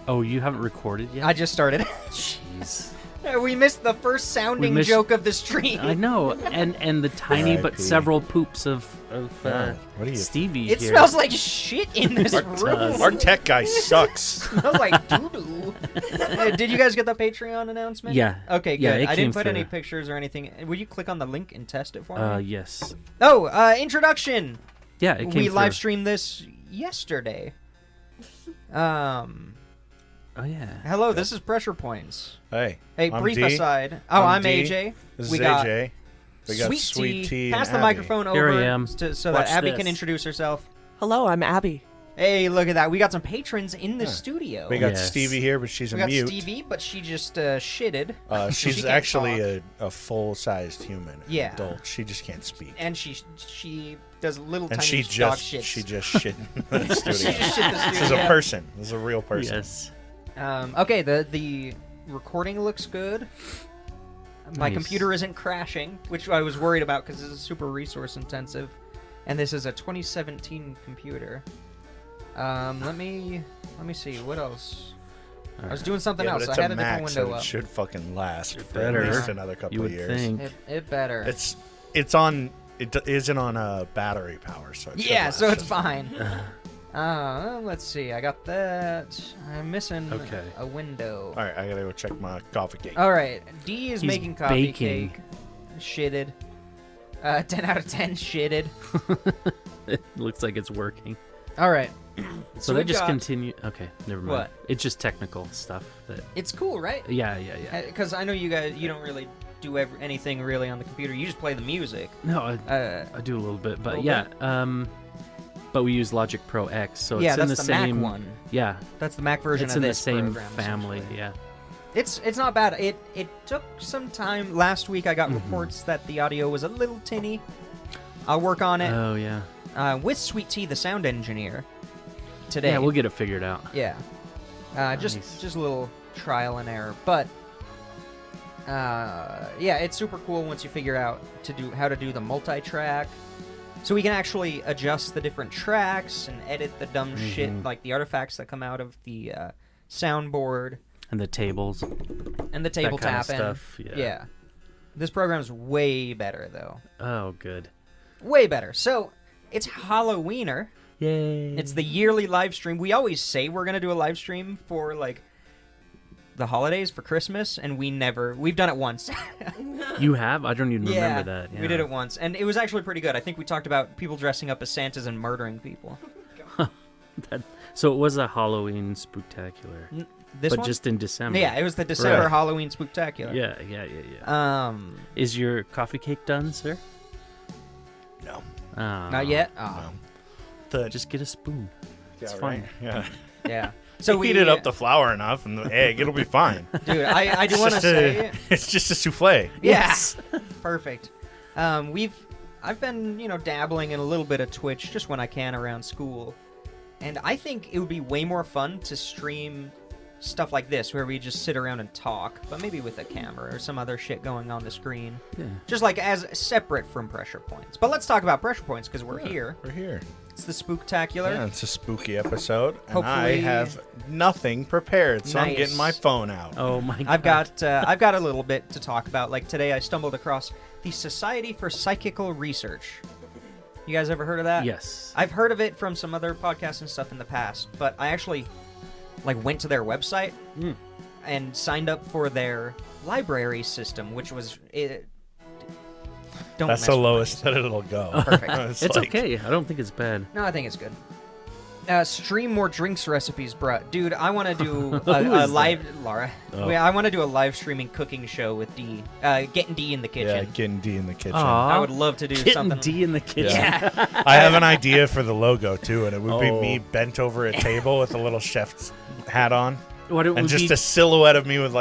Oh, you haven't recorded yet? I just started. Jeez. We missed the first sounding joke of the stream. I know, and the tiny but several poops of what are you? Stevie It here. smells like shit in this room. Our tech guy sucks. Smells like doo-doo. Did you guys get the Patreon announcement? Yeah. Okay, good. Yeah, it I came didn't put through. any pictures or anything. Will you click on the link and test it for me? Yes. Oh, introduction. Yeah, it came We through. live streamed this yesterday. Oh, yeah. Hello, this is Pressure Points. Hey, Hey, I'm brief D. aside. Oh, I'm D. AJ. This we is got AJ. We got Sweet Tea Pass and the Abby. microphone Here over I am. so Watch that Abby this. can introduce herself. Hello, I'm Abby. Hey, look at that. We got some patrons in the studio. We got Yes. Stevie here, but she's We a got mute. Stevie, but she just shitted. She She's can't actually talk. a full-sized human, Yeah. adult. She just can't speak. And she does little And tiny she dog just shits. she just shit in the studio. She just shit the This is studio. a person. This is a real person. Yes. Okay, the recording looks good. My Nice. computer isn't crashing, which I was worried about because this is super resource intensive, and this is a 2017 computer. Let me see what else. I was doing something Yeah, else. but it's I had a a different Mac, window so up. it should fucking last for better. at least another couple You of would years. think. It better. It's on. It isn't on a battery power, so it should Yeah, last so it's just fine. Let's see. I got that. I'm missing a window. All right, I gotta go check my coffee cake. All right, D is He's making coffee baking. cake. Shitted. 10 out of 10 shitted. It looks like it's working. All right. So they we've just got- continue. Okay, never mind. What? It's just technical stuff. That. It's cool, right? Yeah. Because I know you guys, you don't really do anything really on the computer. You just play the music. No, I do a little bit, but yeah. But we use Logic Pro X, so yeah, it's in that's the the same. Mac one. Yeah, That's the Mac version it's of in the this same program, family. essentially. Yeah. It's not bad. It took some time. Last week I got Mm-hmm. reports that the audio was a little tinny. I'll work on it Oh yeah. with Sweet Tea, the sound engineer, today. Yeah, we'll get it figured out. Yeah. Nice. Just a little trial and error, but yeah, it's super cool once you figure out how to do the multi-track. So we can actually adjust the different tracks and edit the dumb shit, like the artifacts that come out of the soundboard And the tables. and the table kind of tapping. stuff, yeah. This program's way better though. Oh, good. Way better. So it's Hollow-weener. Yay. It's the yearly live stream. We always say we're gonna do a live stream for like the holidays, for Christmas, and we've done it once. You have? I don't even remember that. Yeah. We did it once, and it was actually pretty good. I think we talked about people dressing up as Santas and murdering people. So it was a Halloween Spook-tacular, This but one? just in December. Yeah, it was the December Right. Halloween Spook-tacular. Yeah. Is your coffee cake done, sir? No. Not yet? Oh. The, Just get a spoon. yeah, it's right? fine. Yeah. Yeah. So we Heated up the flour enough and the egg. It'll be fine. Dude, I do want to Just say... it's just a souffle. Yes. Yeah. Perfect. I've been, dabbling in a little bit of Twitch just when I can around school. And I think it would be way more fun to stream stuff like this where we just sit around and talk, but maybe with a camera or some other shit going on the screen. Yeah. Just like as separate from Pressure Points. But let's talk about Pressure Points because we're here. We're here. It's the Spook-tacular. Yeah, it's a spooky episode, and I Hopefully- have nothing prepared, so I'm Nice. getting my phone out. Oh my god. I've got a little bit to talk about. Like today I stumbled across the Society for Psychical Research. You guys ever heard of that? Yes. I've heard of it from some other podcasts and stuff in the past, but I actually went to their website and signed up for their library system, which was don't That's mess the with lowest that it'll go. Perfect. It's okay. I don't think it's bad. No, I think it's good. Stream more drinks recipes, bruh. Dude, I want to do Who a is live... Laura. Oh. I want to do a live streaming cooking show with D. Getting D in the kitchen. Yeah, getting D in the kitchen. I would love to do Getting something... D in the kitchen. Yeah. I have an idea for the logo too, and it would be Oh. me bent over a table with a little chef's hat on, What it and would just be, a silhouette of me with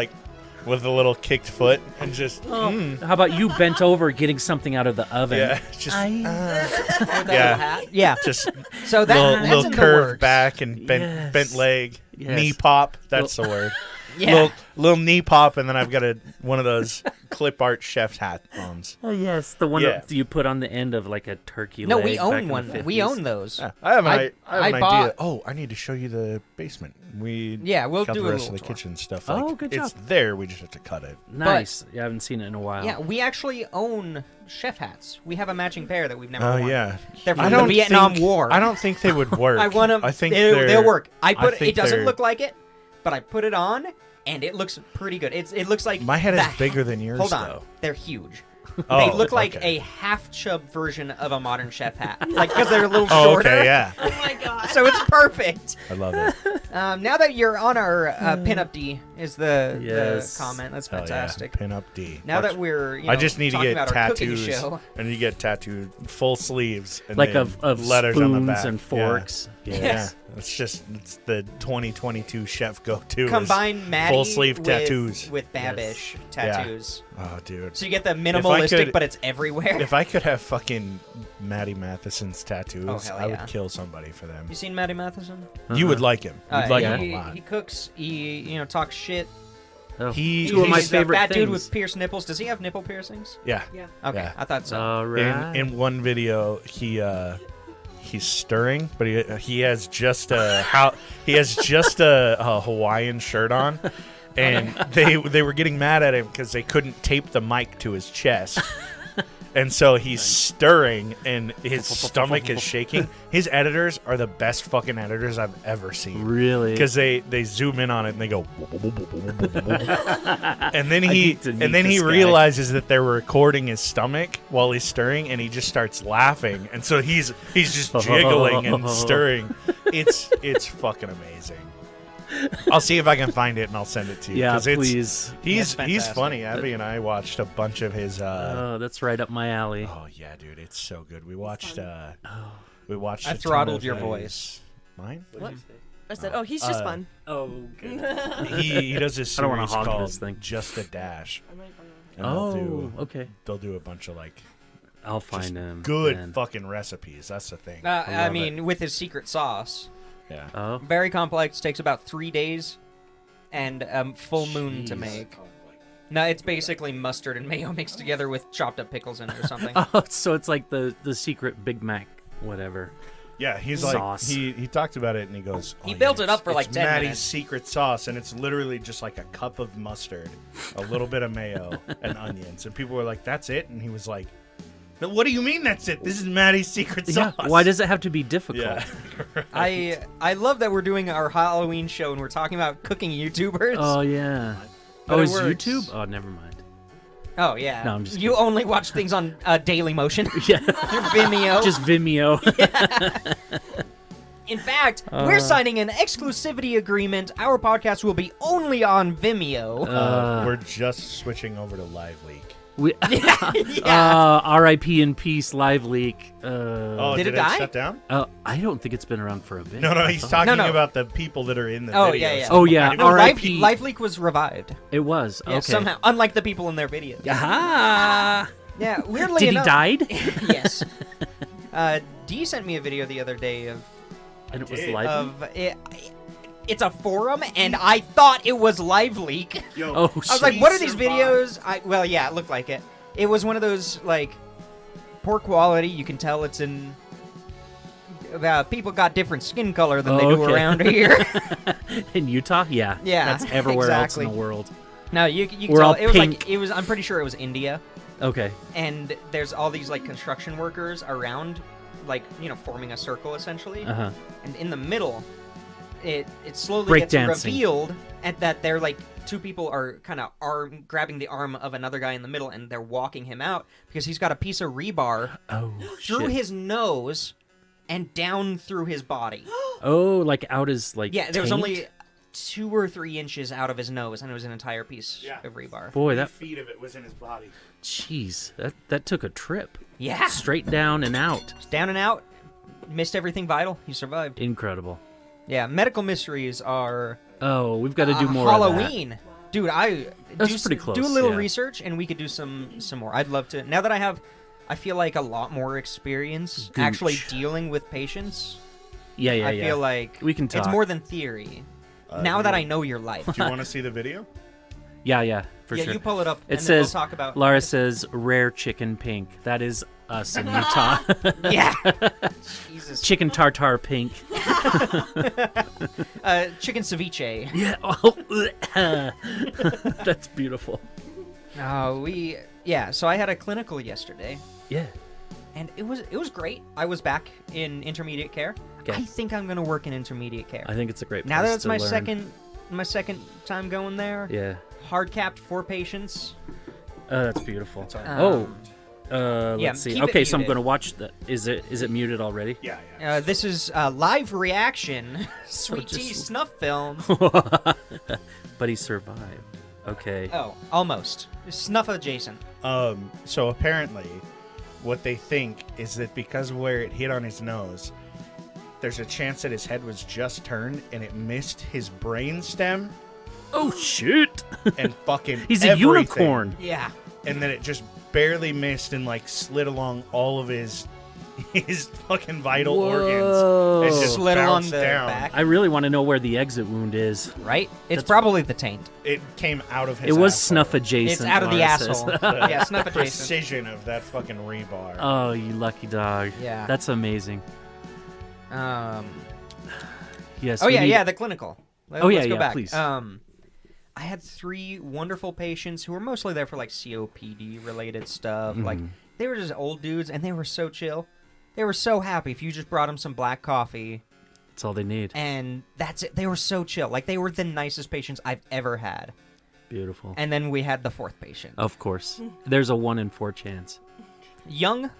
a little kicked foot, and just How about you bent over getting something out of the oven? yeah, just With that Yeah. little hat? Yeah. just So that's little in the curve works. back and bent Yes. bent leg, Yes. knee pop. That's the word. Yeah. little knee pop, and then I've got one of those clip art chef's hat ons. Oh yes, the one Yeah. that you put on the end of like a turkey No, leg. we back own in the one. We 50s. own those. Yeah, I have an I idea. bought- Oh, I need to show you the basement. We'll we'll got do the a rest of little the tour. kitchen stuff. Oh, Like, good it's job. there. We just have to cut it. Nice. Yeah, I haven't seen it in a while. Yeah, we actually own chef hats. We have a matching pair that we've never Oh worn. yeah. They're I from the don't Vietnam think- War. I don't think they would work. I want them. I think they'll work. I think It doesn't they're- look like it, but I put it on, and it looks pretty good. It looks like My head the- is bigger than yours. Hold on, though. they're huge. Oh, They look like okay. a half chub version of a modern chef hat, like because they're a little Oh, shorter. okay, yeah. Oh my god. So it's perfect. I love it. Now that you're on our pinup D is the Yes. comment. That's Hell fantastic. Yeah. Pin up D. Now Watch- that we're I just need to talking get about our cooking tattoos. show. I need to get tattooed full sleeves and Like then of letters on the spoons back and forks. Yeah, Yes. it's the 2022 chef go-to. is Combine Maddie full sleeve with, tattoos. with Babish tattoos. Oh, dude. So you get the minimalistic, could- but it's everywhere. If I could have fucking Maddie Matheson's tattoos, Oh, hell I yeah. would kill somebody for them. You seen Maddie Matheson? You would like him. You'd like yeah. him a lot. He cooks. He talks shit. Oh, He- two of my He's favorite a fat things. dude with pierced nipples. Does he have nipple piercings? Yeah. Yeah. Okay, Yeah. I thought so. All right. In one video, he's stirring, but he has just a Hawaiian shirt on, and they were getting mad at him because they couldn't tape the mic to his chest. And so he's stirring, and his stomach is shaking. His editors are the best fucking editors I've ever seen. Really? Because they zoom in on it and they go, and then I he need to meet he this guy. realizes that they're recording his stomach while he's stirring, and he just starts laughing, and so he's just jiggling and stirring. It's fucking amazing. I'll see if I can find it and I'll send it to you. Yeah, 'cause it's- please. He's That's he's fantastic. funny. Abby and I watched a bunch of his. Oh, that's right up my alley. Oh yeah, dude, it's so good. We watched. We watched. I a ton throttled of your his- voice. Mine. What? I said, oh, he's just fun. Oh, good. He does this I don't wanna series hog called this thing. Just a Dash. And Oh, okay. they'll do a bunch of like I'll just find him. good then. fucking recipes. That's the thing. I love mean, with his secret sauce, it. Yeah. Oh, very complex. Takes about 3 days, and full moon to Jeez. make. No, it's basically mustard and mayo mixed together with chopped up pickles in it or something. oh, so it's like the secret Big Mac, whatever. Yeah, he's Sauce. like he talked about it and he goes. He "Oh, built yeah, it up for like it's 10 Maddie's minutes." secret sauce, and it's literally just like a cup of mustard, a little bit of mayo, and onions. And people were like, "That's it," and he was like, "No, what do you mean that's it? This is Maddie's secret Yeah. sauce." Why does it have to be difficult? Yeah. I love that we're doing our Halloween show and we're talking about cooking YouTubers. Oh yeah. But Oh, it is works. YouTube? Oh, never mind. Oh, yeah. No, I'm just You kidding. only watch things on Daily Motion. Yeah. Vimeo. Just Vimeo. In fact, we're signing an exclusivity agreement. Our podcast will be only on Vimeo. We're just switching over to Live Leak. We, Yeah. R.I.P. in peace. Live leak. Oh, Did did it die? shut down? I don't think it's been around for a bit. No, I he's thought- talking No. about the people that are in the Oh, videos. yeah, yeah. Oh, yeah. Not No, even- R.I.P. LiveLeak was revived. It was. Yeah, okay. somehow. Unlike the people in their videos. Aha! Yeah, weirdly Did he enough. died? Yes. Dee sent me a video the other day of And it was did. live. it's a forum, and I thought it was LiveLeak. Oh, I was like, what are these videos? Well, yeah, it looked like it. It was one of those, like, poor quality. You can tell it's in... people got different skin color than they do Okay. around here. in Utah? Yeah. Yeah, That's everywhere exactly. else in the world. No, you can We're tell. all It was pink. like, I'm pretty sure it was India. Okay. And there's all these, like, construction workers around, like, forming a circle, essentially. Uh huh. And in the middle, it slowly Break gets dancing. revealed and that they're like two people are kind of grabbing the arm of another guy in the middle and they're walking him out because he's got a piece of rebar Oh. through shit. his nose and down through his body. Oh, like out his like. Yeah, there was taint? only 2 or 3 inches out of his nose and it was an entire piece Yeah. of rebar. Boy, that. feet of it was in his body. Jeez, that took a trip. Yeah, Straight down and out. down and out. Missed everything vital. He survived. Incredible. Yeah, medical mysteries are Oh, we've got to do more of Halloween. Dude, That's pretty close, do a little yeah. research and we could do some more. I'd love to. Now that I feel like a lot more experience Gooch. actually dealing with patients. that. Yeah. I feel like We can it's talk. more than theory. now that I know your life. Do you want to see the video? Yeah, for Yeah, sure. you pull it up. It and then we'll says, talk about. Laura says, rare chicken pink. That is us in Utah. Yeah. Jesus. Chicken tartar pink. Chicken ceviche. Yeah. Oh, that's beautiful. So I had a clinical yesterday, Yeah. and it was great. I was back in intermediate care. Okay. I think I'm gonna work in intermediate care. I think it's a great place Now that it's to my learn. second time going there. Yeah. Hard capped 4 patients. That's beautiful. Um, Let's see. keep it Okay, so I'm muted. going to watch the. Is it muted already? Yeah. This is live reaction. Sweet tea just- snuff film. But he survived. Okay. Oh, almost. Snuff adjacent. So apparently, what they think is that because where it hit on his nose, there's a chance that his head was just turned and it missed his brain stem Oh shoot! and fucking He's a everything. unicorn. Yeah. And then it just barely missed and like slid along all of his fucking vital organs. It just Slid along bounced the down. back. I really want to know where the exit wound is. Right? It's That's- probably the taint. It came out of his It was asshole. snuff adjacent. It's out of the Laura says. asshole. The Yeah, snuff adjacent. precision of that fucking rebar. Oh, you lucky dog. Yeah. That's amazing. Yes. Oh we yeah, need- yeah, the clinical. Oh, Let's yeah, go yeah, back. please. I had 3 wonderful patients who were mostly there for like COPD related stuff. Like Mm-hmm. they were just old dudes, and they were so chill. They were so happy if you just brought them some black coffee, That's all they need. and that's it. They were so chill. Like they were the nicest patients I've ever had. Beautiful. And then we had the 4th patient, Of course. There's a 1 in 4 chance. young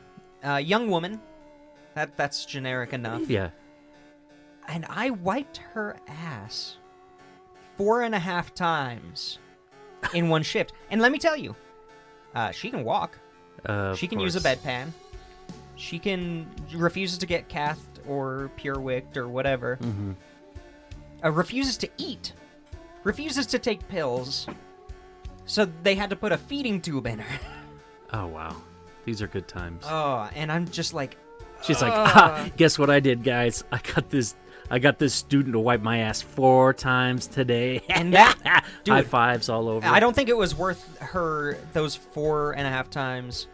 woman. That's generic enough. Yeah. And I wiped her ass 4.5 times in one shift. And let me tell you, she can walk. Of She can use a course. bedpan. She refuses to get cathed or pure-wicked or whatever. Mm-hmm. Refuses to eat. Refuses to take pills. So they had to put a feeding tube in her. Oh wow. These are good times. Oh, and I'm just like, She's like, ah, guess what I did, guys? I got this student to wipe my ass 4 times today. and that, High dude, fives all over. I don't think it was worth her those 4.5 times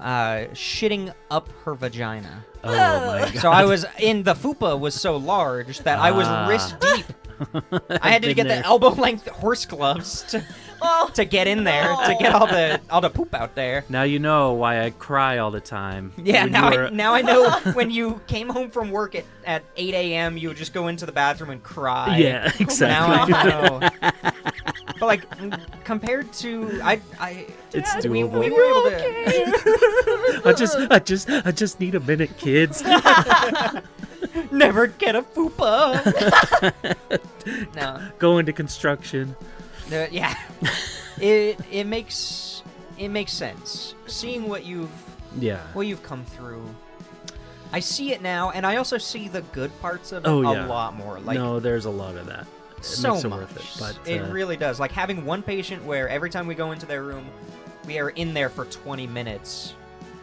shitting up her vagina. Oh my god. So I was in the fupa was so large that I was wrist deep. I had to Been get there. the elbow length horse gloves to get in there to get all the poop out there. Now you know why I cry all the time. Yeah, When now you were- now I know when you came home from work at 8 a.m. you would just go into the bathroom and cry. Yeah, exactly. Now I know. But like compared to It's we doable. were able to I just need a minute, kids. never get a fupa. No. Go into construction. Yeah. It makes sense. Seeing what you've come through. I see it now, and I also see the good parts of it Oh, a yeah. lot more. Like No, there's a lot of that. It so makes it much. worth it. But it really does. Like having one patient where every time we go into their room, we are in there for 20 minutes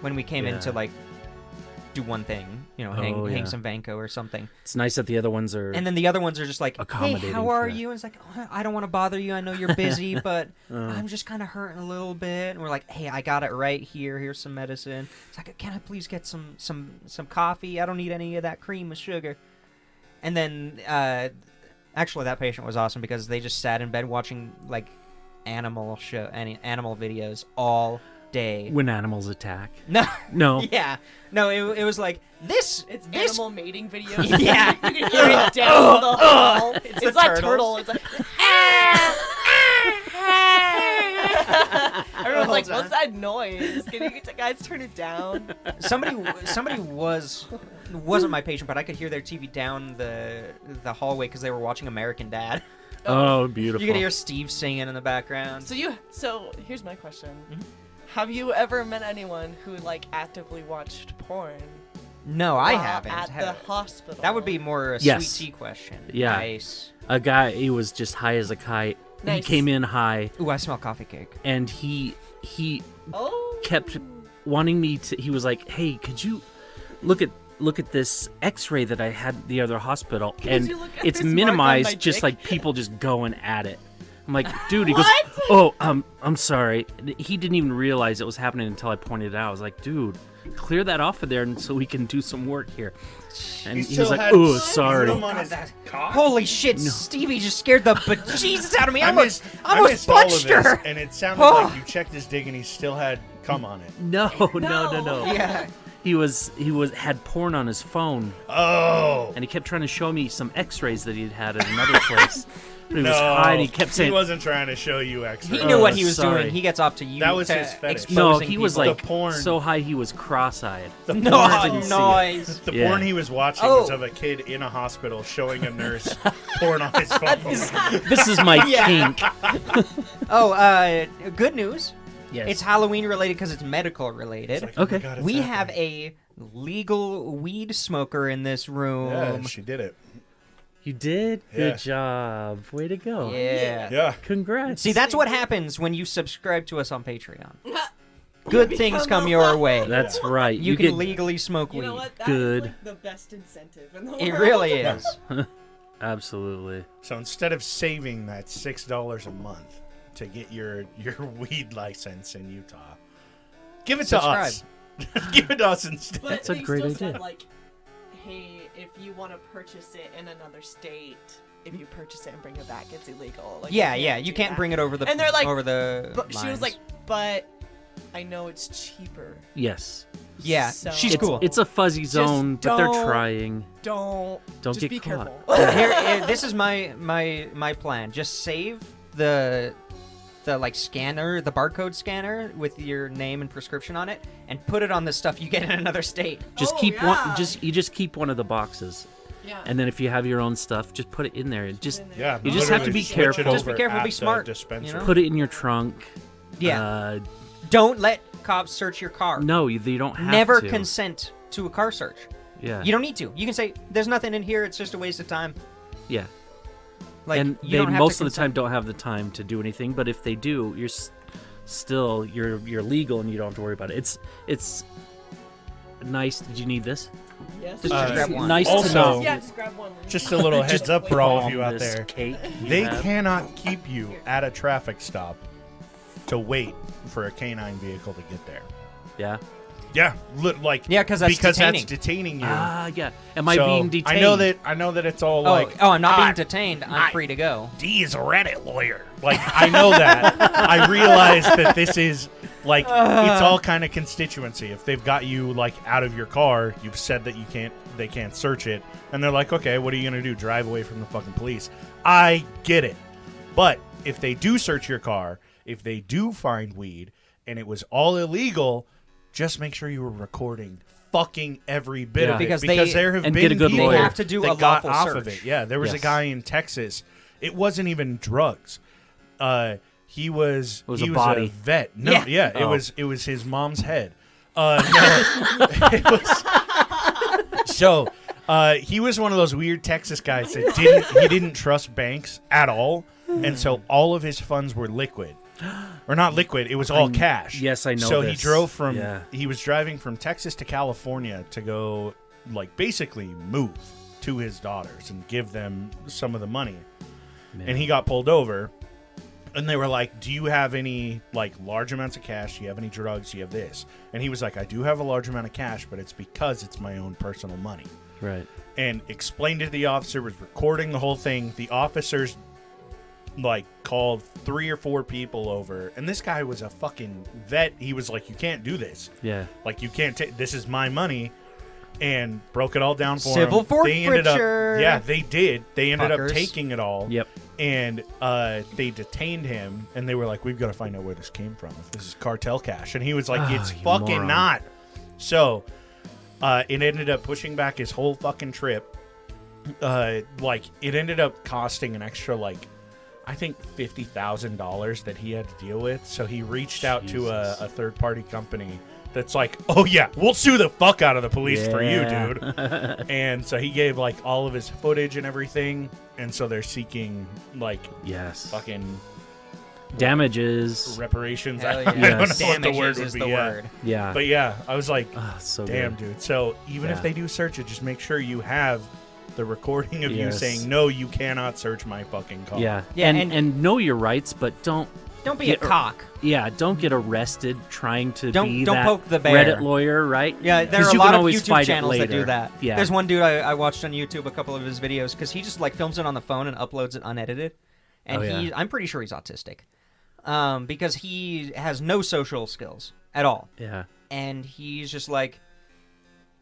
when we came in Yeah. to like do one thing, Oh, hang yeah. some Vanco or something. it's nice that the other ones are. And then the other ones are just like, hey, Accommodating how for are that. you? And it's like, oh, I don't want to bother you. I know you're busy, but I'm just kind of hurting a little bit. And we're like, hey, I got it right here. Here's some medicine. It's like, can I please get some coffee? I don't need any of that cream with sugar. And then, actually, that patient was awesome because they just sat in bed watching like animal videos all day. when animals attack. No, No. yeah, no, it was like this. It's this animal mating videos. Yeah. You can hear it down the hall. It's It's the like turtles. turtle. It's like. Everyone's like, Hold on. "What's that noise? Can you guys turn it down?" somebody wasn't my patient, but I could hear their TV down the hallway because they were watching American Dad. Oh, beautiful. You could hear Steve singing in the background. So here's my question: Mhm. Have you ever met anyone who like actively watched porn? No, I while haven't. At the hospital. That would be more a Yes. sweet tea question. Yeah. Nice. A guy, he was just high as a kite. Nice. He came in high, Ooh, I smell coffee cake. and he Oh. kept wanting me to. He was like, "Hey, could you look at look at this X-ray that I had at the other hospital, and you look at it's this mark on minimized, my just dick? like people just going at it. I'm like, dude. He goes, oh, I'm sorry. He didn't even realize it was happening until I pointed it out. I was like, dude, clear that off of there, and so we can do some work here. And he was like, oh, sorry. Holy shit, Stevie just scared the bejesus out of me. I I almost missed all of punched this, her. and it sounded like you checked his dick and he still had cum on it. No. Yeah. He had porn on his phone, Oh. and he kept trying to show me some X-rays that he'd had at another place. But he No, was high, and he kept saying, he wasn't trying to show you X-rays. He knew what he was sorry. doing. He gets off to you. That was to his fetish. exposing no, he was people. like The porn. so high he was cross-eyed. The No, porn, didn't see it. noise. the Yeah. porn he was watching was of a kid in a hospital showing a nurse porn on his phone. This is my Yeah. kink. Oh, good news. Yes. It's Halloween related because it's medical related. Like, oh my Okay. God, it's We happening. have a legal weed smoker in this room. Yeah, she did it. You did? Yeah. Good job. Way to go. Yeah. Yeah. Congrats. See, that's what happens when you subscribe to us on Patreon. Good things come your way. That's right. You can get legally smoke You weed. know what? That Good. is like the best incentive in the It world. really is. Absolutely. So instead of saving that $6 a month to get your weed license in Utah, give it to us. Give it to us instead. But That's a they great still idea. Said, like, hey, if you want to purchase it in another state, if you purchase it and bring it back, it's illegal. Like, Yeah, you yeah. can't You do can't that. bring it over the And they're like, over the But she was lines. like, but I know it's cheaper. Yes. Yeah, So- she's cool. It's a fuzzy zone, but they're don't- trying. Don't Don't just get be caught. careful. Here, this is my plan. Just save the like scanner, the barcode scanner with your name and prescription on it, and put it on the stuff you get in another state. Just Oh, keep yeah. you just keep one of the boxes. Yeah. And then if you have your own stuff, just put it in there. Just in there. Yeah, You just have to literally be switch careful. it Just be over careful, at be the smart, dispensary. you know? put it in your trunk. Yeah. Don't let cops search your car. No, you don't have Never to. consent to a car search. Yeah. You don't need to. You can say, "There's nothing in here. It's just a waste of time." Yeah. Like, And you they don't have most to of the time consent. don't have the time to do anything, but if they do, you're still you're legal and you don't have to worry about it. It's nice. Did you need this? Yes. Just grab one. Nice Also- to know. Yeah, just grab one. Just a little heads up for all of you out This there. cake you They have. cannot keep you at a traffic stop to wait for a canine vehicle to get there. Yeah. Yeah, Yeah, 'cause that's detaining. detaining you. Ah, yeah. Am I So, being detained? I know that it's all Oh, like, I'm not being "Ah, detained. I'm free to go. D is a Reddit lawyer. Like, I know that. I realize that this is like it's all kind of constituency. If they've got you like out of your car, you've said that they can't search it, and they're like, okay, what are you gonna do? Drive away from the fucking police? I get it, but if they do search your car, if they do find weed, and it was all illegal, just make sure you were recording fucking every bit Yeah. of it, Because because they- there have and been get a good people lawyer. They have to do that a got lawful off of search. it. Yeah, there was a Yes. guy in Texas. It wasn't even drugs. He was was he a was body. a vet. No, Yeah. yeah, Oh. it was his mom's head. No, it was. So he was one of those weird Texas guys that didn't trust banks at all, and so all of his funds were liquid. Or not liquid, it was all cash. yes, I know So he this. drove from Yeah. he was driving from Texas to California to go like basically move to his daughters and give them some of the money. Man. And he got pulled over, and they were like, do you have any like large amounts of cash? Do you have any drugs? Do you have this? And he was like, I do have a large amount of cash, but it's because it's my own personal money. Right. And explained it to the officer, was recording the whole thing. The officers like called 3 or 4 people over, and this guy was a fucking vet. He was like, you can't do this. Yeah. Like, you can't take this is my money, and broke it all down for Civil him. They ended up, forfeiture. yeah, they did. They ended Fuckers. up taking it all. Yep. And they detained him, and they were like, we've got to find out where this came from. If this is cartel cash, and he was like, it's you fucking moron. not. So it ended up pushing back his whole fucking trip. Like, it ended up costing an extra like, I think $50,000 that he had to deal with. So he reached out to Jesus. a third party company that's like, oh yeah, we'll sue the fuck out of the police for you, Yeah. dude. And so he gave like all of his footage and everything, and so they're seeking like Yes. fucking Damages. reparations. Hell I yeah. don't know Yes. what the word Damages would is be. the yeah. word. Yeah. But yeah, I was like, So damn, good. dude. So even if Yeah. they do search it, just make sure you have the recording of you Yes. saying, no, you cannot search my fucking car. Yeah. Yeah, and know your rights, but don't Don't be Get- a cock. don't get arrested trying to Don't be don't that poke the bear. Reddit lawyer, right? Yeah, there 'Cause are a you lot can of always YouTube fight it channels that do later. that. Yeah. There's one dude I watched on YouTube a couple of his videos because he just like films it on the phone and uploads it unedited, and Oh, yeah. I'm pretty sure he's autistic, because he has no social skills at all, Yeah. and he's just like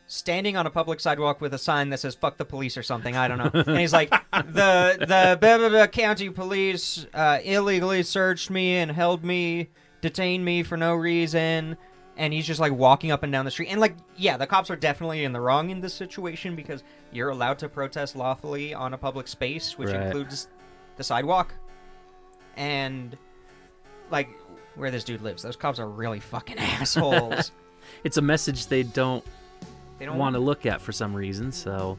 standing on a public sidewalk with a sign that says "fuck the police" or something. I don't know, and he's like, the blah, blah, blah, county police illegally searched me and held me, detained me for no reason. And he's just like walking up and down the street. And like, yeah, the cops are definitely in the wrong in this situation because you're allowed to protest lawfully on a public space, which Right. includes the sidewalk. And like where this dude lives, those cops are really fucking assholes. It's a message they don't They don't want to look at for some reason, so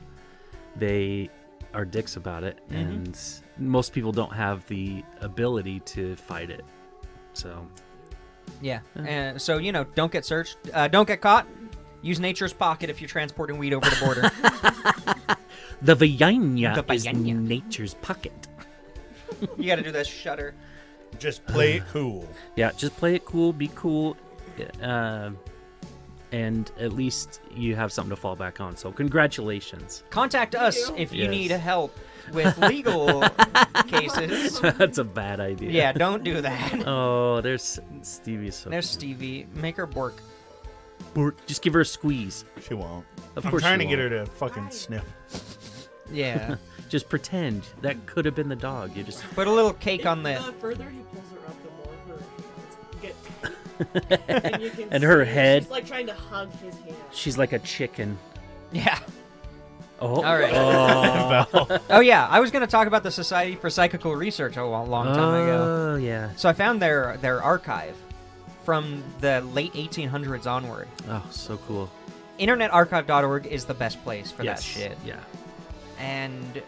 they are dicks about it, Mhm. and most people don't have the ability to fight it. So Yeah. And so, don't get searched. Don't get caught. Use nature's pocket if you're transporting weed over the border. the vagina The is vagina. nature's pocket. You got to do that shutter. Just play it cool. Yeah, just play it cool, be cool, and at least you have something to fall back on. So congratulations. Contact us you. if you Yes. need help with legal cases. That's a bad idea. Yeah, don't do that. Oh, there's Stevie. So There's cute. Stevie. Make her bork. Just give her a squeeze. She won't. Of I'm course trying she to get her won't. to fucking sniff. Yeah. Just pretend that could have been the dog. You just Put a little cake on The the. further he pulls her up, the more her hands get. And, you can And her see head- She's like trying to hug his hand. she's like a chicken. Yeah. Oh, All right. Oh, Oh yeah, I was gonna talk about the Society for Psychical Research a long time ago. Oh, yeah. So I found their archive from the late 1800s onward. Oh, so cool. InternetArchive.org is the best place for Yes. that shit. Yeah. And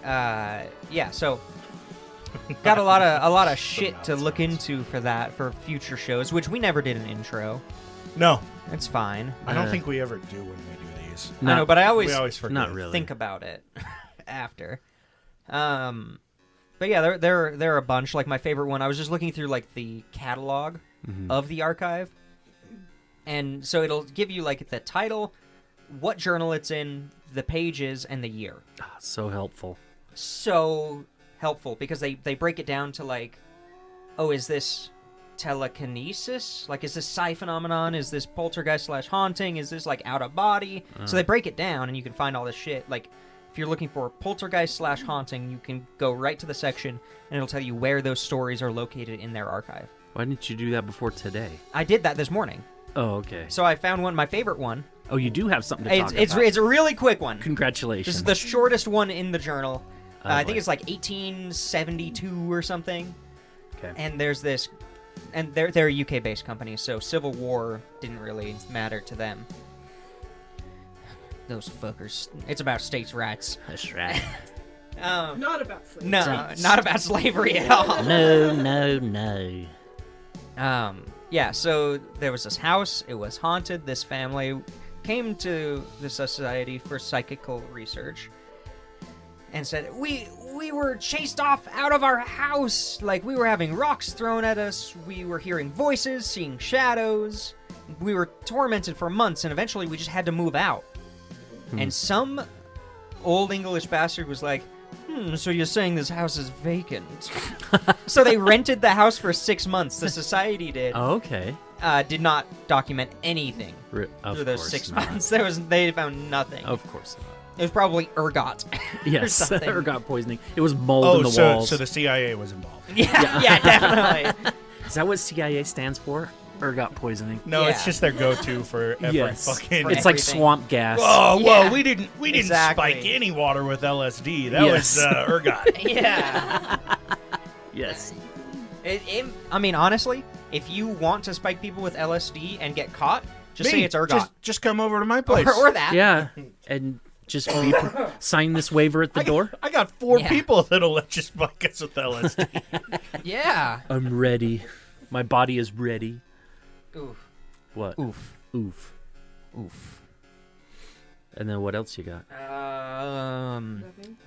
yeah, so got a lot of shit to look into for that for future shows, which we never did an intro. No, It's fine. I don't Uh, think we ever do when we do these. I know, but I always We always forget. Not really. think about it after. But yeah, there are a bunch. Like my favorite one, I was just looking through like the catalog Mhm. of the archive, and so it'll give you like the title, what journal it's in, the pages, and the year. Ah, so helpful. So helpful because they break it down to like, oh, is this telekinesis? Like, is this psi phenomenon? Is this poltergeist / haunting? Is this like out of body? So they break it down, and you can find all this shit. Like, if you're looking for poltergeist / haunting, you can go right to the section, and it'll tell you where those stories are located in their archive. Why didn't you do that before today? I did that this morning, Oh, okay. so I found my favorite one. Oh, you do have something to talk It's about. it's a really quick one. Congratulations. This is the shortest one in the journal. Oh, I think boy. it's like 1872 or something. Okay. And there's this, and they're a UK-based company, so Civil War didn't really matter to them. Those fuckers. It's about states' rights. That's right. Not about slavery. No, not about slavery at all. No. Yeah, so there was this house. It was haunted. This family came to the Society for Psychical Research and said, we were chased off out of our house. Like, we were having rocks thrown at us. We were hearing voices, seeing shadows. We were tormented for months, and eventually we just had to move out. And some old English bastard was like, so you're saying this house is vacant? So they rented the house for 6 months. The society did. Oh, okay. Did not document anything Of through those course 6 not. months. They found nothing. Of course not. It was probably ergot. or Yes, something. ergot poisoning. It was mold in the so walls. so the CIA was involved. Yeah, definitely. Is that what CIA stands for? Ergot poisoning. No, Yeah. it's just their go-to for every Yes. fucking. For It's like everything. swamp gas. Whoa, Yeah. we didn't Exactly. spike any water with LSD. That Yes. was ergot. Yeah. Yes. I mean, honestly, if you want to spike people with LSD and get caught, just say Me, it's ergot. Just come over to my place. Or that. Yeah, and just be sign this waiver at the door? I got 4 Yeah. people that'll let you spike us with LSD. Yeah. I'm ready. My body is ready. Oof. What? Oof. Oof. Oof. And then what else you got? Nothing.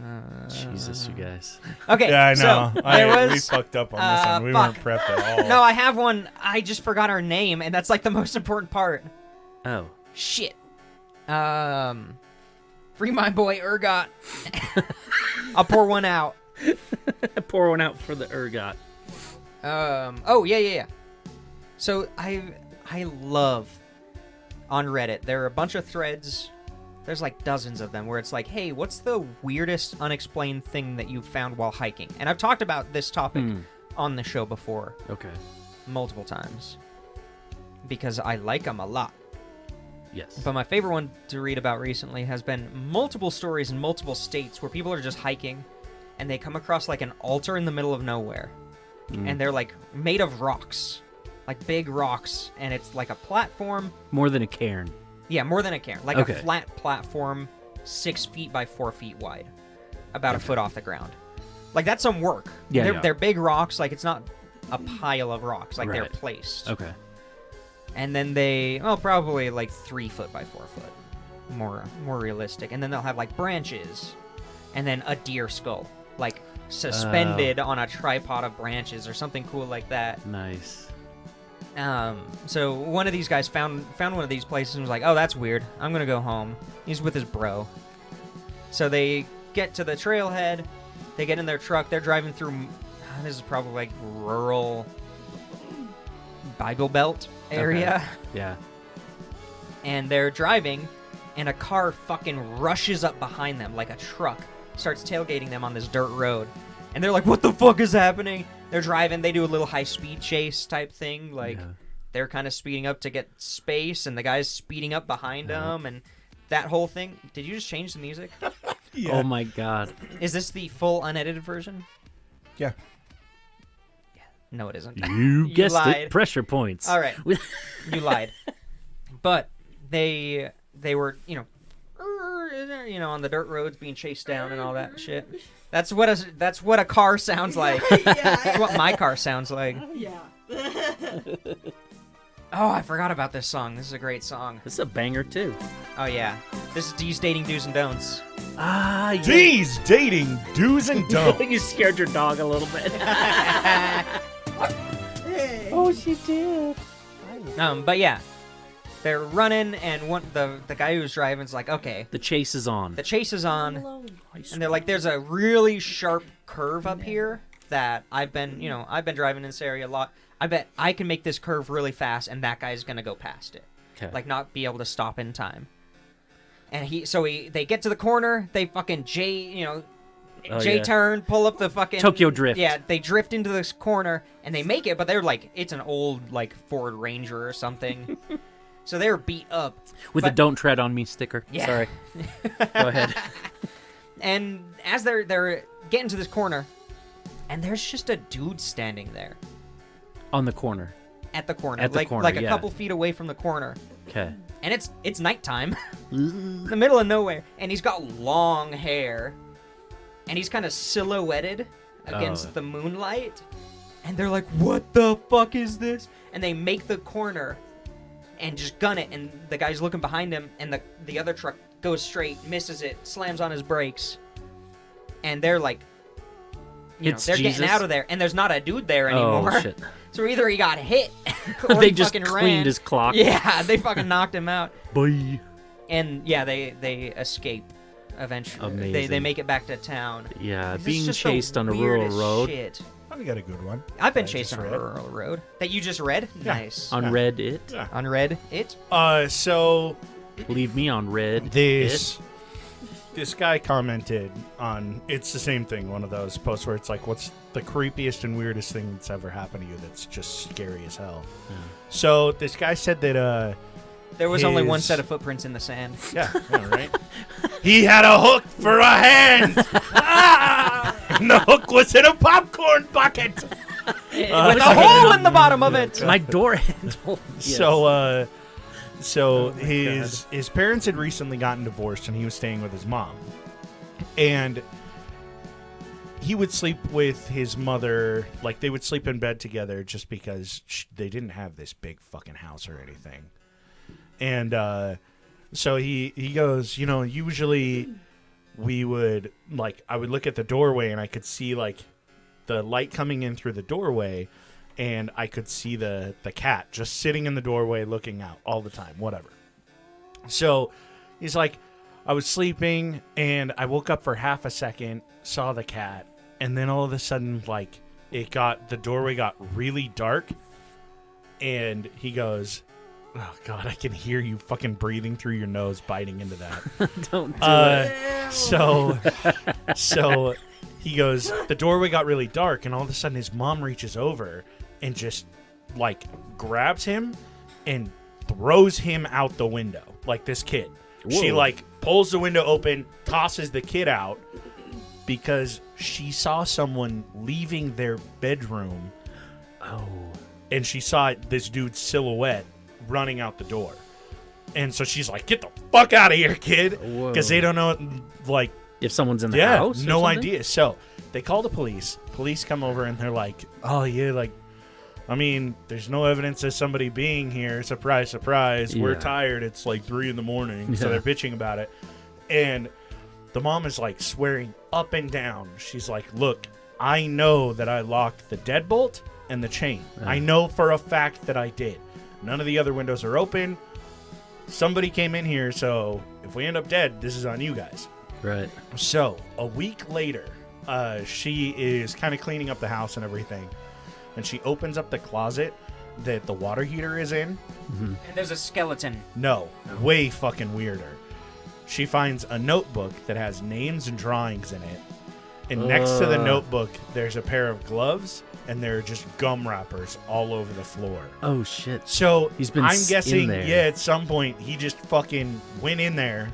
Jesus, you guys. Okay. Yeah, I know. So there we was. fucked up on this one. We fuck. weren't prepped at all. No, I have one. I just forgot her name, and that's like the most important part. Oh. Shit. Free my boy Urgot. I'll pour one out. Pour one out for the ergot. Oh yeah. So I love on Reddit. There are a bunch of threads. There's like dozens of them where it's like, hey, what's the weirdest unexplained thing that you've found while hiking? And I've talked about this topic on the show before Okay. multiple times because I like them a lot. Yes. But my favorite one to read about recently has been multiple stories in multiple states where people are just hiking and they come across like an altar in the middle of nowhere. And they're like made of rocks, like big rocks, and it's like a platform. More than a cairn. Yeah, more than a cairn. Like Okay. a flat platform 6 feet by 4 feet wide, about a foot off the ground. Like that's some work. Yeah, They're big rocks. Like it's not a pile of rocks. Like they're Right. placed. Okay. And then probably like 3 foot by 4 foot, more realistic. And then they'll have like branches, and then a deer skull, like suspended on a tripod of branches or something cool like that. Nice. So one of these guys found one of these places and was like, oh, that's weird. I'm gonna go home. He's with his bro. So they get to the trailhead. They get in their truck. They're driving through. This is probably like rural Bible Belt area. Okay. Yeah. And they're driving, and a car fucking rushes up behind them like a truck, starts tailgating them on this dirt road. And they're like, what the fuck is happening? They're driving, they do a little high-speed chase type thing, like Yeah. they're kind of speeding up to get space, and the guy's speeding up behind them, and that whole thing. Did you just change the music? Yeah. Oh my god. Is this the full unedited version? Yeah. No, it isn't. You guessed lied. it. Pressure points. All right. You lied. But they were, on the dirt roads being chased down and all that shit. That's what a car sounds like. That's what my car sounds like. Yeah. Oh, I forgot about this song. This is a great song. This is a banger too. Oh yeah. This is D's Dating Do's and Don'ts. Ah, yeah. D's dating do's and don'ts. You scared your dog a little bit. Hey. Oh, she did. But yeah. They're running, and the guy who's driving's like, okay, The chase is on. the chase is on. Alone. And they're like, there's a really sharp curve up here that I've been driving in this area a lot. I bet I can make this curve really fast, and that guy's gonna go past it, Okay. like not be able to stop in time. And they get to the corner, they fucking J-turn, pull up the fucking Tokyo drift. Yeah, they drift into this corner, and they make it, but they're like, it's an old like Ford Ranger or something. So they were beat up. With but- a "Don't tread on me" sticker. Yeah. Sorry. Go ahead. And as they're getting to this corner, and there's just a dude standing there On the corner. at the corner, At the like corner, like a yeah. couple feet away from the corner, Okay. and it's nighttime, in the middle of nowhere, and he's got long hair, and he's kind of silhouetted against Oh. the moonlight, and they're like, "What the fuck is this?" And they make the corner, and just gun it, and the guy's looking behind him, and the other truck goes straight, misses it, slams on his brakes, and they're like, they're getting Jesus. out of there, and there's not a dude there anymore. Oh shit. So either he got hit, or They he just fucking cleaned ran. his clock. Yeah, they fucking knocked him out, Boy. and yeah, they escape eventually. They Amazing. make it back to town. Yeah, This is being just the chased on a rural weirdest road. Shit. I got a good one. I've been I chased just on a read. rural road that you just read. Yeah. Nice. On Yeah. Reddit. Yeah. On Red It. So Leave me on Red. this guy commented on, it's the same thing, one of those posts where it's like, what's the creepiest and weirdest thing that's ever happened to you that's just scary as hell? Yeah. So this guy said that There was only one His- set of footprints in the sand. yeah, right. He had a hook for a hand. And the hook was in a popcorn bucket. With a hole in the bottom of it. My door handle. Yes. So Oh my his parents had recently gotten divorced, and he was staying with his mom. And he would sleep with his mother, like they would sleep in bed together just because they didn't have this big fucking house or anything. And so he goes, you know, usually we would, like, I would look at the doorway and I could see, like, the light coming in through the doorway, and I could see the cat just sitting in the doorway looking out all the time, whatever. So he's like, I was sleeping and I woke up for half a second, saw the cat, and then all of a sudden, like, the doorway got really dark, and he goes, oh God, I can hear you fucking breathing through your nose, biting into that. Don't do it. So he goes, the doorway got really dark, and all of a sudden his mom reaches over and just, like, grabs him and throws him out the window, like this kid. Whoa. She, like, pulls the window open, tosses the kid out, because she saw someone leaving their bedroom. Oh. And she saw this dude's silhouette running out the door. And so she's like, get the fuck out of here, kid. Whoa. Because they don't know, like, If someone's in the house? or no something? idea. So they call the police. Police come over and they're like, oh, yeah, like, I mean, there's no evidence of somebody being here. Surprise, surprise. We're Yeah. tired. It's like 3 a.m. So Yeah. they're bitching about it. And the mom is like swearing up and down. She's like, look, I know that I locked the deadbolt and the chain. I know for a fact that I did. None of the other windows are open. Somebody came in here, so if we end up dead, this is on you guys. Right. So a week later, she is kind of cleaning up the house and everything. And she opens up the closet that the water heater is in. And there's a skeleton. No, way fucking weirder. She finds a notebook that has names and drawings in it. And next to the notebook, there's a pair of gloves, and there are just gum wrappers all over the floor. Oh, shit. So He's been I'm in guessing, there. yeah, at some point, he just fucking went in there,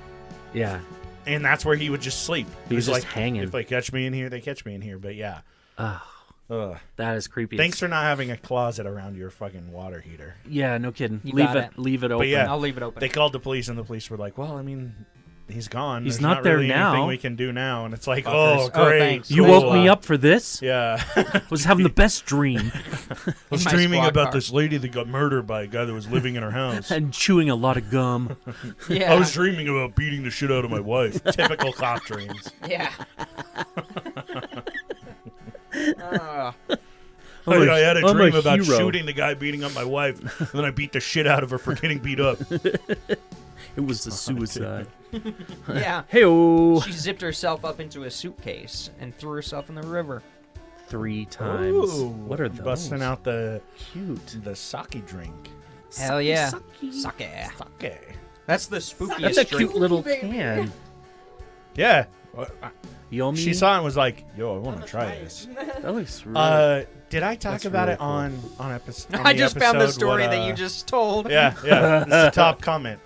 Yeah. and that's where he would just sleep. He was just like, hanging. If they catch me in here, they catch me in here. But yeah. Oh, Ugh. that is creepy. Thanks for not having a closet around your fucking water heater. Yeah, no kidding. You Leave got it. it. Leave it open. But yeah, I'll leave it open. They called the police, and the police were like, well, I mean, he's gone. He's There's not there really now. anything we can do now. And it's like, Fuckers. oh, Oh, great. thanks. You cool. woke me up for this? Yeah. I was having the best dream I was my dreaming squad about car. this lady that got murdered by a guy that was living in her house. and chewing a lot of gum. Yeah. I was dreaming about beating the shit out of my wife. Typical cop dreams. Yeah. I had a I'm dream about hero. shooting the guy beating up my wife, and then I beat the shit out of her for getting beat up. It was a suicide. Yeah. Hey-oh. She zipped herself up into a suitcase and threw herself in the river. 3 times. Ooh, What are those? Busting out the Cute. sake drink. Hell yeah. Sucky. Sake. Sake. That's the spookiest That's a drink. cute little Baby. can. Yeah. Yummy. She saw it and was like, yo, I want to try this. That looks really... Did I talk That's about really it on episode? I just found the story that you just told. Yeah, yeah. This is a top comment.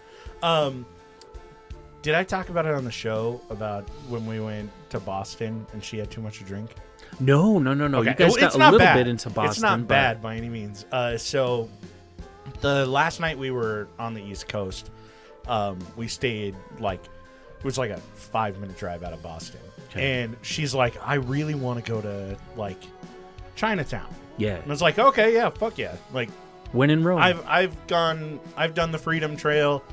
Did I talk about it on the show about when we went to Boston and she had too much to drink? No. Okay. You guys got It's a not little bad. bit into Boston. It's not but- bad by any means. So the last night we were on the East Coast, we stayed it was like a 5-minute drive out of Boston. Okay. And she's like, I really want to go to Chinatown. Yeah. And I was like, okay, yeah, fuck yeah. Like, When in Rome. I've done the Freedom Trail.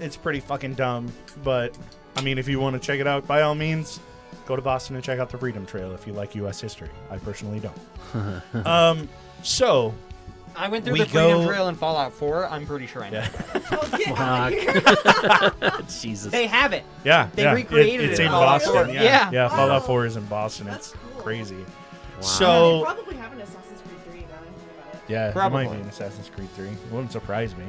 It's pretty fucking dumb, but I mean, if you want to check it out, by all means, go to Boston and check out the Freedom Trail if you like U.S. history. I personally don't. So I went through We the Freedom go- Trail in Fallout 4. I'm pretty sure I know. Yeah. Oh, get out of here. Jesus. They have it. yeah, They yeah. recreated It's it in in Fallout Boston. 4. Yeah, Yeah. Fallout Wow. 4 is in Boston. That's It's cool. crazy. Wow. They So probably have an Assassin's Creed 3 now that I think about it. yeah, Probably. it might be an Assassin's Creed 3. It wouldn't surprise me.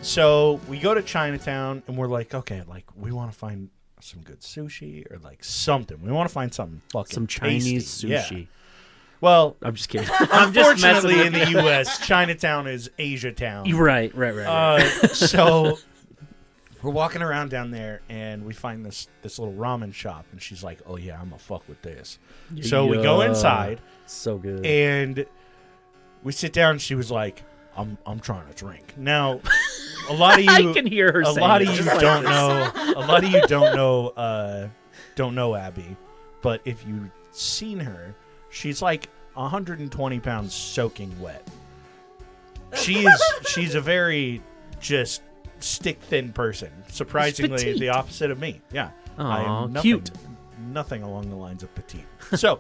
So we go to Chinatown and we're like, okay, we want to find some good sushi or something. We want to find something fucking Some Chinese tasty. sushi. Yeah. Well, I'm just kidding. I'm just messing unfortunately, with in the U.S., Chinatown is Asia Town. you. Right. So we're walking around down there and we find this little ramen shop, and she's like, "Oh yeah, I'm gonna fuck with this." So we go Yeah. inside So good. and we sit down. And she was like, I'm trying to drink. Now, a lot of you, I can hear her a saying lot it of you just like don't this. know. A lot of you don't know Abby, but if you've seen her, she's like 120 pounds soaking wet. She's a very just stick thin person. Surprisingly, petite. the opposite of me. Yeah, I Aw, am cute. nothing along the lines of petite. So,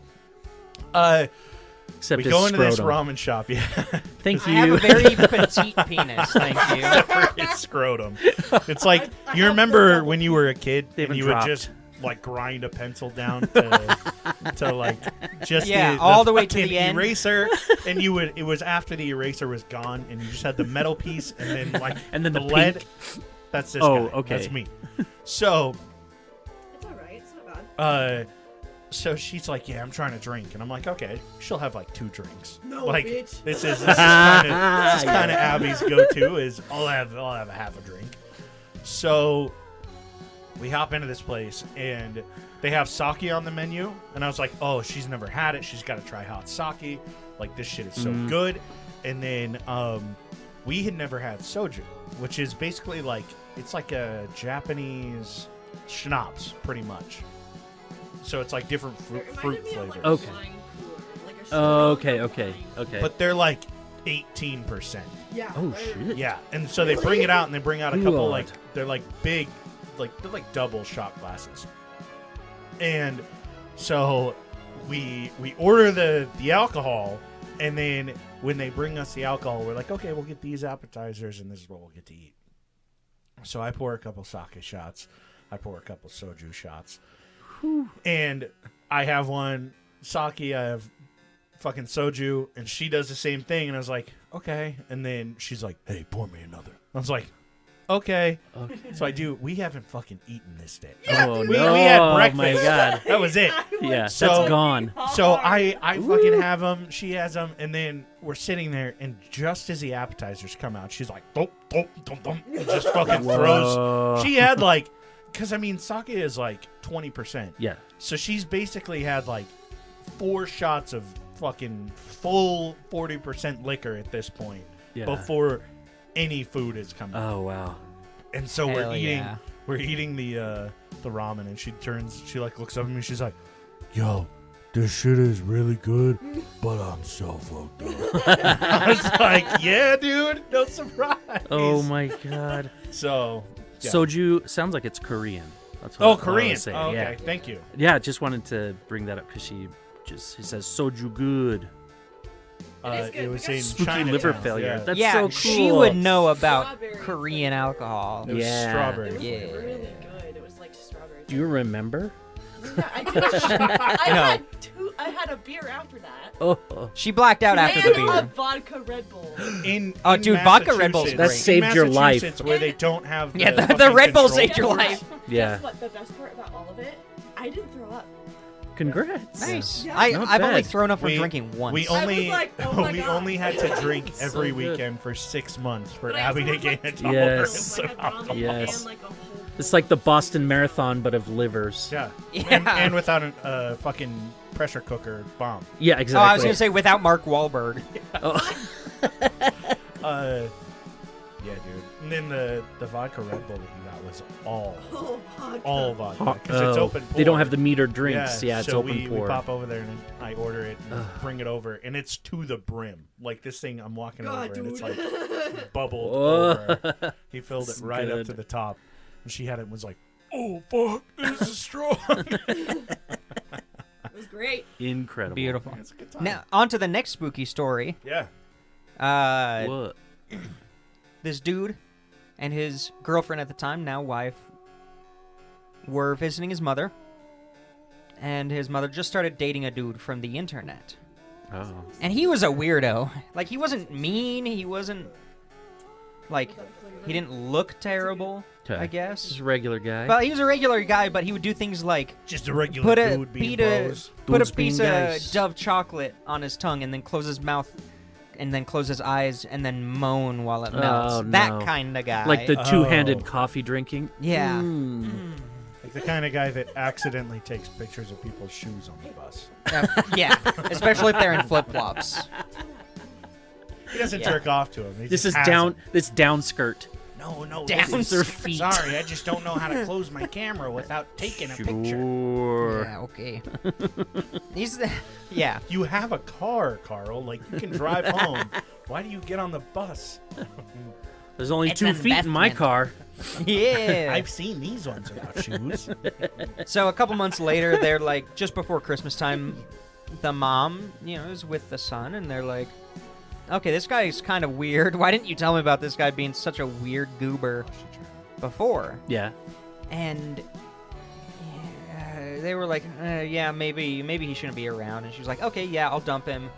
Except we his go into this scrotum. ramen shop. Yeah, Thank I have you. a very petite penis, thank you. it's scrotum. It's like you remember when you were a kid They and haven't you dropped. would just like grind a pencil down to like just Yeah, all the way to fucking the end. eraser, and it was after the eraser was gone, and you just had the metal piece, and then like And then the lead. pink. That's this Oh, guy. okay. That's me. So, It's alright, it's not bad. so she's like, "Yeah, I'm trying to drink," and I'm like, "Okay." She'll have like 2 drinks. No, like bitch. this is kind of Abby's go-to is I'll have a half a drink. So we hop into this place and they have sake on the menu, and I was like, "Oh, she's never had it. She's got to try hot sake. Like this shit is so good." And then we had never had soju, which is basically like it's like a Japanese schnapps, pretty much. So it's like different It fruit reminded me of, flavors. like, Okay. a wine cooler, like a Oh, Smirnoff okay. But they're like 18%. Yeah. Oh right. shit. Yeah, and so they bring it out, and they bring out a couple God. like they're like big, they're like double shot glasses. And so we order the alcohol, and then when they bring us the alcohol, we're like, okay, we'll get these appetizers, and this is what we'll get to eat. So I pour a couple sake shots, I pour a couple soju shots, and I have one sake, I have fucking soju, and she does the same thing, and I was like, okay. And then she's like, hey, pour me another. I was like, okay. So I do. We haven't fucking eaten this day. Oh we no! had breakfast. Oh my god. That was it. Yeah, So- that's gone. So I fucking have them. She has them, and then we're sitting there, and just as the appetizers come out, she's like, "Thump, thump, thump, thump," and just fucking Whoa. throws. She had like, because I mean, sake is like 20%. Yeah. So she's basically had like 4 shots of fucking full 40% liquor at this point Yeah. before any food has come out. Oh wow. And so Hell we're eating the ramen, and she like looks up at me, she's like, yo, this shit is really good, but I'm so fucked up. I was like, yeah, dude, no surprise. Oh my god. So yeah. Soju sounds like it's Korean. That's what Oh, I was Korean. saying. Oh, okay, Yeah. thank you. Yeah, just wanted to bring that up because she says soju good. is good. It was We got in Spooky Chinatown. liver failure. Yeah. That's yeah, so cool. she would know about Strawberry Korean flavor. alcohol. It was Yeah. strawberry. It was Yeah. really good. It was like strawberry. Do you remember? Yeah, I did. I had a beer after that. Oh, She blacked out after the And a beer. vodka Red Bull. In Dude, vodka Red Bull's Massachusetts- great. That saved your in life. Massachusetts, where they don't have Yeah, the fucking Red Bull control. saved your life. Yeah. Guess what? The best part about all of it, I didn't throw up. congrats. Nice. Yeah. I've Not only bad. thrown up from We- drinking once. We I was only like, oh my we God. only had to drink So every good. weekend for 6 months for But I Abby also to gain had, a like, tolerance. Yes. I had ramen Yes. and, like, a whole It's like the Boston Marathon, but of livers. Yeah. Yeah. And without a fucking pressure cooker bomb. Yeah, Oh, exactly. I was gonna say without Mark Wahlberg. Yeah, dude. And then the vodka Red Bull that you got was all vodka. Hot- Because it's oh, open pour. They don't have the meter drinks. Yeah, it's so open we pour. pop over there and I order it and bring it over, and it's to the brim. Like this thing, I'm walking God, over and it's dude. like bubbled Whoa. over. He filled it It's right up good. to the top, and she had it and was like, "Oh fuck, this is strong." It was great. Incredible. Beautiful. It's a good time. Now, on to the next spooky story. Yeah. What? This dude and his girlfriend at the time, now wife, were visiting his mother. And his mother just started dating a dude from the internet. Oh. And he was a weirdo. Like, he wasn't mean. He wasn't, like, he didn't look terrible, Okay. I Just guess. a regular guy. But he was a regular guy, but he would do things like Just a regular put a, dude being beat a, bros. put a Dudes being piece of guys. Dove chocolate on his tongue and then close his mouth and then close his eyes and then moan while it melts. Oh, That no. kind of guy. Like the two-handed Oh. coffee drinking. Yeah. Mm. Like the kind of guy that accidentally takes pictures of people's shoes on the bus. Yeah, especially if they're in flip flops. He doesn't jerk off to him. He This just is has down. him. This down skirt. No, Down this is their feet. Sorry, I just don't know how to close my camera without taking a picture. Sure. Yeah, okay. Yeah. You have a car, Carl. Like, you can drive home. Why do you get on the bus? There's only It's 2 an feet in my investment. car. Yeah. I've seen these ones without shoes. So a couple months later, they're like, just before Christmas time, the mom, is with the son, and they're like, okay, this guy's kind of weird. Why didn't you tell me about this guy being such a weird goober before? Yeah. And they were like, yeah, maybe he shouldn't be around. And she was like, okay, yeah, I'll dump him.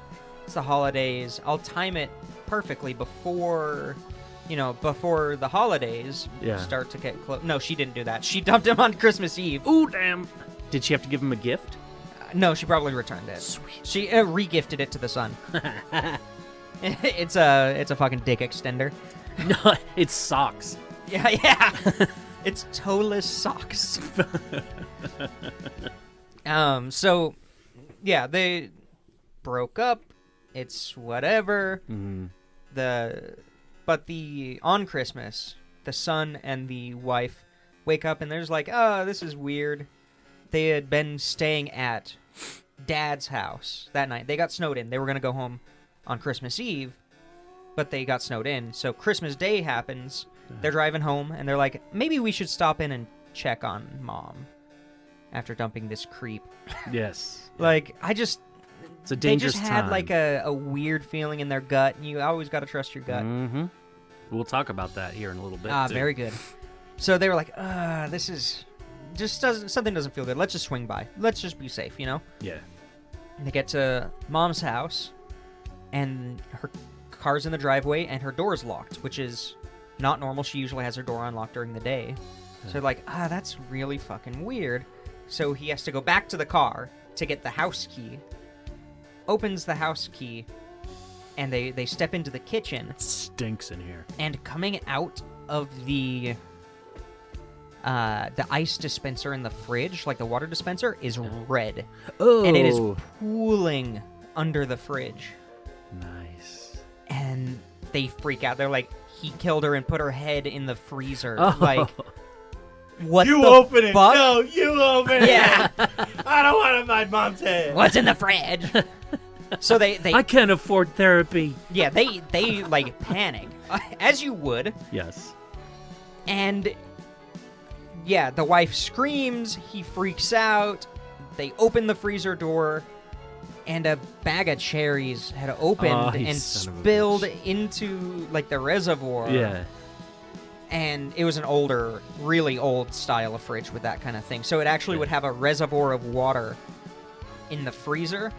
It's the holidays. I'll time it perfectly before the holidays Yeah. start to get close. No, she didn't do that. She dumped him on Christmas Eve. Ooh, damn. Did she have to give him a gift? No, she probably returned it. Sweet. She re-gifted it to the son. It's a fucking dick extender. No, it's socks. Yeah. It's toeless socks. So, yeah, they broke up. It's whatever. Mm. But on Christmas, the son and the wife wake up and there's like, oh, this is weird. They had been staying at Dad's house that night. They got snowed in. They were gonna go home on Christmas Eve, but they got snowed in. So Christmas Day happens. They're driving home and they're like, maybe we should stop in and check on Mom after dumping this creep. Yes. Like, It's a they dangerous just time. had like a weird feeling in their gut, and you always got to trust your gut. Mm-hmm. We'll talk about that here in a little bit. too. Very good. So they were like, this is something doesn't feel good. Let's just swing by. Let's just be safe, Yeah. And they get to Mom's house, and her car's in the driveway, and her door's locked, which is not normal. She usually has her door unlocked during the day. So they're like, that's really fucking weird. So he has to go back to the car to get the house key. Opens the house key, and they step into the kitchen. It stinks in here. And coming out of the ice dispenser in the fridge, like the water dispenser, is red. Oh. And it is pooling under the fridge. Nice. And they freak out. They're like, he killed her and put her head in the freezer. Oh. Like, what You the open it. fuck? No, you open it. Yeah. I don't want to find Mom's head. What's in the fridge? So they I can't afford therapy. yeah, they like panic, as you would. Yes. And yeah, the wife screams, he freaks out. They open the freezer door, and a bag of cherries had opened you and son of a spilled bitch. into like the reservoir. Yeah. And it was an older, really old style of fridge with that kind of thing. So it actually would have a reservoir of water in the freezer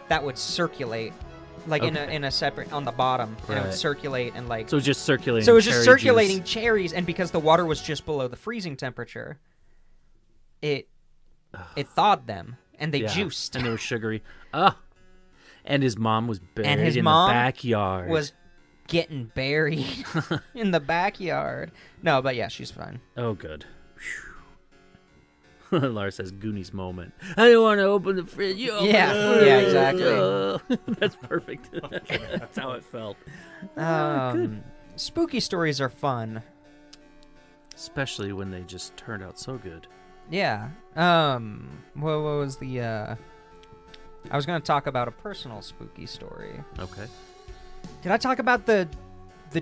that would circulate, like in a separate on the bottom, and it would Right. circulate and like. So it's just circulating. So it was just cherry circulating juice. cherries, and because the water was just below the freezing temperature, it thawed them, and they Yeah. juiced. And they were sugary. Ah. And his mom was buried his in mom the backyard. was getting buried in the backyard. No, but yeah, she's fine. Oh, good. Lars says Goonies moment. I don't want to open the fridge. You open Yeah, the fridge. yeah, exactly. That's perfect. That's how it felt. Good. Spooky stories are fun. Especially when they just turned out so good. Yeah. What was the I was going to talk about a personal spooky story. Okay. Did I talk about the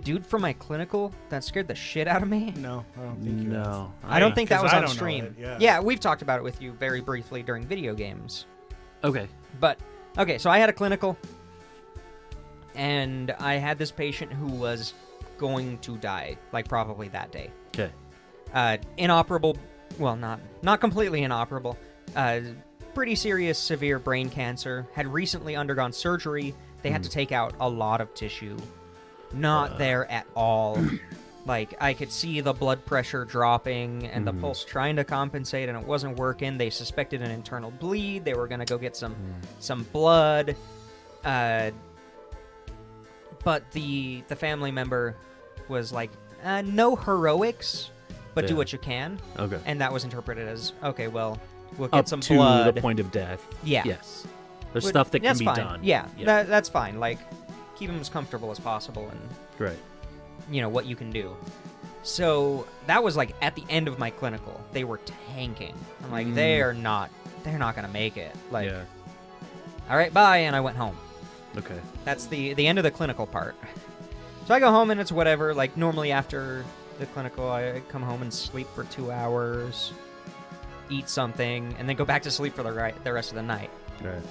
dude from my clinical that scared the shit out of me? No, I don't think you have. No. I don't think that 'cause was I on don't know stream. it, yeah. We've talked about it with you very briefly during video games. Okay. But okay, so I had a clinical, and I had this patient who was going to die, like probably that day. Okay. Inoperable, well, not completely inoperable. Pretty serious, severe brain cancer. Had recently undergone surgery. They had to take out a lot of tissue. Not there at all. Like, I could see the blood pressure dropping and the pulse trying to compensate, and it wasn't working. They suspected an internal bleed. They were going to go get some blood. But the family member was like, no heroics, but do Yeah. what you can. Okay. And that was interpreted as, okay, well, we'll get Up some to blood. the point of death. Yeah. Yes. There's Which- stuff that can that's be fine. done. Yeah, Yeah. that's fine. Like, keep them as comfortable as possible and, Right. you know, what you can do. So that was like at the end of my clinical. They were tanking. I'm like, they're not going to make it. Like, Yeah. all right, bye. And I went home. Okay. That's the end of the clinical part. So I go home and it's whatever. Like normally after the clinical, I come home and sleep for 2 hours, eat something, and then go back to sleep for the rest of the night. Right.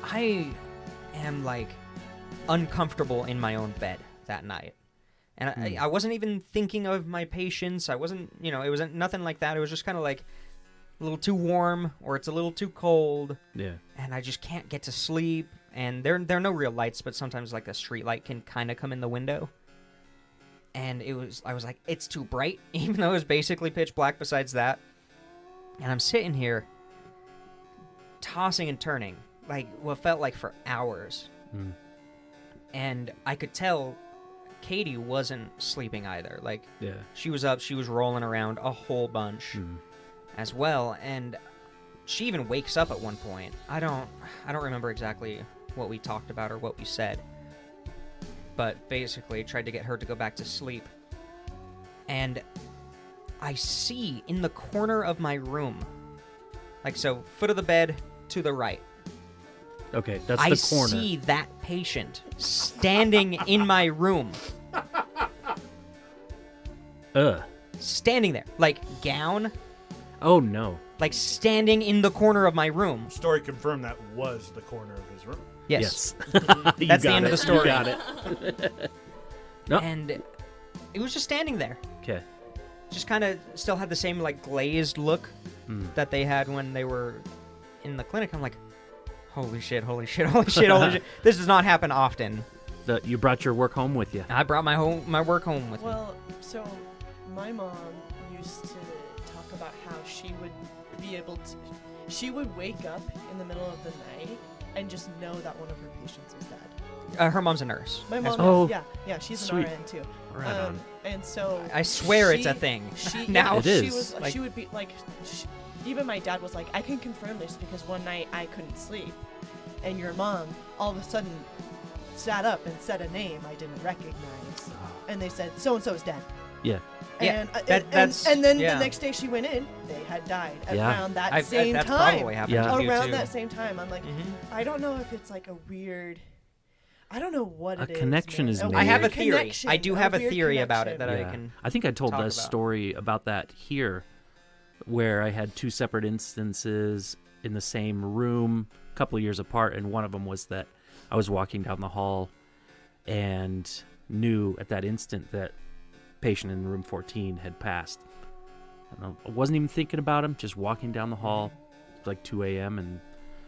I am like uncomfortable in my own bed that night. And I wasn't even thinking of my patients. I wasn't, you know, it wasn't nothing like that. It was just kind of like a little too warm or it's a little too cold. Yeah. And I just can't get to sleep. And there are no real lights, but sometimes like a street light can kind of come in the window. And I was like, it's too bright, even though it was basically pitch black besides that. And I'm sitting here tossing and turning, like what felt like for hours. And I could tell Katie wasn't sleeping either. Like, Yeah. she was up, she was rolling around a whole bunch as well. And she even wakes up at one point. I don't remember exactly what we talked about or what we said. But basically tried to get her to go back to sleep. And I see in the corner of my room, like so, foot of the bed to the right. Okay, that's I the corner. see that patient standing in my room. Standing there. Like, gown. Oh, no. Like, standing in the corner of my room. Story confirmed that was the corner of his room. Yes. You That's the got end of the it. story. You got it. No. And it was just standing there. Okay. Just kind of still had the same, like, glazed look that they had when they were in the clinic. I'm like, holy shit, holy shit, holy shit, holy shit. This does not happen often. You brought your work home with you. I brought my work home with me. Well, so my mom used to talk about how she would be able to, she would wake up in the middle of the night and just know that one of her patients was dead. Her mom's a nurse. My as mom, well. yeah, she's sweet. an RN too. Right on. And so I swear it's a she- thing. She, Now It she is. was like- she would be like, even my dad was like, I can confirm this because one night I couldn't sleep, and your mom all of a sudden sat up and said a name I didn't recognize, and they said so and so is dead. Yeah. Yeah, And and then yeah. the next day she went in, they had died Yeah. around that same that's time. probably happened Yeah. to you Around too. that same time, I'm like, Mhm. I don't know if it's like a weird. I don't know what A it is. connection man. is A made. I have a weird theory. connection, I do have a weird theory about it connection. that I can. I think I told talk a about. story about that here, where I had two separate instances in the same room, a couple of years apart, and one of them was that I was walking down the hall and knew at that instant that patient in room 14 had passed. I wasn't even thinking about him, just walking down the hall, like 2 a.m. and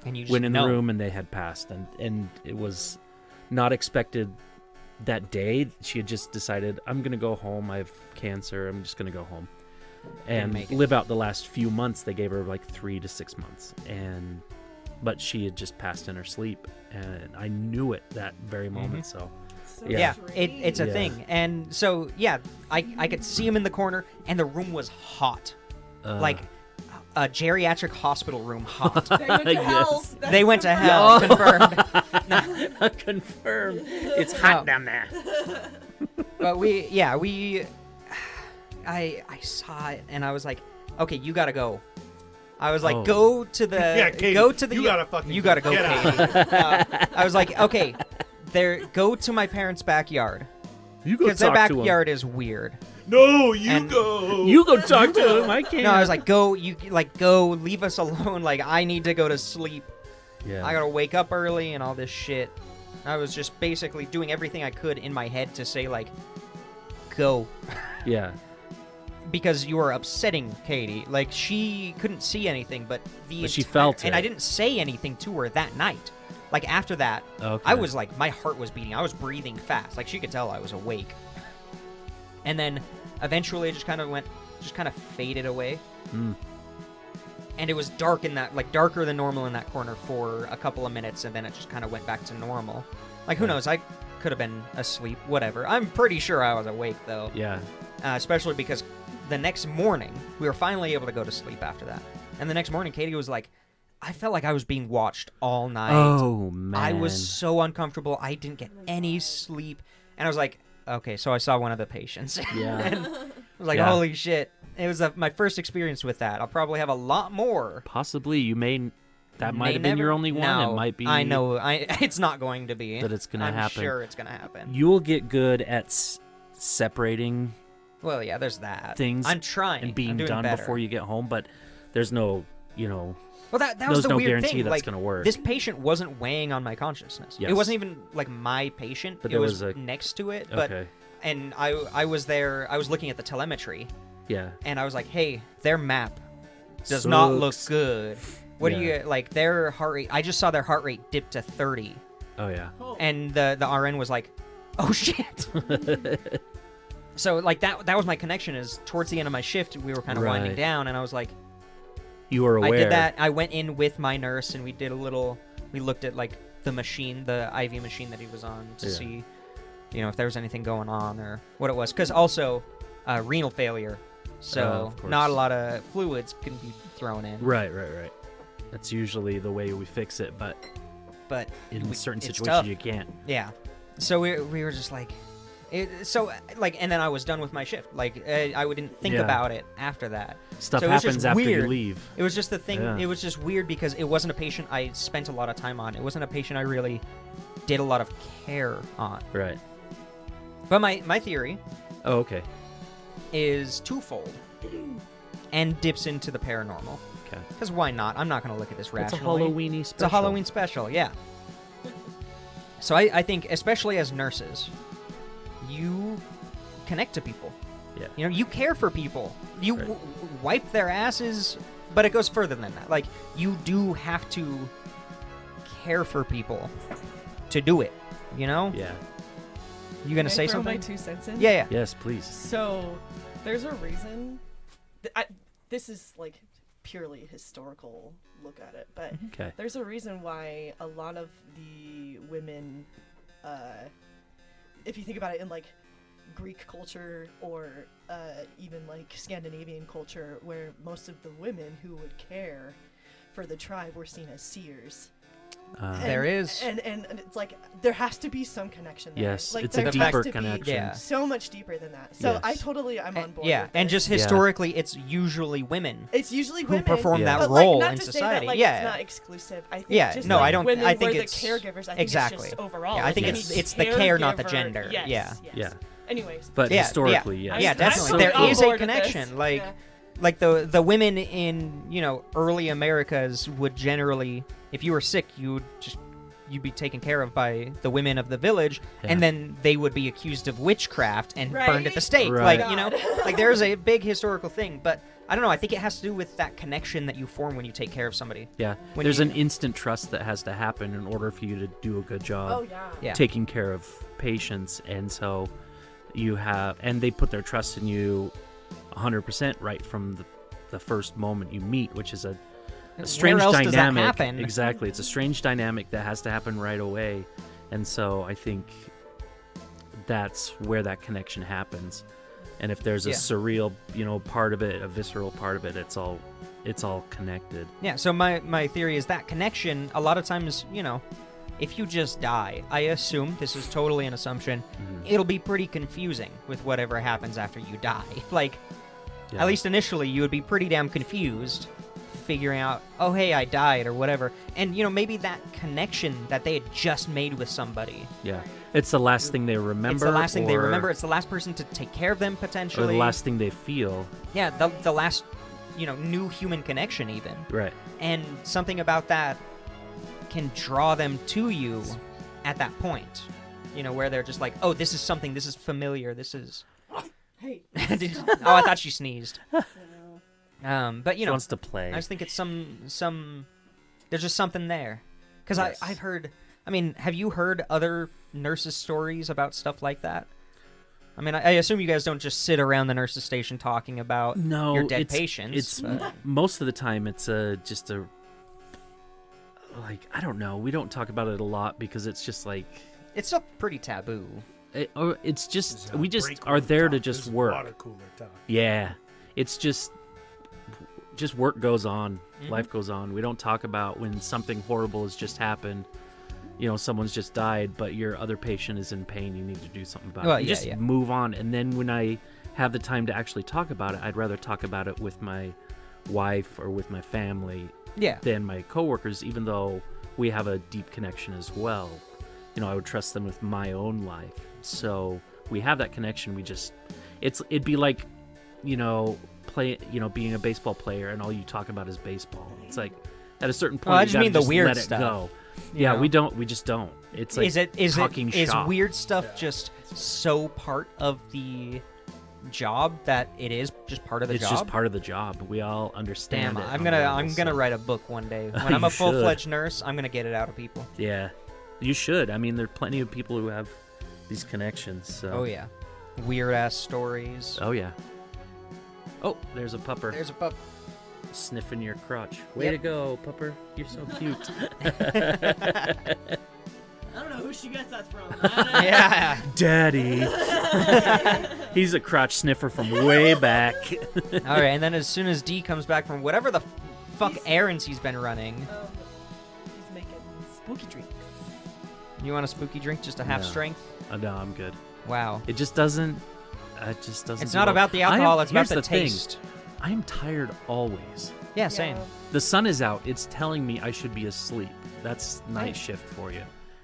And you just went in know. the room and they had passed, and it was not expected that day. She had just decided, I'm gonna go home, I have cancer, I'm just gonna go home and make it. live out the last few months. They gave her like 3 to 6 months, but she had just passed in her sleep, and I knew it that very moment. So So Yeah. Yeah, strange. it's a Yeah. thing. And so, yeah, I could see him in the corner, and the room was hot. Like a geriatric hospital room hot. They went to Yes. hell. They went to hell, confirmed. confirmed. It's No. hot down there. But I saw it, and I was like, okay, you gotta go. I was like, Oh. go to the, Yeah, Katie, go to the. you gotta fucking you gotta go, get out. Katie. I was like, okay, go to my parents' backyard You go because their talk to him. backyard is weird. No, you And- go. You go talk to him. I can't. No, I was like, go, leave us alone. Like, I need to go to sleep. yeah. I gotta wake up early and all this shit. I was just basically doing everything I could in my head to say, like, go. yeah. Because you were upsetting Katie. Like, she couldn't see anything, but she felt And it. I didn't say anything to her that night. Like, after that, Okay. I was like, my heart was beating. I was breathing fast. Like, she could tell I was awake. And then eventually it just kind of faded away. And it was dark in that, like, darker than normal in that corner for a couple of minutes, and then it just kind of went back to normal. Like, who knows? I could have been asleep, whatever. I'm pretty sure I was awake, though. Yeah. Especially because the next morning, we were finally able to go to sleep after that. And the next morning, Katie was like, I felt like I was being watched all night. Oh man. I was so uncomfortable. I didn't get any sleep. And I was like, okay, so I saw one of the patients. Yeah. And I was like, Yeah. holy shit. It was my first experience with that. I'll probably have a lot more. Possibly you may. That May might have been your never- only one. No, It might be. I know. It's not going to be. that it's gonna I'm happen. sure it's going to happen. You'll get good at separating Well, yeah, there's that. things I'm trying. and I'm being doing done better. before you get home, but there's no, well, that was there's the no weird guarantee thing. that's Like, gonna work. this patient wasn't weighing on my consciousness. Yes. It wasn't even like my patient. But it there was was a- next to it. But okay. and I was there. I was looking at the telemetry, Yeah. and I was like, hey, their map does not look Sucks. good. What do Yeah. you like? Their heart rate. I just saw their heart rate dip to 30, Oh yeah. Oh. and the RN was like, oh shit. So like that was my connection. Is towards the end of my shift, we were kind of winding Right. down, and I was like, You were aware. I did that. I went in with my nurse, and we did a little. We looked at like the machine, the IV machine that he was on, to Yeah. see, if there was anything going on or what it was. Because also, renal failure, so of course. not a lot of fluids can be thrown in. Right. That's usually the way we fix it, but But in certain it's situations tough. you can't. Yeah. So we were just like, and then I was done with my shift. Like I didn't think Yeah. about it after that. Stuff So it was happens just after you weird. leave. It was just the thing. Yeah. It was just weird because it wasn't a patient I spent a lot of time on. It wasn't a patient I really did a lot of care on. Right. But my theory Oh, okay. is twofold and dips into the paranormal. Okay. Because why not? I'm not going to look at this It's a rationally. Halloween-y It's special. a Halloween special, yeah. So I think, especially as nurses, you connect to people. Yeah. You care for people. You Right. wipe their asses, but it goes further than that. Like, you do have to care for people to do it, Yeah. You gonna Can I say throw my something? 2 cents in? Yeah. Yes, please. So there's a reason. This is like purely a historical look at it, but Okay. there's a reason why a lot of the women, if you think about it in like Greek culture or even like Scandinavian culture, where most of the women who would care for the tribe were seen as seers. There is. and it's like there has to be some connection there. Yes, like, it's a there has deeper to be connection. Yeah. so much deeper than that. So Yes. I'm on board. Yeah, with and this. just historically, it's usually women It's usually who women perform Yeah. that but, like, role not in to society. Say that, like, yeah, it's not exclusive. I think Yeah, just no, like I don't- Women I think were it's- the caregivers. I think exactly. it's just overall. Yeah, I think like, it's the care, not the caregiver- gender. Yes, Yeah. yes. Yeah. Anyways, But Yeah, historically, yeah. yes. Yeah, I'm definitely. totally There on is a board with this. connection. Like, Yeah. like the women in early Americas would generally, if you were sick, you'd be taken care of by the women of the village, Yeah. and then they would be accused of witchcraft and burned at the Right? stake. Right. Like, like there's a big historical thing, but I don't know. I think it has to do with that connection that you form when you take care of somebody. Yeah. When There's you- an instant trust that has to happen in order for you to do a good job Oh yeah. Yeah. taking care of patients, and so and they put their trust in you 100% right from the first moment you meet, which is a strange Where else does that dynamic. happen? Exactly. It's a strange dynamic that has to happen right away. And so I think that's where that connection happens. And if there's a Yeah. surreal, part of it, a visceral part of it, it's all connected. Yeah, so my theory is that connection, a lot of times, if you just die, I assume, this is totally an assumption, it'll be pretty confusing with whatever happens after you die. Like, Yeah. at least initially, you would be pretty damn confused figuring out, oh, hey, I died, or whatever. And, maybe that connection that they had just made with somebody. Yeah. It's the last thing they remember. It's the last thing they or- remember. It's the last person to take care of them, Or potentially. the last thing they feel. Yeah, the last, new human connection, even. Right. And something about that can draw them to you at that point, where they're just like, oh, this is something, this is familiar, this is... Hey. Oh, I thought she sneezed. But, She wants to play. I just think it's some there's just something there. Because Yes. I've heard, have you heard other nurses' stories about stuff like that? I assume you guys don't just sit around the nurse's station talking about No, your dead it's- patients. It's but- most of the time it's just a I don't know. We don't talk about it a lot because it's just like it's still pretty taboo. it's This just is we how just break are room there to talk. just This is work. water cooler talk. Yeah, it's just just work goes on, Mhm. life goes on. We don't talk about when something horrible has just happened. You know, someone's just died, but your other patient is in pain. You need to do something about Well, it. You yeah, just yeah. move on. And then when I have the time to actually talk about it, I'd rather talk about it with my wife or with my family Yeah. than my coworkers, even though we have a deep connection as well. You know, I would trust them with my own life. So we have that connection. It'd be like, being a baseball player and all you talk about is baseball. It's like at a certain point, Well, I you just gotta mean the just weird let stuff, it go. you Yeah, know? we just don't. It's like is talking shop. weird stuff just so part of the job that it is just part of the It's job? just part of the job. We all understand Damn, it. I'm on gonna a I'm level, gonna so- write a book one day. When I'm a You should. full-fledged nurse, I'm gonna get it out of people. Yeah, you should. I mean, there are plenty of people who have these connections. So. Oh yeah, weird ass stories. Oh yeah. Oh, there's a pupper There's a pup. sniffing your crotch. Way Yep. to go, pupper. You're so cute. I don't know who she gets that from. Yeah. Daddy. He's a crotch sniffer from way back. All right, and then as soon as D comes back from whatever the fuck errands he's been running, He's making spooky drinks. you want a spooky drink, just a half No. strength? No, I'm good. Wow. It just doesn't. It's not about the alcohol, it's about the taste. I am tired always. Yeah, same. The sun is out. It's telling me I should be asleep. That's night Right. shift for you.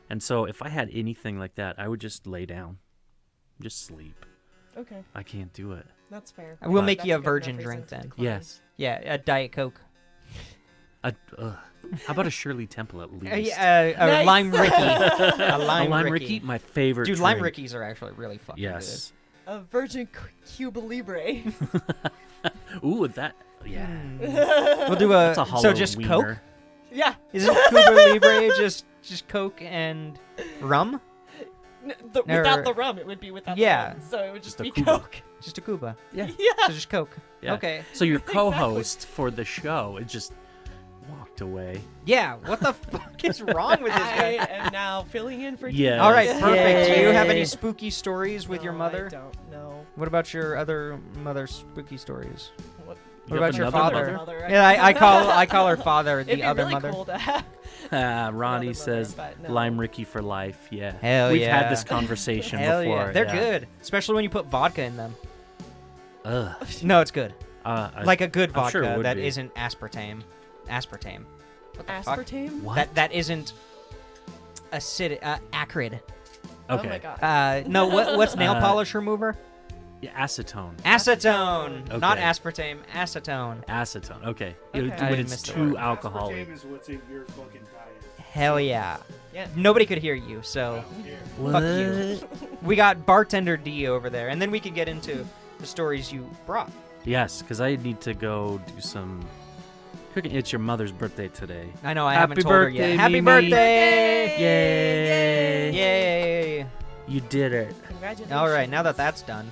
And so if I had anything like that, I would just lay down. Just sleep. Okay, I can't do it. that's fair. We'll Uh, make That's you a good virgin enough drink reason to then. decline. Yes. Yeah, a Diet Coke. How about a Shirley Temple at least? A Nice. Lime Ricky. A A Lime, Lime Ricky. Ricky, my favorite Dude, drink. Lime Rickies are actually really fucking Yes. A virgin Cuba Libre. Ooh, that. Yeah. good. We'll do a, That's a hollow so just Coke? wiener. Yeah. Isn't Cuba Libre just Coke and rum? Without the rum, it would be without Yeah. the rum. So it would just Just a be Cuba. Coke. Just a Cuba. Yeah. Yeah. So just Coke. Yeah. Okay. So your co-host for the show, it just walked away. Yeah, what the fuck is wrong with this I guy? am now filling in for Yeah. All right, Yes. perfect. Do you have any Yay. spooky stories with your No, mother? I don't know. What about your other mother's spooky stories? What? What about your another father? mother? Yeah, I call her father the It'd be other really mother. cool to have. Ronnie Another says mother, but no. Lime Ricky for life. Yeah. Hell We've yeah. had this conversation Hell before. yeah, they're yeah. good, especially when you put vodka in them. Ugh. No, it's good. I- Like a good I'm vodka sure it would that be. isn't aspartame. Aspartame. What the fuck? Aspartame? What? That isn't acid acrid. Okay. Oh my god. No, what's nail Uh, polish remover? Yeah, acetone. Acetone, not Okay. aspartame. Acetone. Acetone. Okay. Okay. When I it's missed the too word. alcoholic. Aspartame is what's in your fucking diet. Hell yeah. Yeah. Nobody could hear you, so fuck you. We got bartender D over there, and then we can get into the stories you brought. Yes, because I need to go do some cooking. It's your mother's birthday today. I know I Happy haven't told her birthday, yet. Happy Mimi. birthday! Yay! Yay! You did it. Congratulations. All right, now that that's done.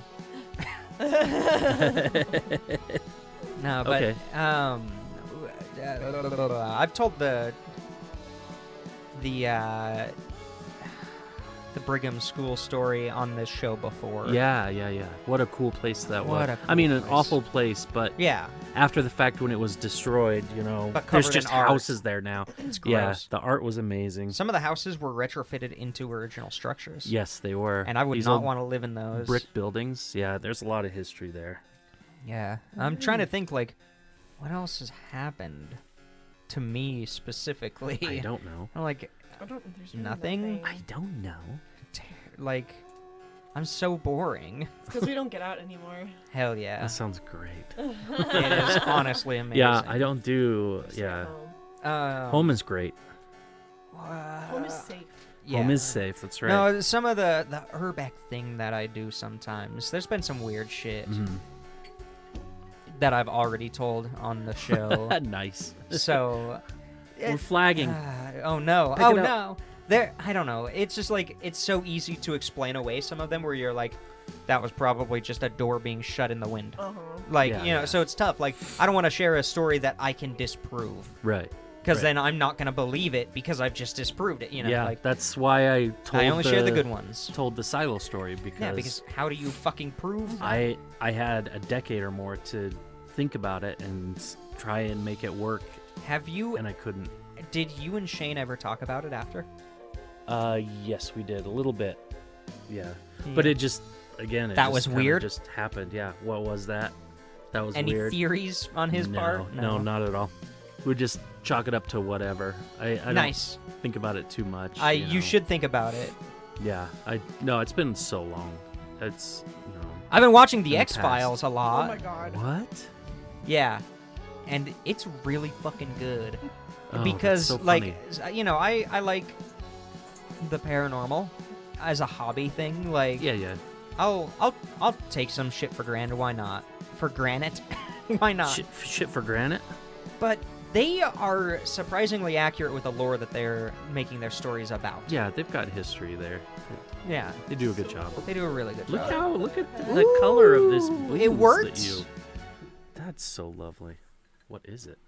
No, but Okay. I've told the Brigham School story on this show before. Yeah. What a cool place that What was. a I mean, cool an place. awful place, but Yeah, after the fact, when it was destroyed, But there's covered in just art. houses there now. it's Yeah, gross. the art was amazing. Some of the houses were retrofitted into original structures. Yes, they were. And I would These not old want to live in those. brick buildings. Yeah, there's a lot of history there. Yeah. I'm trying to think, like, what else has happened to me specifically? I don't know. I'm like, There's Nothing? I don't know. like, I'm so boring. It's because we don't get out anymore. Hell yeah. That sounds great. It is honestly amazing. Yeah, I don't do. Stay at Yeah, home. home is great. Home is safe. Yeah. Home is safe. That's right. No, some of the urbex thing that I do sometimes. There's been some weird shit Mhm. that I've already told on the show. Nice. So, We're flagging. oh no! Pick Oh it up. no! There, I don't know. It's just like it's so easy to explain away some of them where you're like, that was probably just a door being shut in the wind. Uh-huh. Like Yeah, you know, yeah. so it's tough. Like I don't want to share a story that I can disprove Right. because Right. then I'm not gonna believe it because I've just disproved it. You know, Yeah, like that's why I told I only share the good ones. Told the silo story because, Yeah, because how do you fucking prove? I had a decade or more to think about it and try and make it work, Have you? and I couldn't. Did you and Shane ever talk about it after? Yes, we did a little bit. Yeah, but it just again. It That just was kinda weird? Just happened. Yeah. What was that? That was Any weird. theories on his part? No, not at all. We just chalk it up to whatever. I Nice. don't think about it too much. You know. should think about it. Yeah. No, it's been so long. It's I've been watching The In the X-Files a Oh lot. my god. What? Yeah, and it's really fucking good. Oh, Because that's so like funny. I like the paranormal as a hobby thing. Like Yeah. I'll take some shit for granted. Why not? For granite? Why not? Shit for granite. But they are surprisingly accurate with the lore that they're making their stories about. Yeah, they've got history there. Yeah, They do a good job. they do a really good Look job. look at the color of this Ooh, booze it works. that you. That's so lovely. What is it?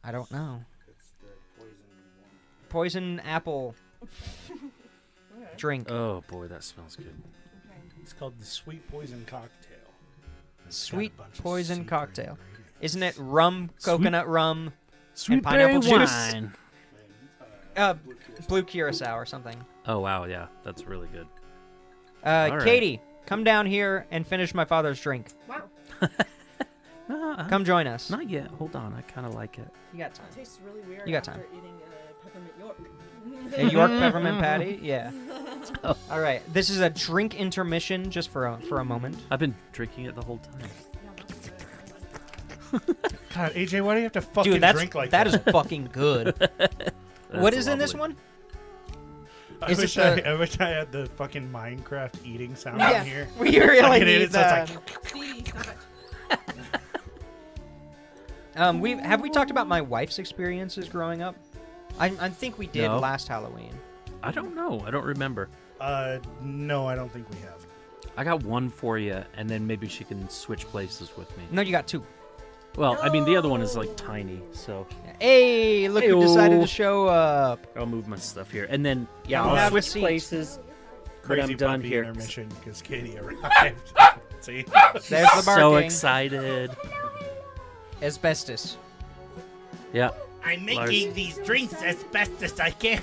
I don't know. It's the poison one. Poison apple drink. Oh boy, that smells good. It's called the sweet poison cocktail. It's got a Sweet bunch of poison secret cocktail. ingredients. Isn't it rum, coconut rum, Sweet pineapple berry juice. wine. And, blue curacao or something? Oh wow, yeah, that's really good. right. Katie, come down here and finish my father's drink. Wow. No, Come join us. not yet. Hold on, I kind of like it. You got time. It tastes really weird You got after time. eating peppermint York. A York peppermint patty? Yeah. All right. This is a drink intermission just for a moment. I've been drinking it the whole time. God, AJ, why do you have to fucking Dude, drink like that is fucking good. What is in this lovely. one? I is wish it I wish I had the fucking Minecraft eating sound Yeah. in here. We really Like it need is, so that. it's like, See, stop it. Have we talked about my wife's experiences growing up? I think we did No. last Halloween. I don't know. I don't remember. no, I don't think we have. I got one for you, and then maybe she can switch places with me. No, you got two. Well, I mean, the other one is like tiny, so Hey, look who decided Hey-o. to show up. I'll move my stuff here, and then yeah, Have I'll a switch seat. places. But Crazy I'm done puppy here. intermission because Katie arrived. See? There's the barking. So excited. Asbestos. Yeah. I'm Lars. these drinks as best as I can.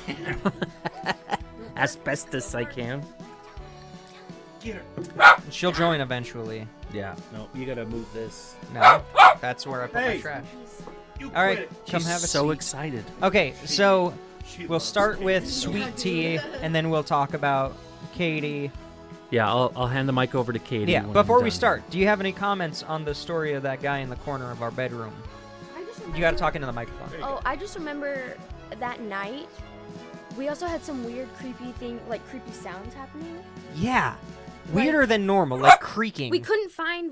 As best as I can. Get her. She'll join eventually. Yeah. No, you gotta move this. No, that's where I put my Hey. trash. You All right, quit. come She's have a so seat. excited. Okay, so She we'll loves start Katie. with sweet tea, and then we'll talk about Katie. Yeah, I'll hand the mic over to Katie. Yeah, when before I'm we done. start, do you have any comments on the story of that guy in the corner of our bedroom? You gotta talk into the microphone. Oh, I just remember that night. We also had some weird, creepy thing, like creepy sounds happening. Yeah, weirder than normal, like creaking. We couldn't find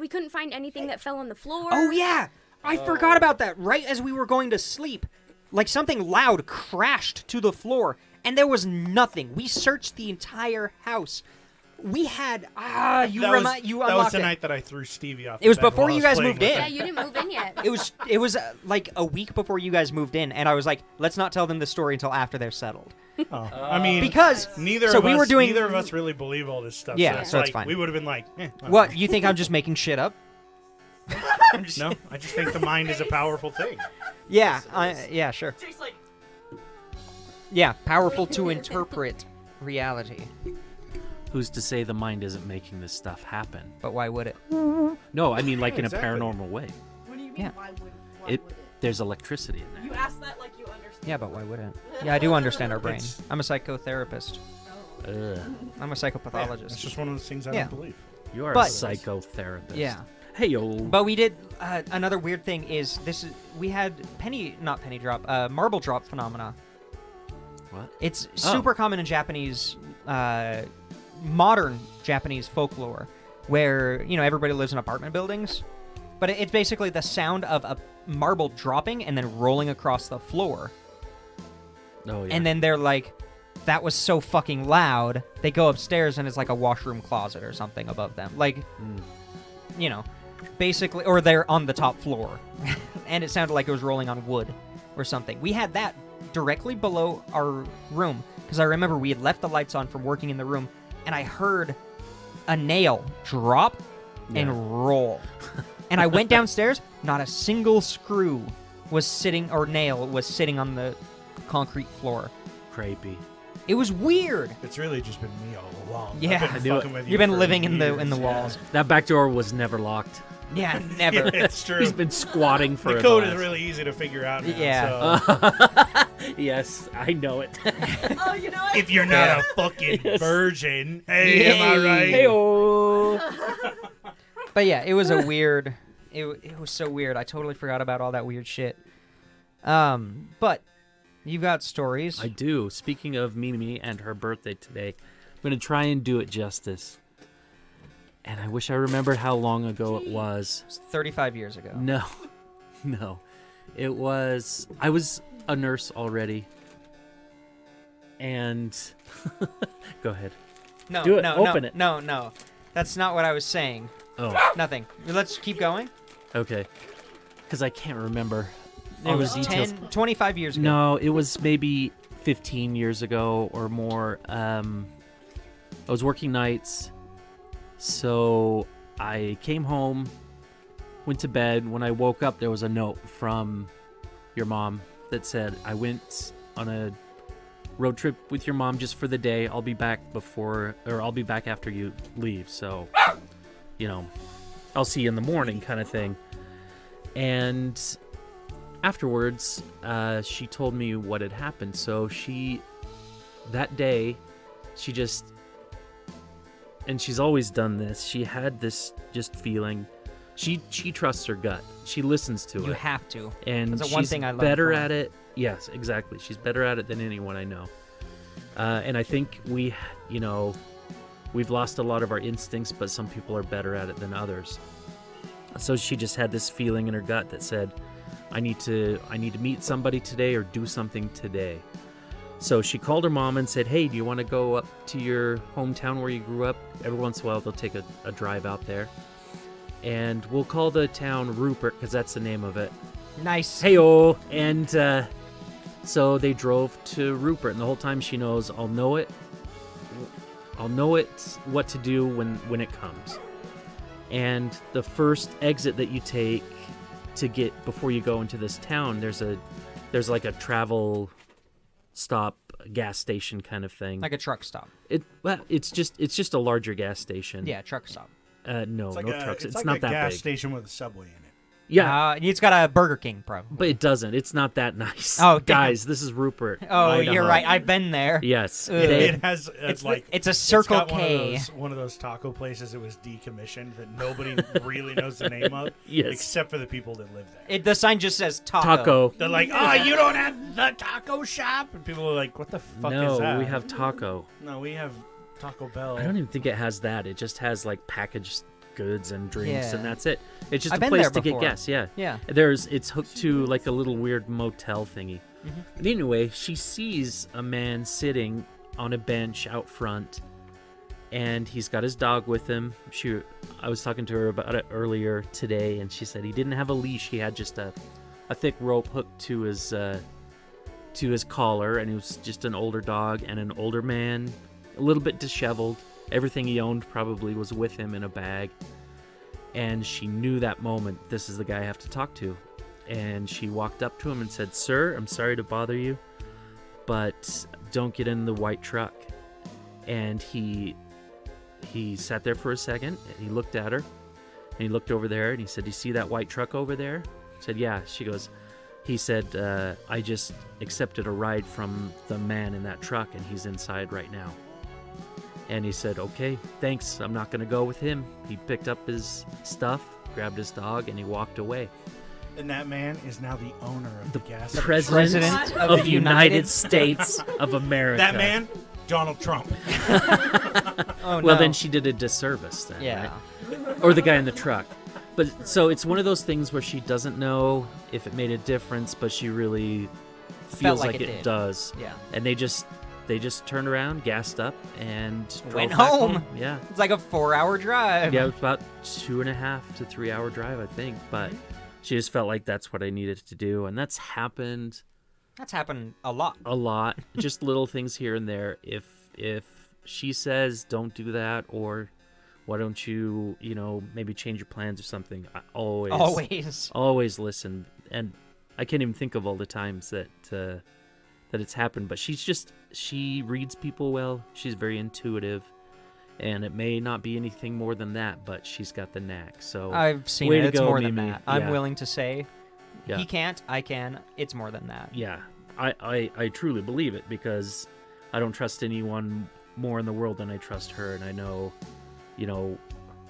anything that fell on the floor. Oh yeah, I forgot about that. Right as we were going to sleep, like something loud crashed to the floor, and there was nothing. We searched the entire house. We had you That unlocked was the it. night that I threw Stevie off. It was the bed before while I you was guys playing moved with in. Yeah, him. you didn't move in yet. It was like a week before you guys moved in, and I was like, let's not tell them the story until after they're settled. Oh. I mean, Because neither so of we us, were doing- neither of us really believe all this stuff. Yeah, so it's like, fine. We would have been like, What, you think I'm just making shit up? No, I just think the mind is a powerful thing. Yeah, yeah, sure. Tastes like Yeah, powerful to interpret reality. Who's to say the mind isn't making this stuff happen? But why would it? No, I mean like in exactly. a paranormal way. what do you mean? Yeah. Why would It it? there's electricity in You there. asked that like you understand. Yeah, but why wouldn't? Yeah, I do understand our brain. It's- I'm a psychotherapist. Ugh. I'm a Yeah, it's psychopathologist. just one of those things I Yeah. don't believe. You are But- a psychotherapist. Yeah. Hey yo. But we did another weird thing is we had marble drop phenomena. What? It's Oh. super common in Japanese, modern Japanese folklore, where everybody lives in apartment buildings, but it's basically the sound of a marble dropping and then rolling across the floor, Oh yeah. and then they're like, "That was so fucking loud." They go upstairs and it's like a washroom closet or something above them, like, basically, or they're on the top floor, and it sounded like it was rolling on wood or something. We had that directly below our room because I remember we had left the lights on from working in the room, and I heard a nail drop Yeah. and roll. And I went downstairs, not a single screw was sitting, or nail was sitting on the concrete floor. Creepy. It was weird. It's really just been me all along. Yeah. I've I been knew it. fucking with you You've been for living in the years, yeah. walls. That back door was never locked. Yeah, never. It's true. He's been squatting for The a code glass. is really easy to figure out now. Yeah. So Yes, I know it. Oh, you know what? if you're not Yeah. a fucking Yes. virgin, hey, am I right? Hey-oh. But yeah, it was a weird. It was so weird. I totally forgot about all that weird shit. But you got stories. I do. Speaking of Mimi and her birthday today, I'm going to try and do it justice. And I wish I remembered how long ago it was. It was 35 years ago. No. No. It was... I was a nurse already. And... Go ahead. No, Do it. no, Open no, it. no. That's not what I was saying. Oh, Nothing. Let's keep going. okay. Because I can't remember It all the was details. 25 years ago. No, it was maybe 15 years ago or more. I was working nights, so I came home, went to bed. When I woke up, there was a note from your mom that said, I went on a road trip with your mom just for the day. I'll be back I'll be back after you leave. So, I'll see you in the morning kind of thing. And afterwards, she told me what had happened. So that day, she just, and she's always done this, she had this just feeling. She trusts her gut. She listens to You it. have to. And That's the she's one thing I learned better from her. at it. Yes, exactly. She's better at it than anyone I know. And I think we've lost a lot of our instincts, but some people are better at it than others. So she just had this feeling in her gut that said, I need to meet somebody today or do something today. So she called her mom and said, hey, do you want to go up to your hometown where you grew up? Every once in a while, they'll take a drive out there. And we'll call the town Rupert, because that's the name of it. Nice. Hey-oh! And so they drove to Rupert, and the whole time she knows, I'll know it what to do when it comes. And the first exit that you take to get before you go into this town, there's like a travel stop, gas station kind of thing. Like a truck stop. It's just a larger gas station. Yeah, truck stop. No It's like no trucks. It's It's like not a that gas big. station with a subway in it. Yeah, It's got a Burger King, probably. but it doesn't. It's not that nice. Oh, damn. guys, this is Rupert. Oh, Idaho. you're right. I've been there. Yes. Ugh. They- It has It's a Circle it's got K. One of those taco places that was decommissioned that nobody really knows the name of, Yes. except for the people that live there. The sign just says taco. They're like, oh, you don't have the taco shop? And people are like, what the fuck is No, that? we have taco. No, we have Taco Bell. I don't even think it has that. It just has like packaged goods and drinks, Yeah. and that's it. It's just I've a been place there to before. get gas. Yeah. Yeah. It's hooked to like a little weird motel thingy. Mhm. But anyway, she sees a man sitting on a bench out front, and he's got his dog with him. I was talking to her about it earlier today, and she said he didn't have a leash. He had just a thick rope hooked to his collar, and he was just an older dog and an older man, a little bit disheveled. Everything he owned probably was with him in a bag. And she knew that moment, this is the guy I have to talk to. And she walked up to him and said, sir, I'm sorry to bother you, but don't get in the white truck. And he sat there for a second, and he looked at her, and he looked over there, and he said, you see that white truck over there? I said, yeah. He said, I just accepted a ride from the man in that truck, and he's inside right now. And he said, okay, thanks, I'm not going to go with him. He picked up his stuff, grabbed his dog, and he walked away. And that man is now the owner of the gas station. President of the United States of America. That man, Donald Trump. Oh, Well, no. then she did a disservice then, Yeah. right? Or the guy in the truck. But so it's one of those things where she doesn't know if it made a difference, but she really feels like like it it did. does. Yeah. And they just turned around, gassed up, and drove Went back home. Yeah. It's like a 4-hour drive. Yeah, it was about 2.5 to 3 hour drive, I think. But she just felt like that's what I needed to do, and that's happened That's happened a lot. a lot. Just little things here and there. If she says don't do that, or why don't you, maybe change your plans or something? I Always. always listen. And I can't even think of all the times that it's happened. But she reads people well. She's very intuitive. And it may not be anything more than that, but she's got the knack. So I've seen way it. to It's go, more than Mimi. that. I'm Yeah. willing to say. Yeah. He can't. I can. It's more than that. Yeah, I truly believe it because I don't trust anyone more in the world than I trust her, and I know,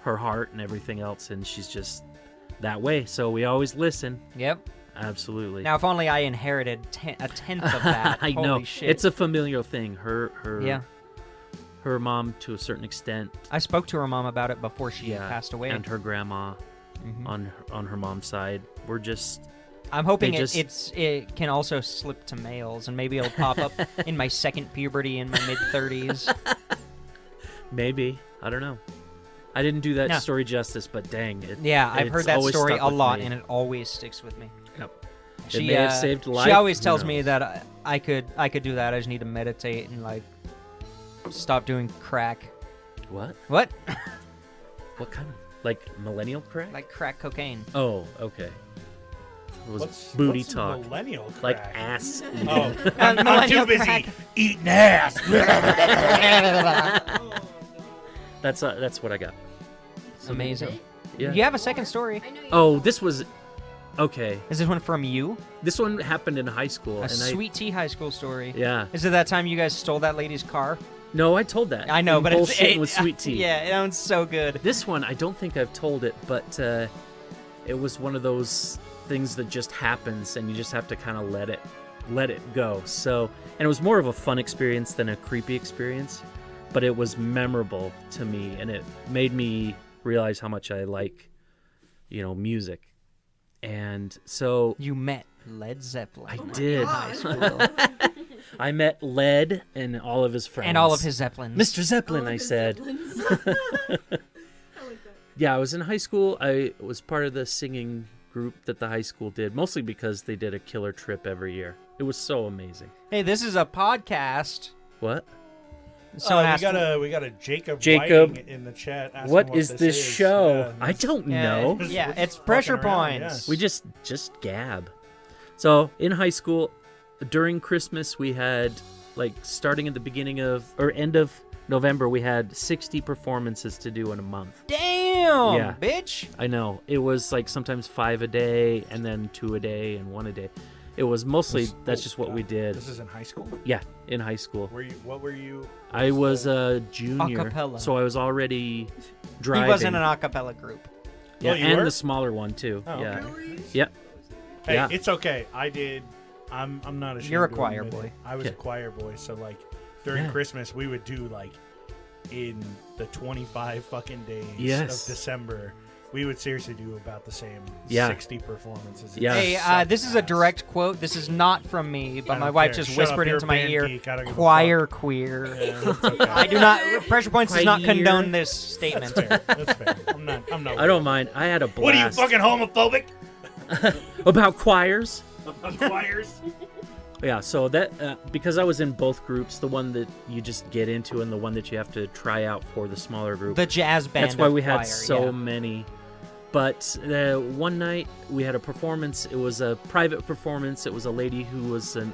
her heart and everything else, and she's just that way. So we always listen. Yep. Absolutely. Now, if only I inherited a tenth of that. I Holy know shit. it's a familial thing. Her Yeah. her mom to a certain extent. I spoke to her mom about it before she Yeah, passed away. and her grandma Mhm. on her mom's side. We're just I'm hoping they just- it can also slip to males, and maybe it'll pop up in my second puberty in my mid-30s. maybe, I don't know. I didn't do that No. story justice, but dang it. Yeah, I've heard it's that always story stuck a with lot, me. and it always sticks with me. Yep. She, It may have saved a life. She always who tells me knows? that I could do that. I just need to meditate and stop doing crack. What? What? What kind of millennial crack? Like crack cocaine. Oh, okay. It was What's booty what's talk, millennial crack? like ass. eating. Oh, I'm millennial too busy crack. eating ass. That's what I got. Amazing. Yeah. You have a second story. I know you Oh, this was okay. Is this one from you? This one happened in high school, A and sweet tea high school story. yeah. Is it that time you guys stole that lady's car? No, I told that. I know, I'm but it's bullshitting with sweet tea. Yeah, it sounds so good. This one, I don't think I've told it, but it was one of those things that just happens, and you just have to kind of let it go. So, and it was more of a fun experience than a creepy experience, but it was memorable to me, and it made me realize how much I like, music. And so You met Led Zeppelin. I did. High school. I met Led and all of his friends. And all of his Zeppelins. Mr. Zeppelin, I said. Yeah, I was in high school. I was part of the singing group that the high school did, mostly because they did a killer trip every year. It was so amazing. Hey, this is a podcast. What? Someone asked we got a Jacob Jacob, Whiting in the chat. asking What is this is. show? Yeah, I don't know. Yeah, Just it's fucking pressure around, points. We just gab. So in high school, during Christmas, we had starting at the beginning of or end of November, we had 60 performances to do in a month. Damn, Yeah. bitch. I know. It was sometimes 5 a day, and then 2 a day, and 1 a day. It was mostly that's just what we did. This is in high school. Yeah, in high school. What were you? I was a junior, Acapella. so I was already driving. He was in an a cappella group. yeah, Oh, you and were? the smaller one too. Oh, yeah, okay. yep. Hey, Yeah. it's okay. I did. I'm not ashamed. You're a to choir admit boy. it. I was a Okay. choir boy. So during Yeah. Christmas, we would do in the 25 fucking days Yes. of December. We would seriously do about the same Yeah. 60 performances. Yeah. Hey, Sucked this is a ass. direct quote. This is not from me, but I my don't wife care. just Shut up, whispered you're into a my band ear. geek. I don't give a Choir queer. Yeah, it's okay. I do not. Pressure points does not Choir. condone this That's statement. fair. That's fair. I'm not. I don't mind. I had a blast. What are you fucking homophobic? about choirs? Choirs? Yeah, so that because I was in both groups, the one that you just get into and the one that you have to try out for the smaller group. The jazz band. That's why of we had choir, so yeah. many. But one night we had a performance. It was a private performance. It was a lady who was an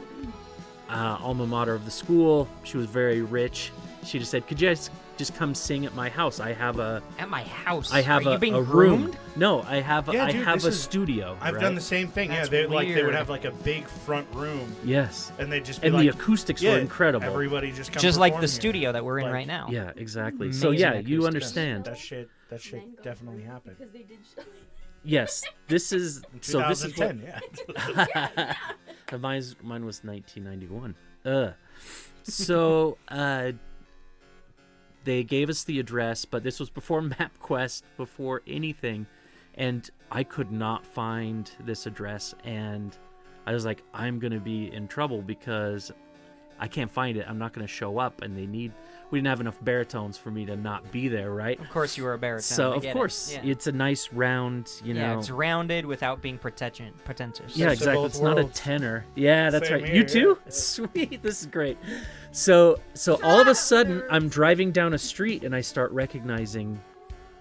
alma mater of the school. She was very rich. She just said, "Could you guys just come sing at my house? I have a At my house. I have Are you being a groomed? room. No, I have Yeah, I dude, have this a is- studio. I've right? done the same thing. That's they would weird. have a big front room, Yes, and they'd just be and like, the acoustics yeah, were incredible. Everybody just come Just like perform the here. studio that we're in Like- right now. Yeah, exactly. So Amazing yeah, you acoustics. understand. That shit definitely happened. because they did show. Yes, this is In so. This is what 2010, yeah. mine was 1991. So they gave us the address, but this was before MapQuest, before anything, and I could not find this address, and I was like, I'm gonna be in trouble because I can't find it. I'm not gonna show up, and we didn't have enough baritones for me to not be there, right? Of course, you were a baritone. So I of get it. course, Yeah. it's a nice round, Yeah, know. it's rounded without being pretentious. Yeah, Best of exactly. both It's not a worlds. tenor. Yeah, that's Same right. here, You too? yeah. Sweet. This is great. So all of a sudden, I'm driving down a street and I start recognizing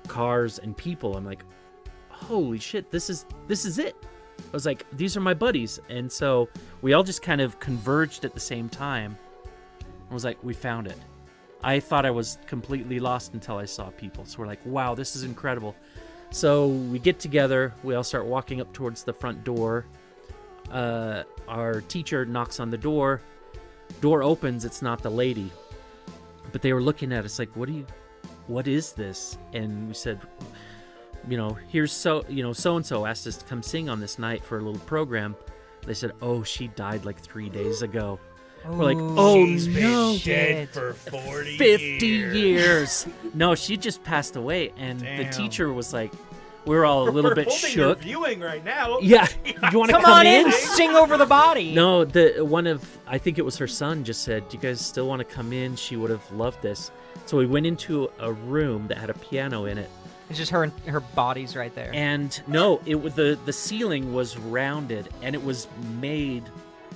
cars and people. I'm like, holy shit, this is it. I was like, these are my buddies. And so we all just kind of converged at the same time. I was like, we found it. I thought I was completely lost until I saw people. So we're like, wow, this is incredible. So we get together. We all start walking up towards the front door. Our teacher knocks on the door. Door opens. It's not the lady. But they were looking at us like, what is this? And we said, here's so-and-so asked us to come sing on this night for a little program. They said, oh, she died like 3 days ago. We're like, oh, She's no. been dead for 40 50 years. No, she just passed away. And the Damn. teacher was like, we were all a little bit holding shook. Your viewing right now. Yeah. You want to Come come on in? in, sing over the body. No, I think it was her son just said, do you guys still want to come in? She would have loved this. So we went into a room that had a piano in it. It's just her and her body's right there. And no, it was the ceiling was rounded and it was made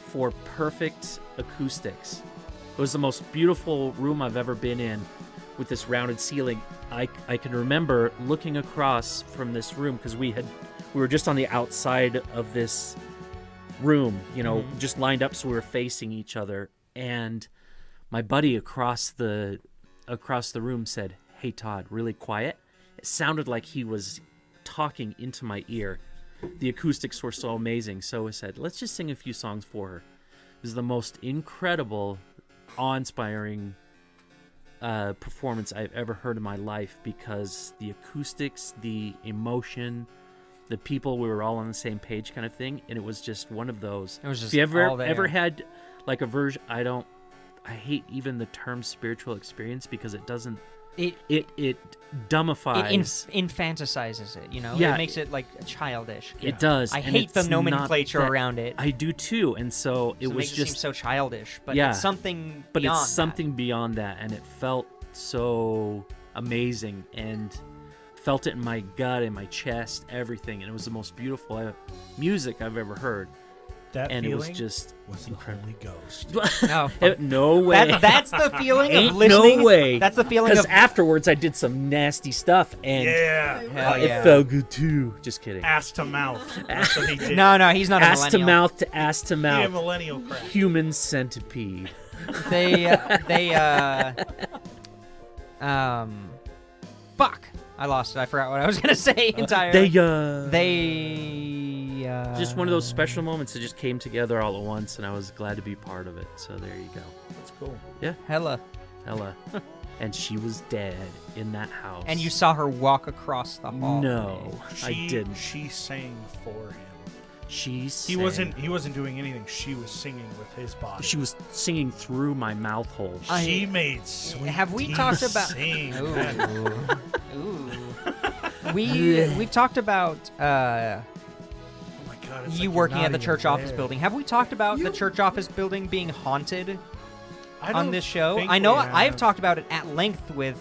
for perfect acoustics. It was the most beautiful room I've ever been in with this rounded ceiling. I can remember looking across from this room because we were just on the outside of this room, just lined up so we were facing each other. And my buddy across the room said, "Hey Todd, really quiet." It sounded like he was talking into my ear. The acoustics were so amazing. So I said, let's just sing a few songs for her. It was the most incredible, awe-inspiring performance I've ever heard in my life because the acoustics, the emotion, the people, we were all on the same page kind of thing. And it was just one of those. It was just if you all there. ever had like a version, I hate even the term spiritual experience because it doesn't, it dumbifies. It infantilizes it, Yeah. It makes it like childish. It does. I and hate the it's nomenclature not that- around it. I do too. And so it It was makes it just seem so childish, but Yeah. it's something but beyond it's something beyond that, and it felt so amazing and felt it in my gut, in my chest, everything, and it was the most beautiful music I've ever heard. That And it feeling was just was the Holy Ghost. that. No, fuck. no way. That's the feeling Ain't of listening. no way. That's the feeling Because of afterwards I did some nasty stuff, and Yeah. Hell it yeah. felt good too. Just kidding. Ass to mouth. That's what he did. No, he's not a Ass to millennial. mouth to ass to He a mouth. millennial crap. Human centipede. Fuck. I lost it. I forgot what I was gonna say entirely. Just one of those special moments that just came together all at once, and I was glad to be part of it. So there you go. That's cool. Hella. Ella. And she was dead in that house. And you saw her walk across the hall. No, I didn't. She sang for him. She He wasn't doing anything. She was singing with his body. She was singing through my mouth hole. She made sweet Have we tea talked about- sing. Ooh. We've talked about Oh my God, it's you like working you're at the not church even office there. building. Have we talked about the church office building being haunted I on don't this show? think I know we I've have. talked about it at length with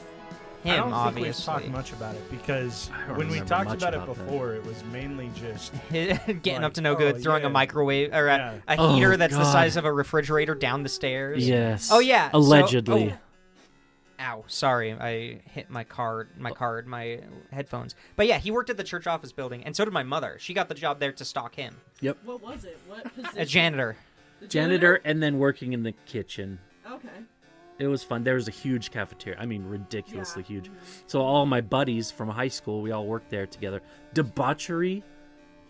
him, I don't obviously. think we've talked much about it because I don't when we remember talked much about it about that. before, it was mainly just Getting up Like, to no good, oh, throwing a yeah. microwave or Yeah. a Oh, heater that's the God. size of a refrigerator down the stairs. Yes. Oh yeah. so- Allegedly. Ow, sorry, I hit my headphones. But yeah, he worked at the church office building, and so did my mother. She got the job there to stalk him. What was it? What position? A janitor. The Janitor and then working in the kitchen. Okay. It was fun. There was a huge cafeteria. I mean, ridiculously huge. So all my buddies from high school, we all worked there together. Debauchery,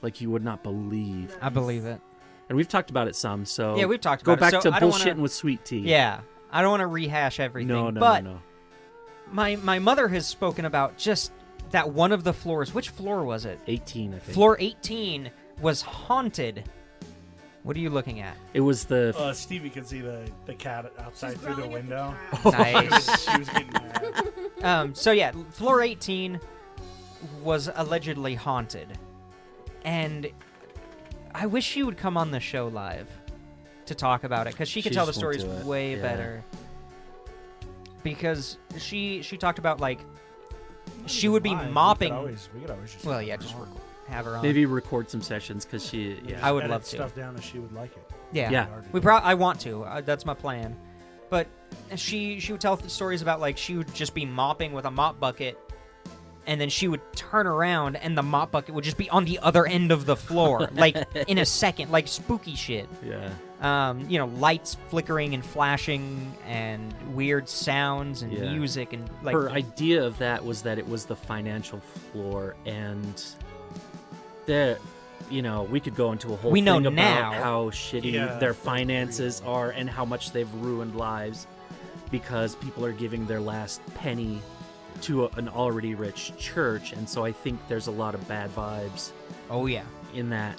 like you would not believe. I believe it. And we've talked about it some, so Yeah, we've talked go about back it. So to I don't bullshitting wanna- with sweet tea. Yeah, I don't want to rehash everything. No, but no. my mother has spoken about just that one of the floors. Which floor was it? 18, I think. Floor 18 was haunted. What are you looking at? It was the Stevie could see the cat outside She's through the growling at the window. Nice. She was getting mad. So yeah, floor 18 was allegedly haunted, and I wish she would come on the show live to talk about it because she could She tell the just won't stories do it. way Yeah. better. Because she talked about like she would be Live, mopping. We could always just Well, have yeah, her just on. have her on. maybe record some sessions because she. Yeah. I would Edit love to. stuff down as she would like it. Yeah. Yeah. I want to. That's my plan. But she would tell stories about like she would just be mopping with a mop bucket and then she would turn around, and the mop bucket would just be on the other end of the floor, like in a second, like spooky shit. Yeah. Lights flickering and flashing, and weird sounds and Yeah. music, and like Her idea of that was that it was the financial floor, and that, we could go into a whole We know thing now. about how shitty Yeah, their that's finances are and how much they've ruined lives because people are giving their last penny to an already rich church, and so I think there's a lot of bad vibes oh yeah. in that.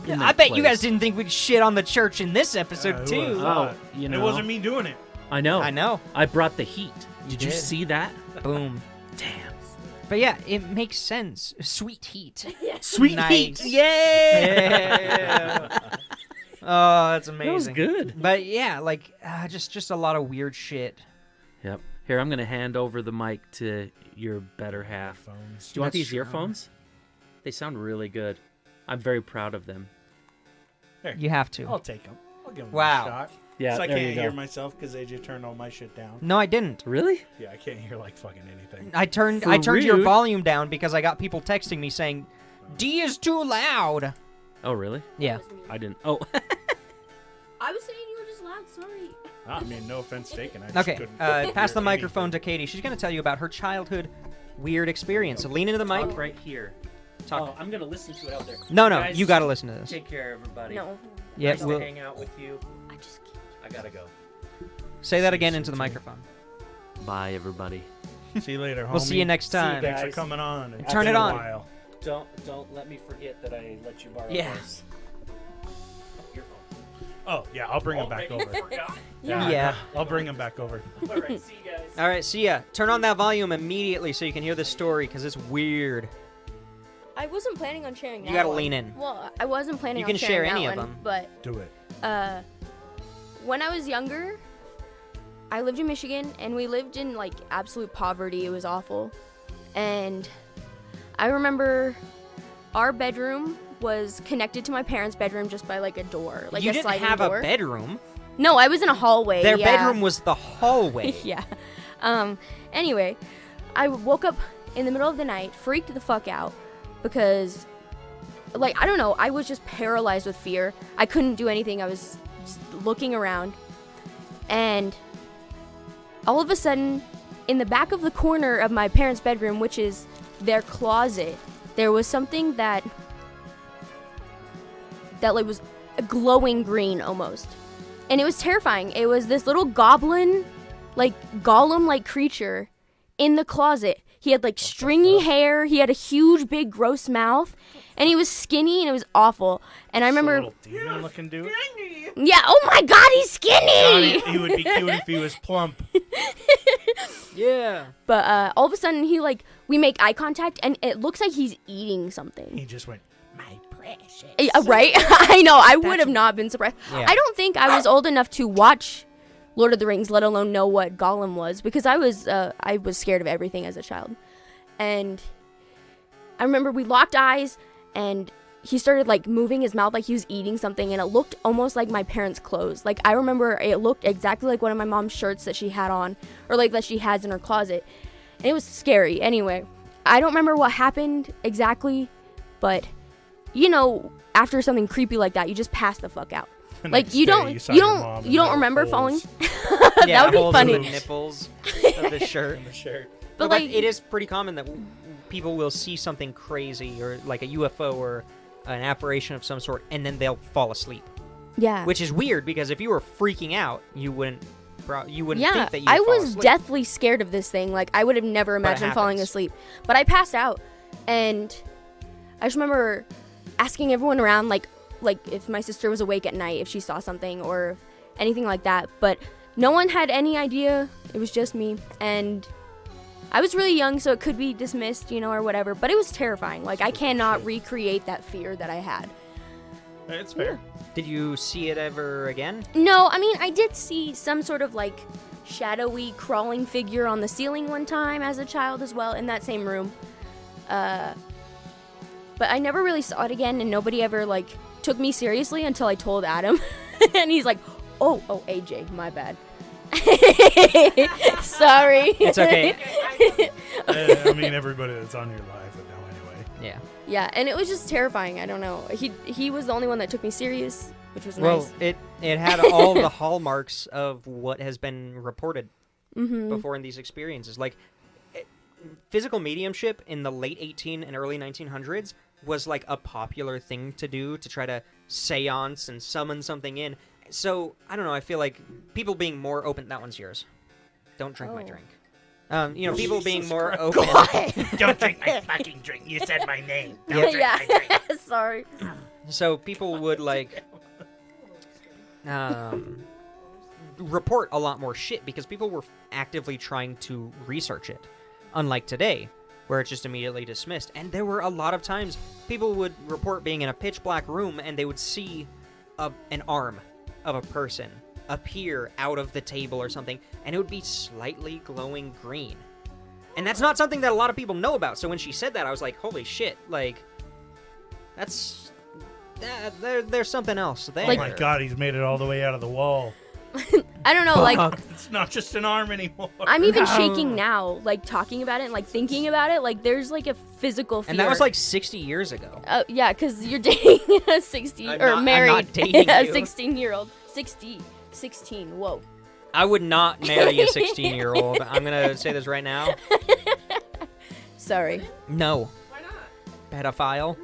I bet you guys didn't think we'd shit on the church in this episode who too. would've Oh, thought? you It know. wasn't me doing it. I know. I know. I brought the heat. Did you did. see that? Boom. Damn. But yeah, it makes sense. Sweet heat. Sweet Nice. heat. Yeah. Oh, that's That was amazing. good. But yeah, like just a lot of weird shit. Yep. Here, I'm gonna hand over the mic to your better half. Phones. Do you want That's these earphones? They sound really good. I'm very proud of them. You have to. I'll take them. I'll give them Wow. a shot. Yeah, So I there can't you go. hear myself because AJ turned all my shit down. No, I didn't. Really? Yeah, I can't hear like fucking anything. I turned For your rude. volume down because I got people texting me saying D is too loud. Oh, really? Yeah. I didn't. Oh. I was saying you were just loud. Sorry. I mean, no offense taken. I just Okay. couldn't Pass the hear microphone anything. to Katie. She's going to tell you about her childhood weird experience. So lean into the mic. Talk right here. Talk. Oh, I'm gonna listen to it out there. No, Guys, you got to listen to this. Take care, everybody. No. Yeah, Nice we'll to hang out with you. I just can't. I gotta go. say that again into the microphone. Bye, everybody. See you later, homie. We'll see you next time. guys. Thanks for coming on. It's Turn been it a on. while. Don't let me forget that I let you borrow Yeah. this. Your phone. Oh, yeah, I'll bring him back over. Forgot. Yeah. I'll bring him back over. All right, see you guys. All right, see ya. Turn on that volume immediately so you can hear the story because it's weird. I wasn't planning on sharing that You got to one. lean in. Well, I wasn't planning You on can sharing share any that of one, them. But Do it. when I was younger, I lived in Michigan, and we lived in like absolute poverty. It was awful. And I remember our bedroom was connected to my parents' bedroom just by like a door, like you a didn't sliding have door. a bedroom. No, I was in a hallway. Their yeah. bedroom was the hallway. Yeah. Anyway, I woke up in the middle of the night, freaked the fuck out because, like, I don't know, I was just paralyzed with fear. I couldn't do anything. I was just looking around. And all of a sudden, in the back of the corner of my parents' bedroom, which is their closet, there was something that like was a glowing green almost. And it was terrifying. It was this little goblin, like golem-like creature in the closet. He had like stringy hair, he had a huge big gross mouth, and he was skinny and it was awful. And I remember Little demon-looking dude. yeah, oh my god, he's skinny. He would be cute if he was plump. Yeah. But all of a sudden we make eye contact and it looks like he's eating something. He just went, Right? I know. I would have not been surprised. Yeah. I don't think I was old enough to watch Lord of the Rings, let alone know what Gollum was, because I was scared of everything as a child. And I remember we locked eyes, and he started like moving his mouth like he was eating something, and it looked almost like my parents' clothes. Like I remember it looked exactly like one of my mom's shirts that she had on, or like that she has in her closet. And it was scary. Anyway, I don't remember what happened exactly, but you know, after something creepy like that, you just pass the fuck out. The Like next you day, don't saw you your don't mom you don't and remember there were falling. holes That would be holes in funny. the nipples of the shirt. in the shirt. But But like it is pretty common that people will see something crazy or like a UFO or an apparition of some sort, and then they'll fall asleep. yeah. Which is weird because if you were freaking out, you wouldn't Yeah, think that you I would fall was asleep. deathly scared of this thing. Like I would have never imagined falling happens. asleep. But I passed out, and I just remember asking everyone around, like if my sister was awake at night, if she saw something or anything like that. But no one had any idea. It was just me, and I was really young, so it could be dismissed, you know, or whatever. But it was terrifying. Like I cannot recreate that fear that I had. It's fair. Did you see it ever again? No, I mean, I did see some sort of like shadowy crawling figure on the ceiling one time as a child as well in that same room. But I never really saw it again, and nobody ever like took me seriously until I told Adam. And he's like, oh, AJ, my bad. Sorry. It's okay. I mean, everybody that's on your live would know anyway. Yeah. Yeah, and it was just terrifying. I don't know. He was the only one that took me serious, which was Well, nice. it had all the hallmarks of what has been reported Mm-hmm. before in these experiences. Like, physical mediumship in the late 18 and early 1900s was like a popular thing to do to try to seance and summon something in. So, I don't know, I feel like people being more open... That one's yours. Don't drink my Oh. drink. People being more open... Don't drink my fucking drink. You said my name. Don't drink Yeah. my drink. Sorry. So people would, like... report a lot more shit because people were actively trying to research it, unlike today where it's just immediately dismissed. And there were a lot of times people would report being in a pitch black room and they would see an arm of a person appear out of the table or something, and it would be slightly glowing green. And that's not something that a lot of people know about. So when she said that, I was like, holy shit, like, that's... there's something else there. Oh my god, he's made it all the way out of the wall. I don't know, like, It's not just an arm anymore. I'm even shaking now, like, talking about it and, like, thinking about it. Like, there's, like, a physical fear. And that was like 60 years ago. Yeah, because you're dating a 60, married not dating a you. 16-year-old. 16, whoa. I would not marry a 16-year-old. I'm going to say this right now. Sorry. No. Why not? Pedophile.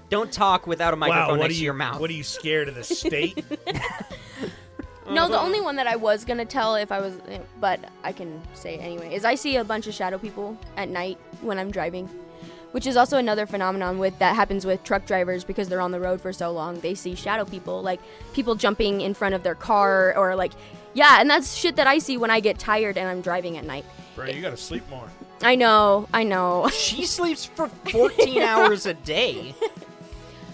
Don't talk without a microphone what next are to you? your mouth. What are you scared of the state? No, the only one that I was gonna tell if I was, but I can say it anyway, is I see a bunch of shadow people at night when I'm driving, which is also another phenomenon that happens with truck drivers because they're on the road for so long. They see shadow people, like people jumping in front of their car or like, yeah, and that's shit that I see when I get tired and I'm driving at night. Bro, you gotta sleep more. I know. She sleeps for 14 hours a day.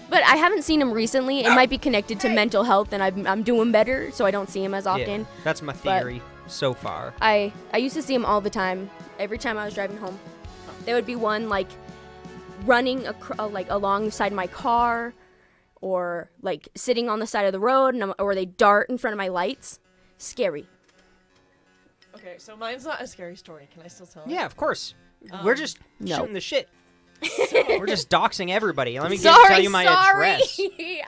But I haven't seen him recently. It might be connected to mental health, and I'm doing better, so I don't see him as often. Yeah, that's my theory so far. I used to see him all the time. Every time I was driving home, there would be one like running like alongside my car, or like sitting on the side of the road, or they dart in front of my lights. Scary. Okay, so mine's not a scary story. Can I still tell it? Yeah, of course. We're just no. shooting the shit. We're just doxing everybody. Let me Sorry, tell you my address.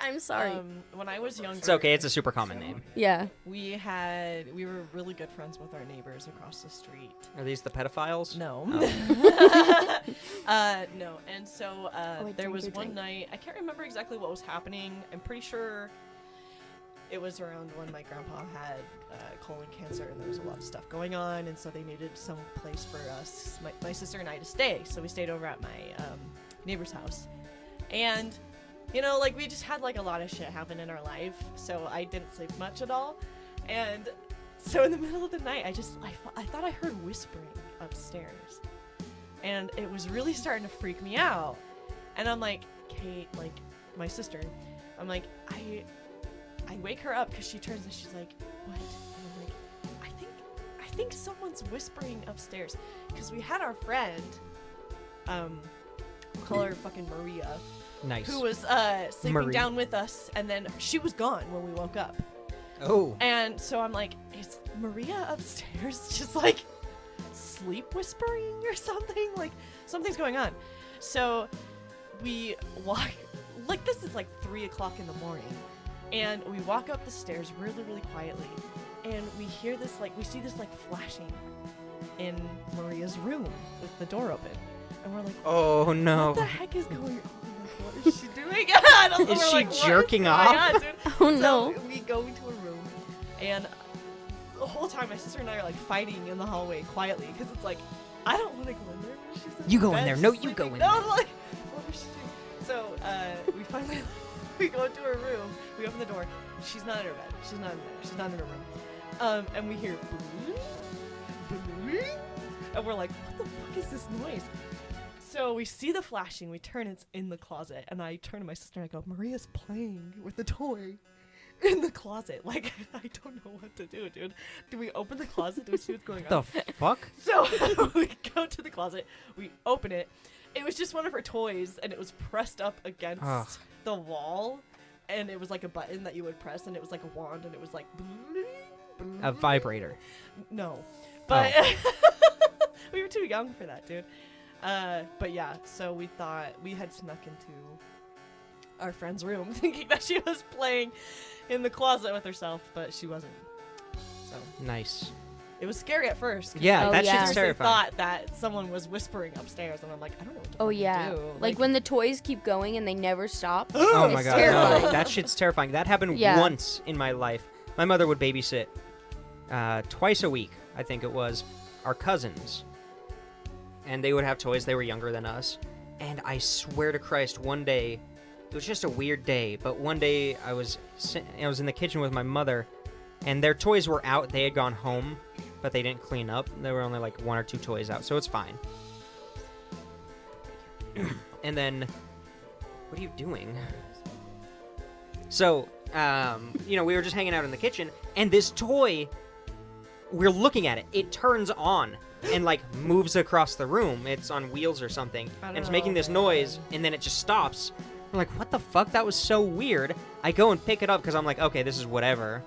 I'm sorry. When I was younger, It's okay. It's a super common name. Yeah. we were really good friends with our neighbors across the street. Are these the pedophiles? No. No. And so wait, there drink was your one drink. night, I can't remember exactly what was happening. I'm pretty sure it was around when my grandpa had colon cancer and there was a lot of stuff going on, and so they needed some place for us, my sister and I, to stay. So we stayed over at my neighbor's house. And, you know, like, we just had, like, a lot of shit happen in our life, so I didn't sleep much at all. And so in the middle of the night, I thought I heard whispering upstairs. And it was really starting to freak me out. And I'm like, Kate, like, my sister, I'm like, I wake her up because she turns and she's like, what? And I'm like, I think someone's whispering upstairs. Because we had our friend, we'll call her fucking Maria, Nice. who was sleeping Marie. down with us, and then she was gone when we woke up. Oh. And so I'm like, is Maria upstairs just like sleep whispering or something? Like, something's going on. So we walk, like, this is like 3 o'clock in the morning, and we walk up the stairs really, really quietly, and we hear this, like, we see this, like, flashing in Maria's room with the door open. And we're like, Oh no. what the heck is going on? What is she doing? I don't know. Is We're she like, what jerking going off? on, dude? Oh no. So we go into a room, and the whole time my sister and I are like fighting in the hallway quietly because it's like, I don't want to go in there. She's in You the go in bed, there. she's No, you sleeping. go in No, there. like, what was she doing? So we finally we go into her room. We open the door. She's not in her bed. She's not in there. She's not in her room. And we hear and we're like, what the fuck is this noise? So we see the flashing, we turn, it's in the closet, and I turn to my sister and I go, Maria's playing with the toy in the closet. Like, I don't know what to do, dude. Do we open the closet? Do we see what's going The on? fuck? So we go to the closet, we open it. It was just one of her toys, and it was pressed up against Ugh. the wall, and it was like a button that you would press, and it was like a wand, and it was like, A vibrator. No, but we were too young for that, dude. But yeah, so we thought we had snuck into our friend's room thinking that she was playing in the closet with herself, but she wasn't. So Nice. it was scary at first. 'cause Yeah, Oh, that yeah. shit's I terrifying. thought that someone was whispering upstairs, and I'm like, I don't know what to Oh fucking yeah. do. Like when the toys keep going and they never stop. Oh It's my god, terrifying. no, that shit's terrifying. That happened Yeah. once in my life. My mother would babysit twice a week, I think it was, our cousins. And they would have toys. They were younger than us. And I swear to Christ, one day, it was just a weird day, but one day I was in the kitchen with my mother, and their toys were out. They had gone home, but they didn't clean up. There were only like 1 or 2 toys out, so it's fine. And then, what are you doing? So, we were just hanging out in the kitchen, and this toy, we're looking at it. It turns on and like moves across the room. It's on wheels or something, and it's making this noise, and then it just stops. I'm like, what the fuck? That was so weird. I go and pick it up because I'm like, okay, this is whatever.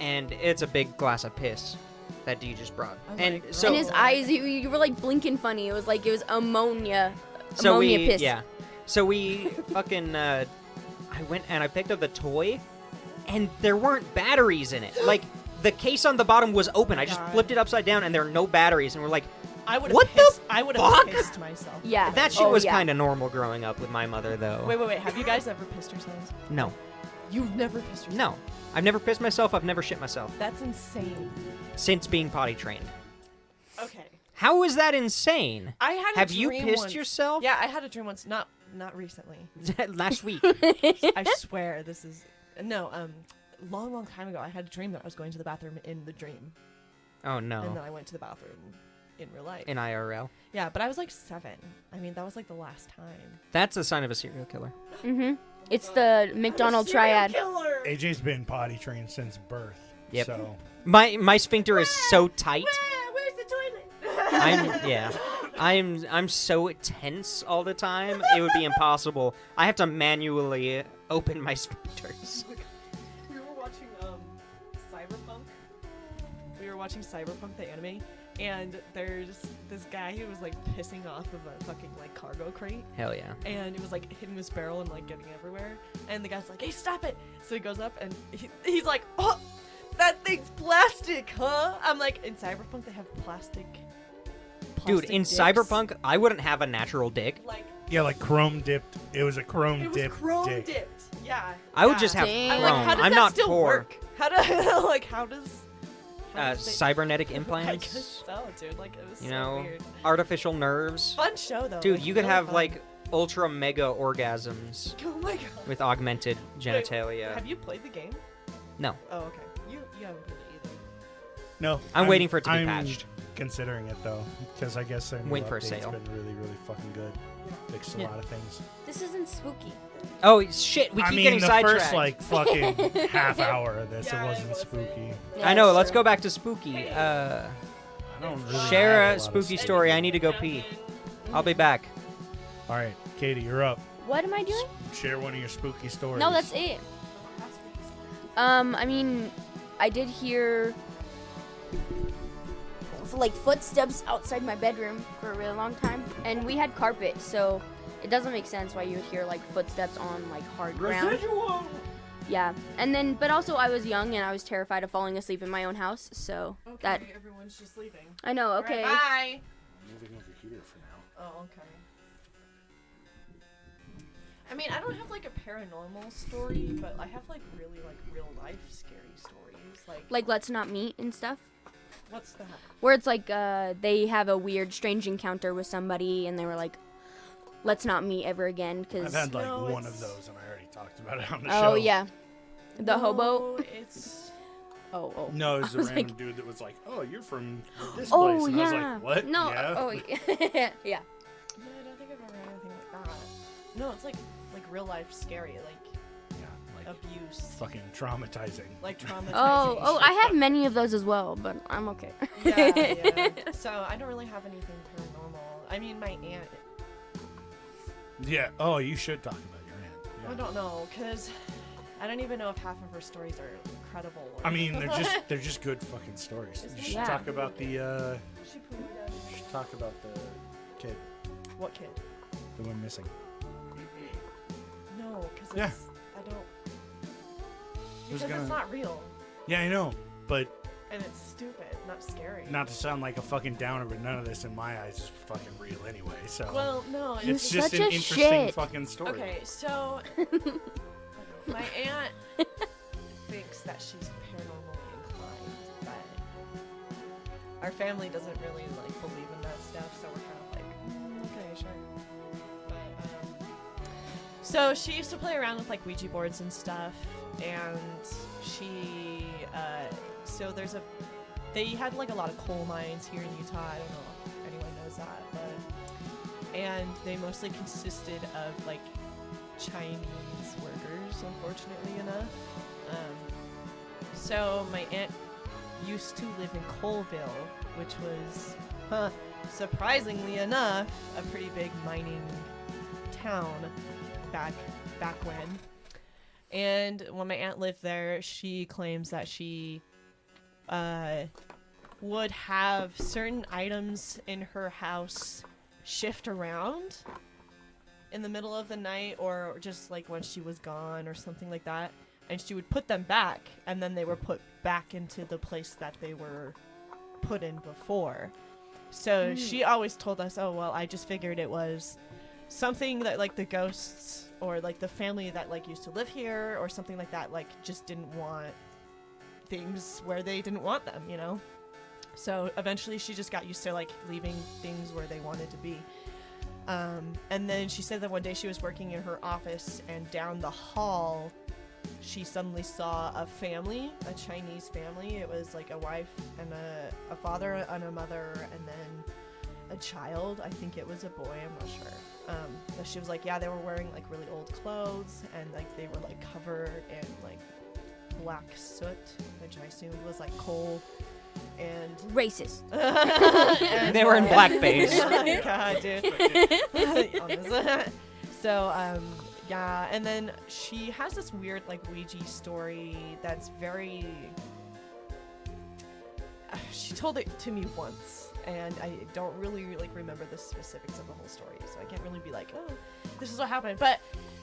And it's a big glass of piss that D just brought. Oh And my so and his eyes, you were like blinking funny. It was like it was ammonia. So ammonia we, piss. yeah. So we fucking, I went and I picked up the toy, and there weren't batteries in it. Like, the case on the bottom was open. I just God. flipped it upside down, and there are no batteries. And we're like, I would What have the pissed. I would have fuck? pissed myself. Yeah. that shit Oh, was yeah. kind of normal growing up with my mother, though. Wait. Have you guys ever pissed yourselves? No. You've never pissed yourself? No. I've never pissed myself. I've never shit myself. That's insane. Since being potty trained. Okay. How is that insane? I had a Have you dream pissed once. yourself? Yeah, I had a dream once. Not recently. Last week. I swear this is no. Long time ago, I had a dream that I was going to the bathroom in the dream, Oh, and no. then I went to the bathroom in real life. In IRL. Yeah, but I was like 7. I mean, that was like the last time. That's a sign of a serial killer. Mm-hmm. It's the McDonald triad. Killer. AJ's been potty trained since birth. Yep. So My sphincter is so tight. Where's the toilet? I'm so tense all the time. It would be impossible. I have to manually open my sphincters. We were watching Cyberpunk. We were watching Cyberpunk the anime, and there's this guy who was like pissing off of a fucking like cargo crate, Hell yeah. and it was like hitting this barrel and like getting everywhere. And the guy's like, "Hey, stop it!" So he goes up and he's like, "Oh, that thing's plastic, huh?" I'm like, in Cyberpunk they have plastic. Dude, in dicks. Cyberpunk, I wouldn't have a natural dick. like yeah, like chrome dipped. It was a chrome it was dipped chrome dick. dipped. Yeah. I would yeah. just have Dang. chrome. I'm like, how does I'm that not still poor. work? How do like how does Cybernetic I implants, guess so, dude. Like it was you so know, weird. artificial nerves. Fun show though. Dude, like, you could really have fun. like ultra mega orgasms Oh my god. with augmented Wait, genitalia. have you played the game? No. Oh, okay. You haven't played it either. No, I'm waiting for it to be I'm patched. Considering it though, because I guess their new Wait for a update's sale. been really, really fucking good. Fixed a Yeah. lot of things. This isn't spooky. Oh shit, we keep I mean, getting the sidetracked. first like fucking half hour of this, Yeah, it it wasn't wasn't. spooky. Yeah, I know. that's Let's true. go back to spooky. I don't really Share have a lot spooky of story. I need to go pee. I'll be back. All right, Katie, you're up. What am I doing? Share one of your spooky stories. No, that's it. I mean, I did hear like footsteps outside my bedroom for a really long time, and we had carpet, so it doesn't make sense why you would hear like footsteps on like hard ground. Yeah, and then but also I was young and I was terrified of falling asleep in my own house, so Okay, that everyone's just leaving. I know. Alright, Okay. bye. Moving over here for now. Oh, okay. I mean, I don't have like a paranormal story, but I have like really like real life scary stories. Like let's not meet and stuff. What's that? Where it's like they have a weird, strange encounter with somebody, and they were like, "Let's not meet ever again." I've Because had like No, one of it's- those, and I already talked about it on the show. oh yeah, the hobo. No, it's Oh. No, it was I a was random like- dude that was like, "Oh, you're from this Oh place," and yeah. I was like, "What?" No. Yeah. Oh yeah. Yeah. no, I don't think I've ever had anything like that. No, it's like real life scary, like Yeah, like abuse, fucking traumatizing. like traumatizing. Oh, shit. I have many of those as well, but I'm okay. Yeah. So I don't really have anything paranormal. I mean, my aunt. Yeah. Oh, you should talk about your aunt. I Yeah. don't know, cause I don't even know if half of her stories are incredible. I mean, they're just good fucking stories. You should Yeah. talk about the She put me down. you should talk about the kid, What kid? the one missing. No, because Yeah. I don't. was Because gonna- it's not real, Yeah, I know, but and it's stupid, not scary. not to sound like a fucking downer, but none of this in my eyes is fucking real anyway. So Well, no, You're it's just such an a interesting shit. fucking story. Okay, so my aunt thinks that she's paranormally inclined, but our family doesn't really like believe in that stuff, so we're kind of like, okay, sure. But so she used to play around with like Ouija boards and stuff, and she so they had like a lot of coal mines here in Utah. I don't know if anyone knows that, but and they mostly consisted of like Chinese workers, unfortunately enough. So my aunt used to live in Colville, which was, surprisingly enough, a pretty big mining town back when. And when my aunt lived there, she claims that she would have certain items in her house shift around in the middle of the night, or just like when she was gone or something like that, and she would put them back, and then they were put back into the place that they were put in before. So she always told us, oh well, I just figured it was something that like the ghosts or like the family that like used to live here or something like that like just didn't want things where they didn't want them, you know. So eventually she just got used to like leaving things where they wanted to be. And then she said that one day she was working in her office, and down the hall she suddenly saw a family, a Chinese family. It was like a wife and a father and a mother, and then a child. I think it was a boy, I'm not sure. But she was like, yeah, they were wearing like really old clothes, and like they were like covered in like black soot, which I assumed was like coal. And Racist. And they were in blackface. Oh my God, dude. So, yeah, and then she has this weird, like, Ouija story that's very... she told it to me once, and I don't really, like, remember the specifics of the whole story, so I can't really be like, oh, this is what happened. But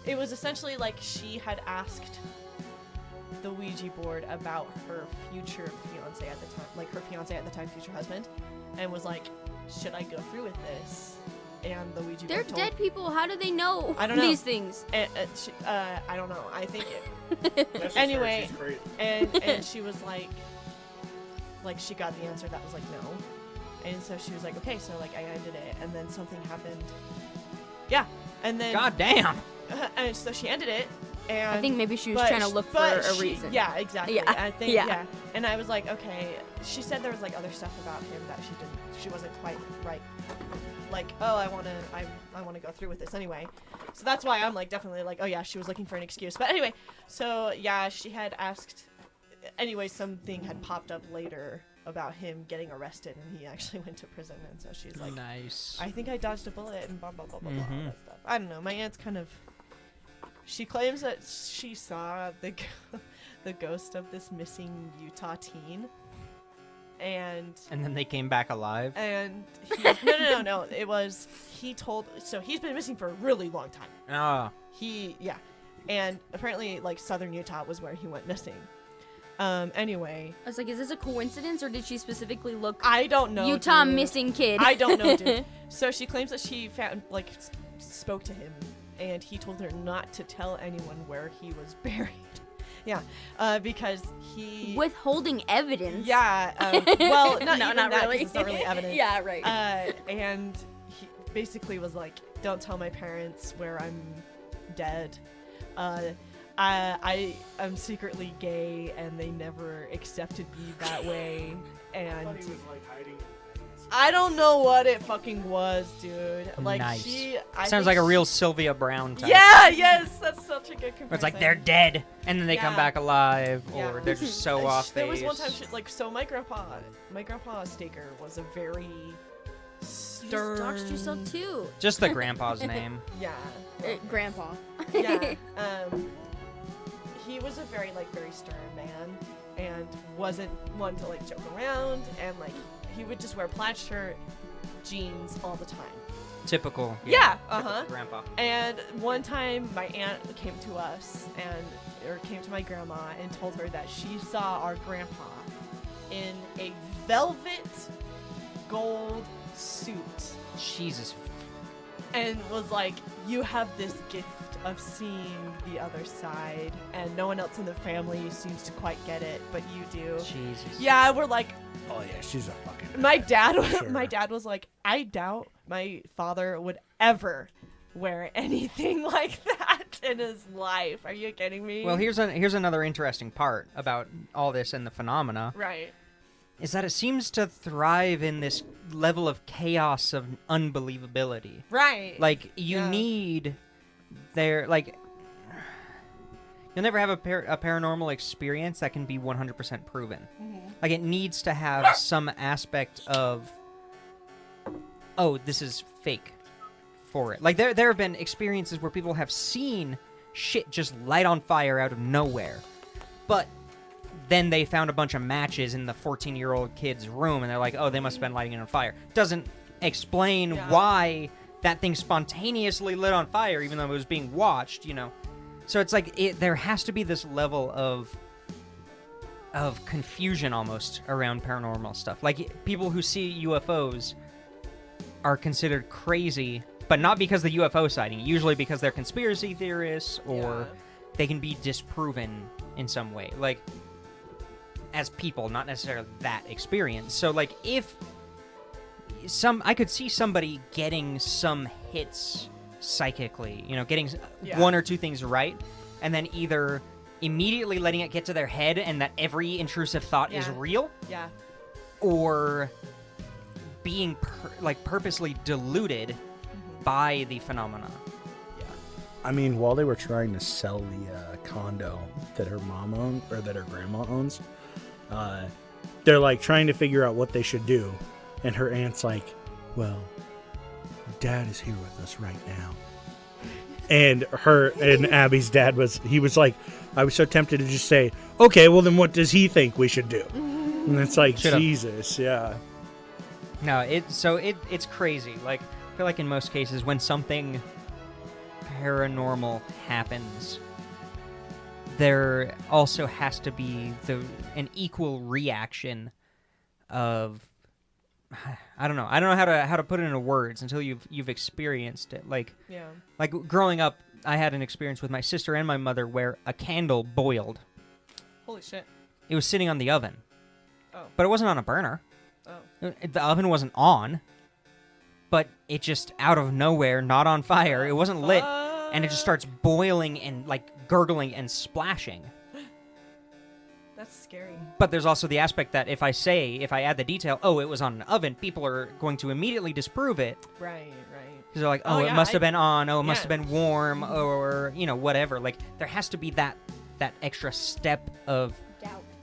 it was essentially, like, she had asked the Ouija board about her future fiance at the time, like her fiance at the time, future husband, and was like, should I go through with this? And the Ouija They're board told, dead people. How do they know I don't know. these things? I don't know. I think it. Anyway, and she was like she got the answer that was like no, and so she was like, okay, so like I ended it, and then something happened. Yeah, and then God damn. and so she ended it. And, I think maybe she was but trying to look for a she- reason. Yeah, exactly. Yeah, I think yeah. yeah. And I was like, okay. She said there was like other stuff about him that she wasn't quite right. Like, oh, I wanna go through with this anyway. So that's why I'm like definitely like, oh yeah, she was looking for an excuse. But anyway, so yeah, she had asked. Anyway, something had popped up later about him getting arrested, and he actually went to prison. And so she's like, Nice. I think I dodged a bullet and blah blah blah blah blah all that stuff. I don't know. My aunt's kind of. She claims that she saw the ghost of this missing Utah teen, and And then they came back alive. no. It was so he's been missing for a really long time. Oh. And apparently like southern Utah was where he went missing. Anyway, I was like, is this a coincidence, or did she specifically look I don't know. Utah dude. missing kid? I don't know, dude. So she claims that she found spoke to him, and he told her not to tell anyone where he was buried. Yeah, because he Withholding evidence. Yeah. Well, not No, even not that, 'cause really. It's not really evidence. Yeah, right. And he basically was like, "Don't tell my parents where I'm dead. I am secretly gay, and they never accepted me that way." And I thought he was like hiding things. I don't know what it fucking was, dude. Like Nice. I Sounds think like a real Sylvia Brown type. Yeah. Yes. That's such a good comparison. Where it's like they're dead, and then they come Yeah. back alive, or Yeah. they're just so off There base. was one time, so my grandpa Staker was a very You stern. doxed yourself too. Just the grandpa's name. Yeah. Grandpa. Yeah. He was a very stern man, and wasn't one to like joke around, and like he would just wear plaid shirt, jeans all the time. Typical. Yeah, typical grandpa. And one time my aunt came to us or came to my grandma and told her that she saw our grandpa in a velvet gold suit Jesus. and was like, you have this gift of seeing the other side, and no one else in the family seems to quite get it, but you do. Jesus. Yeah, we're like, Oh yeah, she's a fucking. my dad Sure. my dad was like, I doubt my father would ever wear anything like that in his life. Are you kidding me? Well, here's another interesting part about all this and the phenomena. Right. Is that it seems to thrive in this level of chaos of unbelievability. Right. Like, you Yeah. need like, you'll never have a paranormal experience that can be 100% proven. Like, it needs to have some aspect of, oh, this is fake for it. Like, there have been experiences where people have seen shit just light on fire out of nowhere, but then they found a bunch of matches in the 14-year-old kid's room, and they're like, oh, they must have been lighting it on fire. Doesn't explain why that thing spontaneously lit on fire, even though it was being watched, you know? So it's like, there has to be this level of confusion almost around paranormal stuff. Like, people who see UFOs are considered crazy, but not because of the UFO sighting, usually because they're conspiracy theorists, or they can be disproven in some way. Like, as people, not necessarily that experience. So, like, if I could see somebody getting some hits psychically, you know, getting one or two things right, and then either immediately letting it get to their head and that every intrusive thought is real, or being purposely deluded by the phenomena. I mean, while they were trying to sell the condo that her mom owned, or that her grandma owns, they're like trying to figure out what they should do, and her aunt's like, well, Dad is here with us right now. And Abby's dad was like, I was so tempted to just say, okay, well then what does he think we should do? And it's like, Jesus, yeah. No, it's crazy. Like, I feel like in most cases when something paranormal happens, there also has to be an equal reaction of, I don't know how to put it into words until you've experienced it. Like growing up, I had an experience with my sister and my mother where a candle boiled. Holy shit. It was sitting on the oven. Oh. But it wasn't on a burner. Oh. The oven wasn't on, but it just out of nowhere, not on fire. It wasn't lit, and it just starts boiling and like gurgling and splashing. That's scary. But there's also the aspect that if I add the detail, oh, it was on an oven, people are going to immediately disprove it. Right. Because they're like, oh, it must have been on, oh, it must have been warm, or, you know, whatever. Like, there has to be that extra step of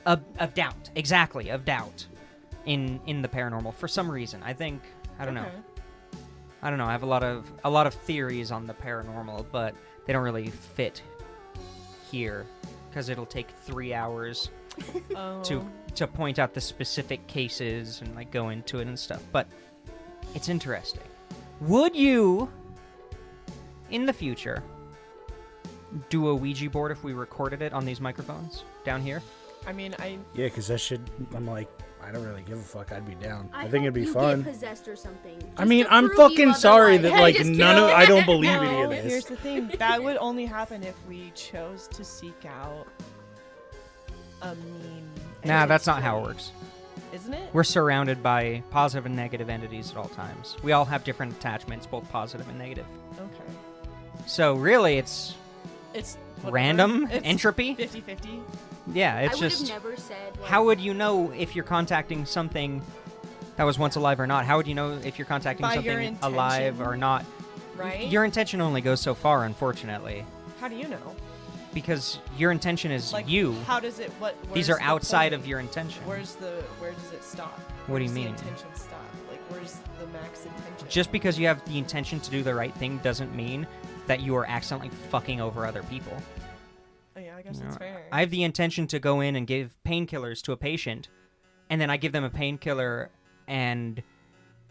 Doubt. Of doubt. Exactly, of doubt in the paranormal for some reason. I don't know. I don't know. I have a lot of theories on the paranormal, but they don't really fit here because it'll take 3 hours to point out the specific cases and like go into it and stuff. But it's interesting. Would you, in the future, do a Ouija board if we recorded it on these microphones down here? I mean, Yeah, because that shit, I'm like, I don't really give a fuck. I'd be down. I hope think it'd be you fun. Get possessed or something. I mean, Just to I'm prove you fucking sorry that otherwise. like I don't believe no, any of this. here's the thing. That would only happen if we chose to seek out a mean Nah, that's not entity. how it works. Isn't it? We're surrounded by positive and negative entities at all times. We all have different attachments, both positive and negative. Okay. So really, it's whatever. random It's entropy. 50-50. Yeah, it's I would just have never said. Like, how would you know if you're contacting something that was once alive or not? How would you know if you're contacting By your something alive intention. or not? Right? Your intention only goes so far, unfortunately, How do you know? because your intention is Like, you. How does it? These where's are the outside point? of your intention. Where does it stop? What do you Where's mean? The intention stop. Like, where's the max intention? Just because you have the intention to do the right thing doesn't mean that you are accidentally fucking over other people. Oh yeah, I guess You that's know, fair. I have the intention to go in and give painkillers to a patient, and then I give them a painkiller, and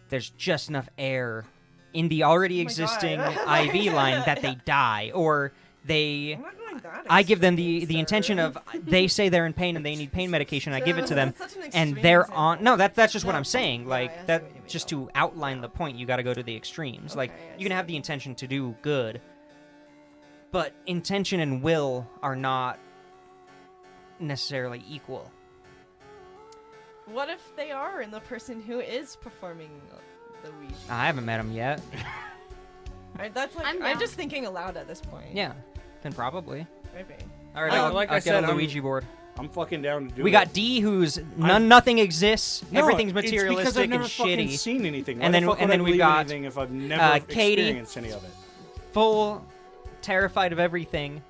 there's just enough air in the already existing IV line that they die, or they. I'm not going that I give them the extreme, intention sir. of they say they're in pain and they need pain medication. I give it to them, That's such an and extreme they're example. on. No, that's just what No. I'm saying. Yeah, Like I see that, what you mean, just though. to outline the point, you got to go to the extremes. Like Okay, I you can have see. the intention to do good, but intention and will are not necessarily equal. What if they are in the person who is performing the Ouija? I haven't met him yet. That's like I'm I'm down. just thinking aloud at this point. Yeah, then probably. Maybe. All right, like I'll I get said, a I'm- Luigi board. I'm fucking down to do We it. got D, who's I've- nothing exists. No, Everything's it's because I've materialistic never and fucking shitty. seen anything. And Why then- the fuck and would I then we've believe got, anything if I've never Katie. experienced any of it. Full terrified of everything.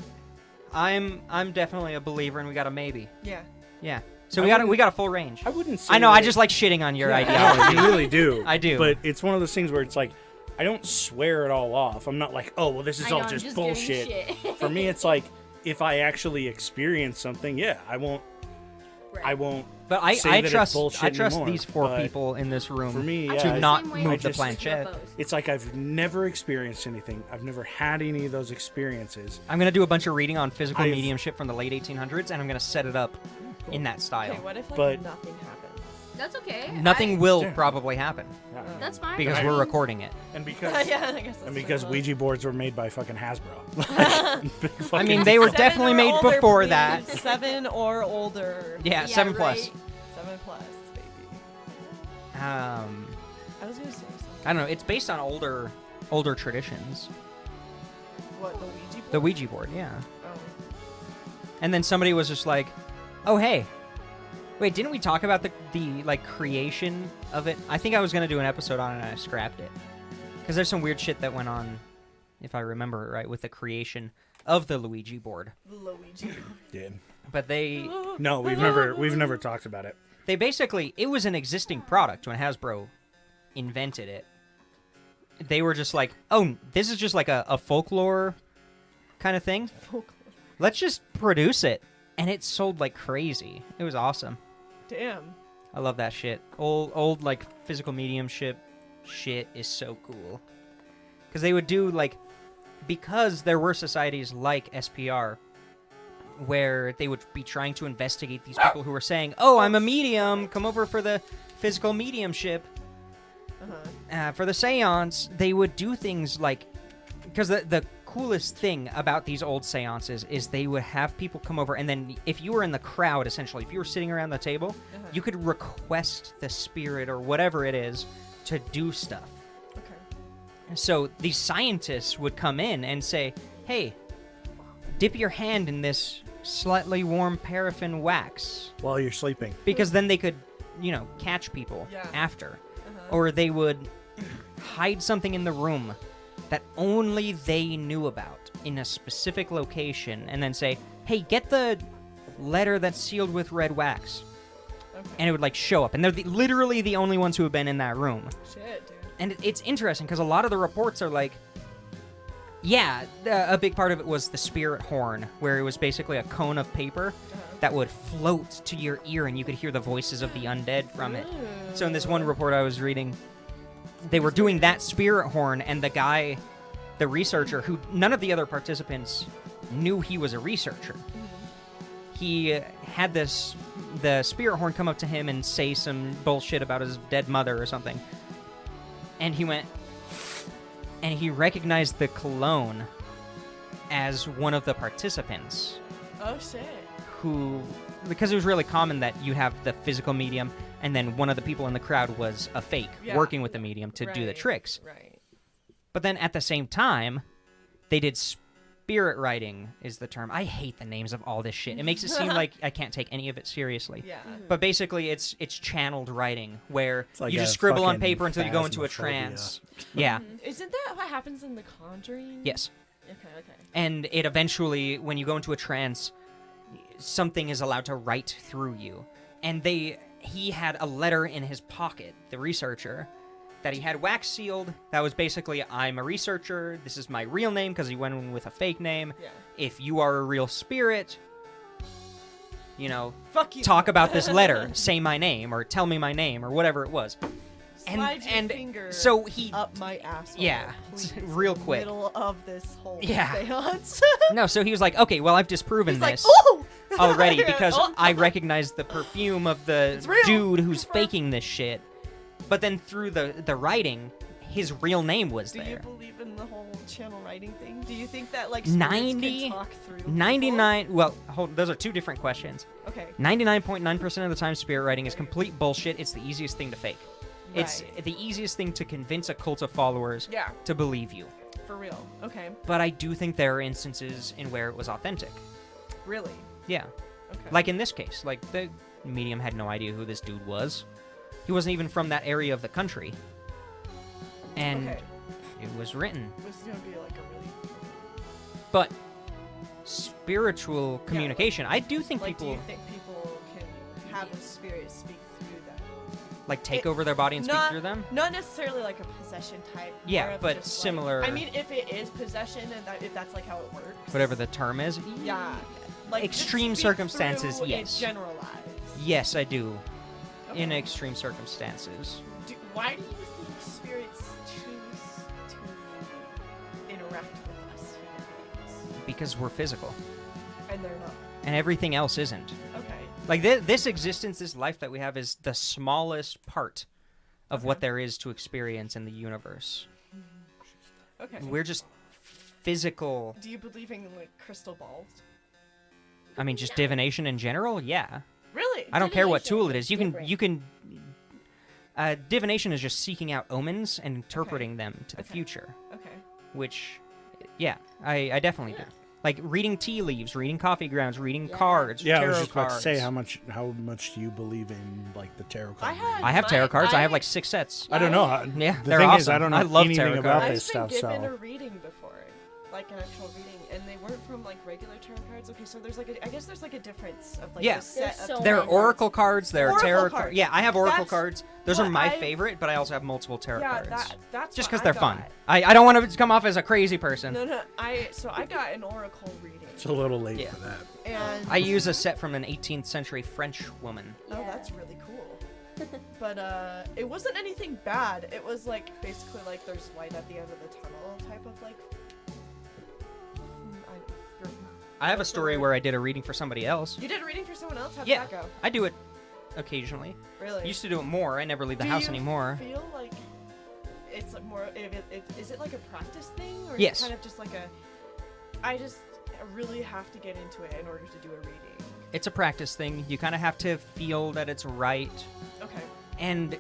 I'm definitely a believer, and we got a maybe. Yeah. Yeah. So I we got a full range. I wouldn't say I know. I that- just like shitting on your Yeah, ideology. I really do. I do. But it's one of those things where it's like, I don't swear it all off. I'm not like, oh, well, this is I know, all I'm just giving bullshit. shit. For me, it's like, if I actually experience something, yeah, I won't. I won't. But I say that it's trust bullshit anymore, these four but people in this room for me, I yeah, feel to the not same way move with the just- planchette. UFOs. It's like I've never experienced anything. I've never had any of those experiences. I'm gonna do a bunch of reading on physical I've- mediumship from the late 1800s, and I'm gonna set it up in that style. Okay, what if like But- nothing happens? That's okay. Nothing will Yeah. probably happen That's fine. because I- we're recording it. And because Yeah, I guess. and because fair. Ouija boards were made by fucking Hasbro. Big I fucking- mean, they were 7 definitely or made older, before please. that. 7 or older. Yeah, Yeah, 7 plus. right. 7 plus, baby. I I was gonna say something. don't know. It's based on older traditions. What, the Ouija board? The Ouija board, yeah. Oh. And then somebody was just like, "Oh, hey, wait, didn't we talk about the like creation of it?" I think I was gonna do an episode on it, and I scrapped it because there's some weird shit that went on, if I remember it right, with the creation of the Luigi board. The Luigi. Did. But they No, we've never talked about it. basically, it was an existing product when Hasbro invented it. They were just like, "Oh, this is just like a folklore kind of thing. Let's just produce it." And it sold like crazy. It was awesome. Damn. I love that shit. Old like physical mediumship shit is so cool. Because they would do like, because there were societies like SPR where they would be trying to investigate these people who were saying, "Oh, I'm a medium. Come over for the physical mediumship, Uh-huh. for the seance." They would do things like, because the coolest thing about these old seances is they would have people come over, and then if you were in the crowd, essentially, if you were sitting around the table, Uh-huh. you could request the spirit or whatever it is to do stuff. Okay. So these scientists would come in and say, "Hey, dip your hand in this slightly warm paraffin wax," While you're sleeping. because then they could, catch people Yeah. after. Uh-huh. Or they would hide something in the room that only they knew about in a specific location and then say, "Hey, get the letter that's sealed with red wax." Okay. And it would like show up. And they're literally the only ones who have been in that room. Shit, dude. And it's interesting because a lot of the reports are like, yeah, a big part of it was the spirit horn, where it was basically a cone of paper that would float to your ear and you could hear the voices of the undead from it. So in this one report I was reading, they were doing that spirit horn, and the guy, the researcher, who none of the other participants knew he was a researcher, he had the spirit horn come up to him and say some bullshit about his dead mother or something. And he went, and he recognized the cologne as one of the participants Oh shit. who, because it was really common that you have the physical medium and then one of the people in the crowd was a fake Yeah. working with the medium to do the Right, tricks. Right. But then at the same time, they did spirit writing is the term. I hate the names of all this shit. It makes it seem like I can't take any of it seriously. Yeah. But basically, it's channeled writing where like you a just scribble on fucking paper until you go into a phasmophobia. trance. Yeah. Isn't that what happens in The Conjuring? Yes. Okay. Okay. And it eventually, when you go into a trance, something is allowed to write through you. And he had a letter in his pocket, the researcher, that he had wax sealed. That was basically, "I'm a researcher. This is my real name," because he went in with a fake name. Yeah. If you are a real spirit, Fuck you. talk about this letter, say my name, or tell me my name, or whatever it was. Slide your finger so he up my asshole. Yeah, please, real in the quick. Middle of this whole Yeah. seance. No, so he was like, okay, well, I've disproven He's like, this oh! already because Oh. I recognize the perfume of the It's real. dude who's Confirmed. faking this shit. But then through the writing, his real name was Do you there. believe in the whole channel writing thing? Do you think that like spirits 90 can talk through people? 99, well, those are two different questions. Okay. 99.9% of the time, spirit writing is complete bullshit. It's the easiest thing to fake. It's Right. the easiest thing to convince a cult of followers Yeah, to believe you. for real. Okay. But I do think there are instances in where it was authentic. Really? Yeah. Okay. Like in this case, like the medium had no idea who this dude was. He wasn't even from that area of the country. And okay. it was written. This is gonna be like a really But spiritual communication, I do think like. Do people you think people can have a spirit speak through them? like take it- over their body and speak not- through them. Not necessarily like a possession type. Yeah, more of but just, similar- Like, I mean, if it is possession and if that's like how it works. Whatever the term is. Yeah. Like just Extreme speak circumstances, through yes. It generalized. Yes, I do. In Okay. extreme circumstances. Why do you think spirits choose to interact with us human beings? Because we're physical. And they're not. And everything else isn't. Okay. Like this existence, this life that we have is the smallest part of what there is to experience in the universe. Okay. We're just physical. Do you believe in like crystal balls? I mean, just divination in general. Yeah, Really? I don't care what Divination tool it is. You can different. you can. Divination is just seeking out omens and interpreting them to the Okay. future. Okay. Which, yeah, I definitely do. Like reading tea leaves, reading coffee grounds, reading Yeah. cards. Yeah, I tarot was just about to say cards. how much do you believe in like the tarot I card? had- reading? I have tarot cards. I have I- like 6 sets. I don't know. Yeah, The they're thing awesome. is, I don't know I love anything tarot about cards. this I've been stuff, given so- a reading before, like an actual reading, and they weren't from like regular tarot cards. Okay, so there's like I guess there's like a difference of like Yeah. the set There's of so There are many oracle cards. There are Oracle tarot cards. cards. Yeah, I have oracle That's cards. Those are what my I've- favorite, but I also have multiple tarot Yeah, cards. that's Just what because I they're got. fun. I don't want to come off as a crazy person. No, I got an oracle reading, It's a little late Yeah. for that. and I use a set from an 18th century French woman. oh, that's really cool. But it wasn't anything bad. It was like basically like there's light at the end of the tunnel type of like. I have a story where I did a reading for somebody else. You did a reading for someone else. How did Yeah, that go? I do it occasionally. Really? I used to do it more. I never leave the Do house you anymore. Feel like it's like more. Is it like a practice thing, or Yes. is it kind of just like a? I just really have to get into it in order to do a reading. It's a practice thing. You kind of have to feel that it's right. Okay. And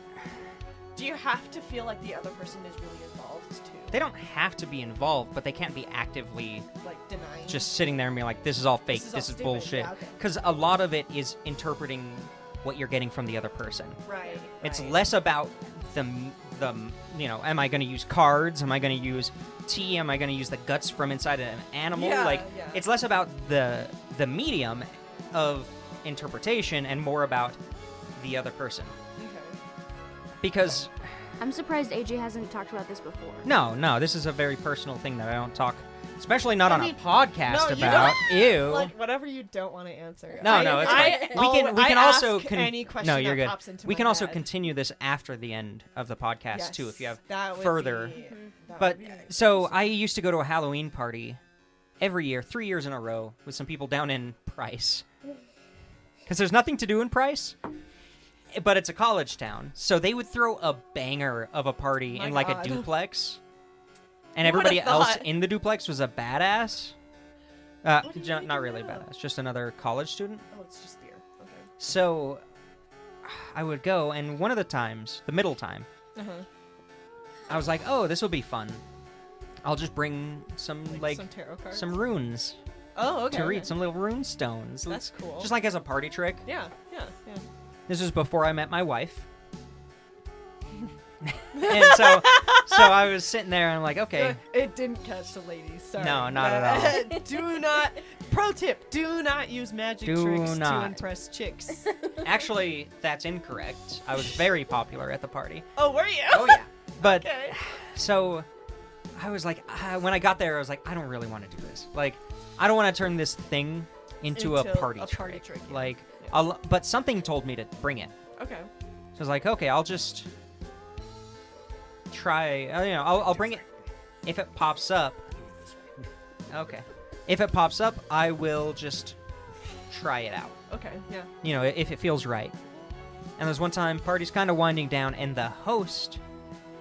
Do you have to feel like the other person is really involved too? they don't have to be involved, but they can't be actively Like denying. just sitting there and being like, this is all fake, is all this is stupid. bullshit. Yeah, okay. Because a lot of it is interpreting what you're getting from the other person. Right. It's right. less about the am I going to use cards? Am I going to use tea? Am I going to use the guts from inside an animal? Yeah, like, yeah. it's less about the medium of interpretation and more about the other person. Okay. Because I'm surprised AJ hasn't talked about this before. no, this is a very personal thing that I don't talk, especially not I on mean, a podcast no, you about. Ew. Like whatever you don't want to answer. No, it's fine. We can I also ask any question no, you're that good. pops into We my can also head. continue this after the end of the podcast too, if you have that would further. be- that But would be nice. so I used to go to a Halloween party every year, 3 years in a row, with some people down in Price. Because there's nothing to do in Price, but it's a college town, so they would throw a banger of a party My in like God. a duplex, and Who would've everybody else thought? in the duplex was a badass. Not really a badass, just another college student. Oh, it's just beer. Okay. So I would go, and one of the times, the middle time, Uh-huh. I was like, "Oh, this will be fun. I'll just bring some like some tarot cards. some runes Oh, okay. to read, okay. some little rune stones. That's cool. Just like as a party trick. Yeah. This was before I met my wife. And so I was sitting there and I'm like, okay, It didn't catch the ladies. Sorry. No, not at all. Do not. Pro tip: do not use magic Do tricks not. to impress chicks. actually, that's incorrect. I was very popular at the party. Oh, were you? Oh yeah. But Okay. so I was like, when I got there, I was like, I don't really want to do this. Like, I don't want to turn this thing into a party trick. Yeah. Like, Yeah. but something told me to bring it. Okay. So I was like, okay, I'll just try. I'll bring it. If it pops up, okay. If it pops up, I will just try it out. Okay. Yeah. If it feels right. And there's one time, party's kind of winding down, and the host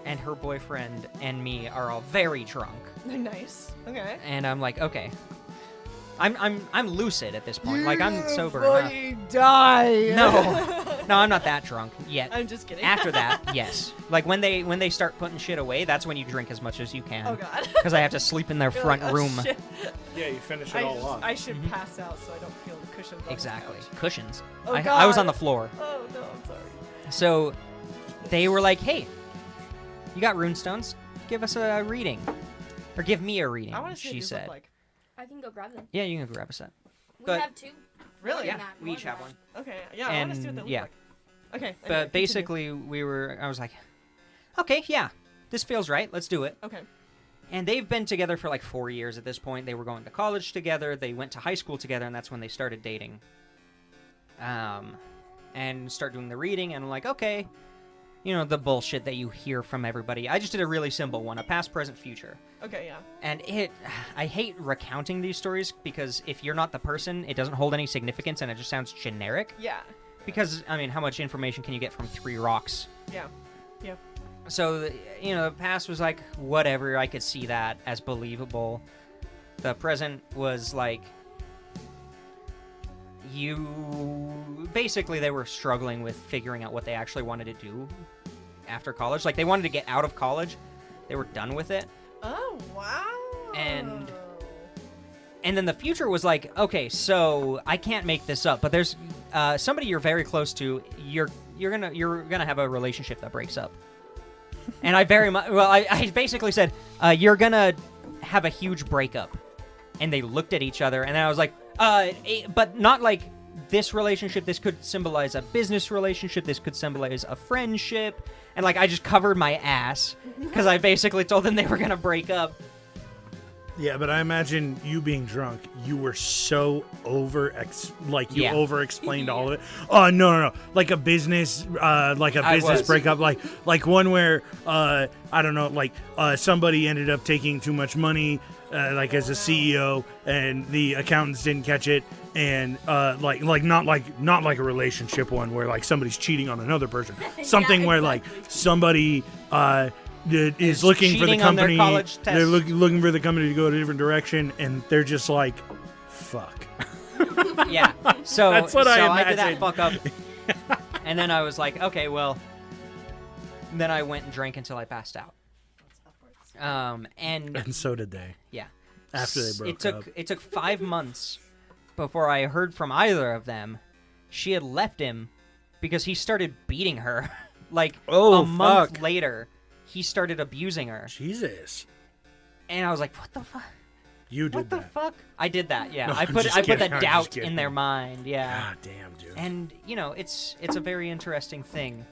and her boyfriend and me are all very drunk. Nice. Okay. And I'm like, okay. I'm lucid at this point. Like, I'm sober enough. Die. No, I'm not that drunk yet. I'm just kidding. After that, yes. Like when they start putting shit away, that's when you drink as much as you can. Oh god. Because I have to sleep in their You're front like, "Oh, room. shit." Yeah, you finish it all off. I should pass out so I don't feel the cushions. On Exactly. The couch. Cushions. Oh, I was on God. the floor. Oh no, I'm sorry. So they were like, hey, you got runestones? Give us a reading. Or give me a reading, I want to see what she these look said. like. I can go grab them. Yeah, you can grab a set. We But- have two. Really? Yeah, Not we each more have than one. Okay. Yeah. I want to see what they And, look yeah. like. Okay. But anyway, basically, I was like, okay, yeah, this feels right. Let's do it. continue. Okay. And they've been together for like 4 years at this point. They were going to college together. They went to high school together, and that's when they started dating. And start doing the reading, and I'm like, okay, the bullshit that you hear from everybody. I just did a really simple one, a past, present, future. Okay. Yeah. And I hate recounting these stories because if you're not the person, it doesn't hold any significance, and it just sounds generic. Yeah. Because, I mean, how much information can you get from 3 rocks? Yeah. Yeah. So, the past was like, whatever, I could see that as believable. The present was like, basically, they were struggling with figuring out what they actually wanted to do after college. Like, they wanted to get out of college. They were done with it. Oh wow. And then the future was like, okay, so I can't make this up, but there's somebody you're very close to. You're gonna have a relationship that breaks up. And I basically said, you're gonna have a huge breakup. And they looked at each other, and then I was like, but not like this relationship. This could symbolize a business relationship. This could symbolize a friendship. And like, I just covered my ass because I basically told them they were gonna break up. Yeah, but I imagine you being drunk, you were so Yeah. over-explained all of it. Oh, no. Like a business was. breakup, like one where, I don't know, like somebody ended up taking too much money, like as a CEO, and the accountants didn't catch it, and not like a relationship one where like somebody's cheating on another person. Something where like somebody, is looking for the cheating on their company. college They're test. looking for the company to go a different direction, and they're just like, "Fuck." Yeah. So That's what I did that imagined. fuck up. And then I was like, okay, well. Then I went and drank until I passed out. And And so did they. yeah. After they broke up. It took 5 months before I heard from either of them. She had left him because he started beating her. Like Oh, a month fuck. later, he started abusing her. Jesus, And I was like, what the fuck? you did What the that. fuck? I did that, yeah. No, I I'm put just the kidding. I'm just doubt kidding. in their mind, yeah. God damn, dude. And it's a very interesting thing.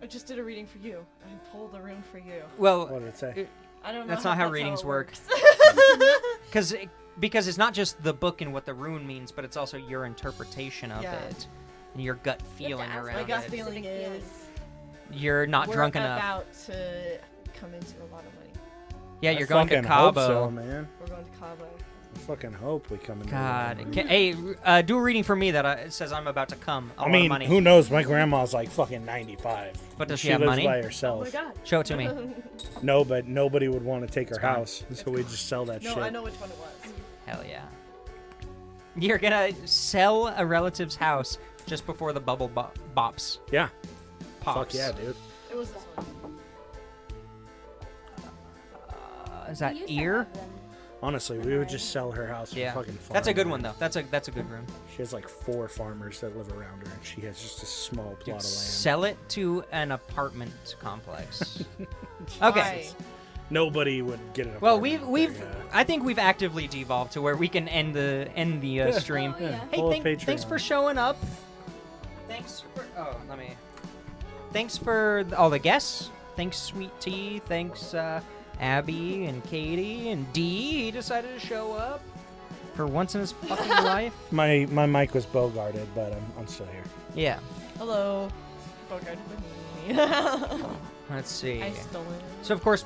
I just did a reading for you. I pulled a rune for you. Well, What did it say? I don't know. That's not how that's readings it work. works. because it's not just the book and what the rune means, but it's also your interpretation of Yeah. it and your gut feeling ask around My gut it. feeling is You're not we're drunk enough. about to come into a lot of money. Yeah, I you're going to fucking hope Cabo. so, man. We're going to Cabo. I fucking hope we come in. God, hey, do a reading for me that it says I'm about to come. A I lot mean, of money. who knows? My grandma's like fucking 95. But does she she have lives money? by Oh herself. my god. Show it to me. No, but nobody would want to take her It's gone. house, so we just sell that No, shit. I know which one it was. Hell yeah. You're gonna sell a relative's house just before the bubble bops. Yeah. Pops. Fuck yeah, dude. It was this one. Is that We used to ear? have them. Honestly, we would just sell her house Yeah. for fucking fun. That's a good man. one though. That's a good room. She has like 4 farmers that live around her, and she has just a small plot Dude, of land. sell it to an apartment complex. Okay. Why? Nobody would get it. Well, we've I think we've actively devolved to where we can end the stream. Oh, yeah. Hey, Pull a thanks for Patreon. showing up. Thanks for all the guests. Thanks, Sweet Tea. Thanks, Abby and Katie and Dee. He decided to show up. for once in his fucking life. My mic was bow guarded, but I'm still here. Yeah. Hello. Bogart with me. Let's see. I stole it. So, of course,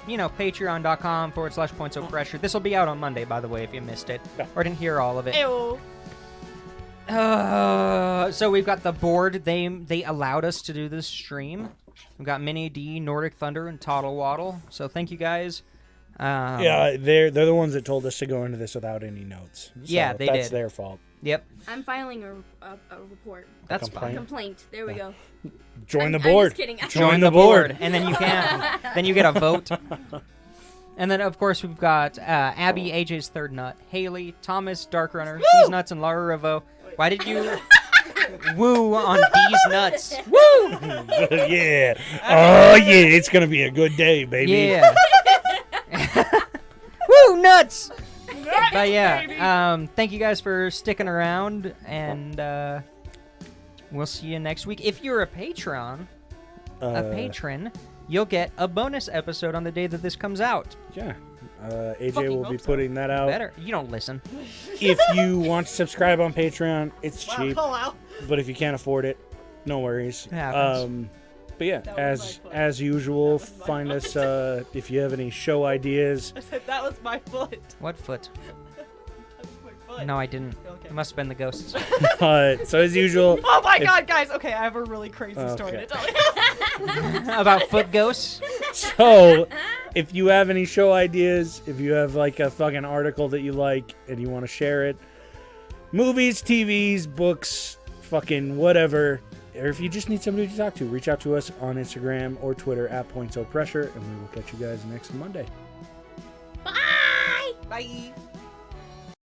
patreon.com/points of pressure. This will be out on Monday, by the way, if you missed it or didn't hear all of it. Ew. So we've got the board. They allowed us to do this stream. We've got Mini D, Nordic Thunder, and Toddle Waddle. So thank you guys. Yeah, they're the ones that told us to go into this without any notes. So Yeah, they that's did. their fault. Yep, I'm filing a report. that's Complaint. fine. Complaint. There we go. Join the I'm board. just kidding. Join the board, and then you can. Then you get a vote. And then, of course, we've got Abby, AJ's third nut, Haley, Thomas, Dark Runner, D's Nuts, and Laura Revo. Why did you woo on D's Nuts? Woo! Yeah. Oh, yeah. It's going to be a good day, baby. Yeah. Woo, nuts! But yeah, thank you guys for sticking around, and we'll see you next week. If you're a patron, you'll get a bonus episode on the day that this comes out. Yeah. AJ Fucking will be hope so. putting that out. Better. You don't listen. If you want to subscribe on Patreon, it's Wow, cheap. call out. But if you can't afford it, no worries. It happens. But yeah, That was my foot. as usual, That was my find foot. us if you have any show ideas. I said that was my foot. What foot? That was my foot. No, I didn't. Okay. It must have been the ghosts. So as usual, Oh my if- god, guys. Okay, I have a really crazy story Okay. to tell you. About foot ghosts? so if you have any show ideas, if you have like a fucking article that you like and you want to share it, movies, TVs, books, fucking whatever, or if you just need somebody to talk to, reach out to us on Instagram or Twitter @PointsOfPressure, and we will catch you guys next Monday. Bye. Bye.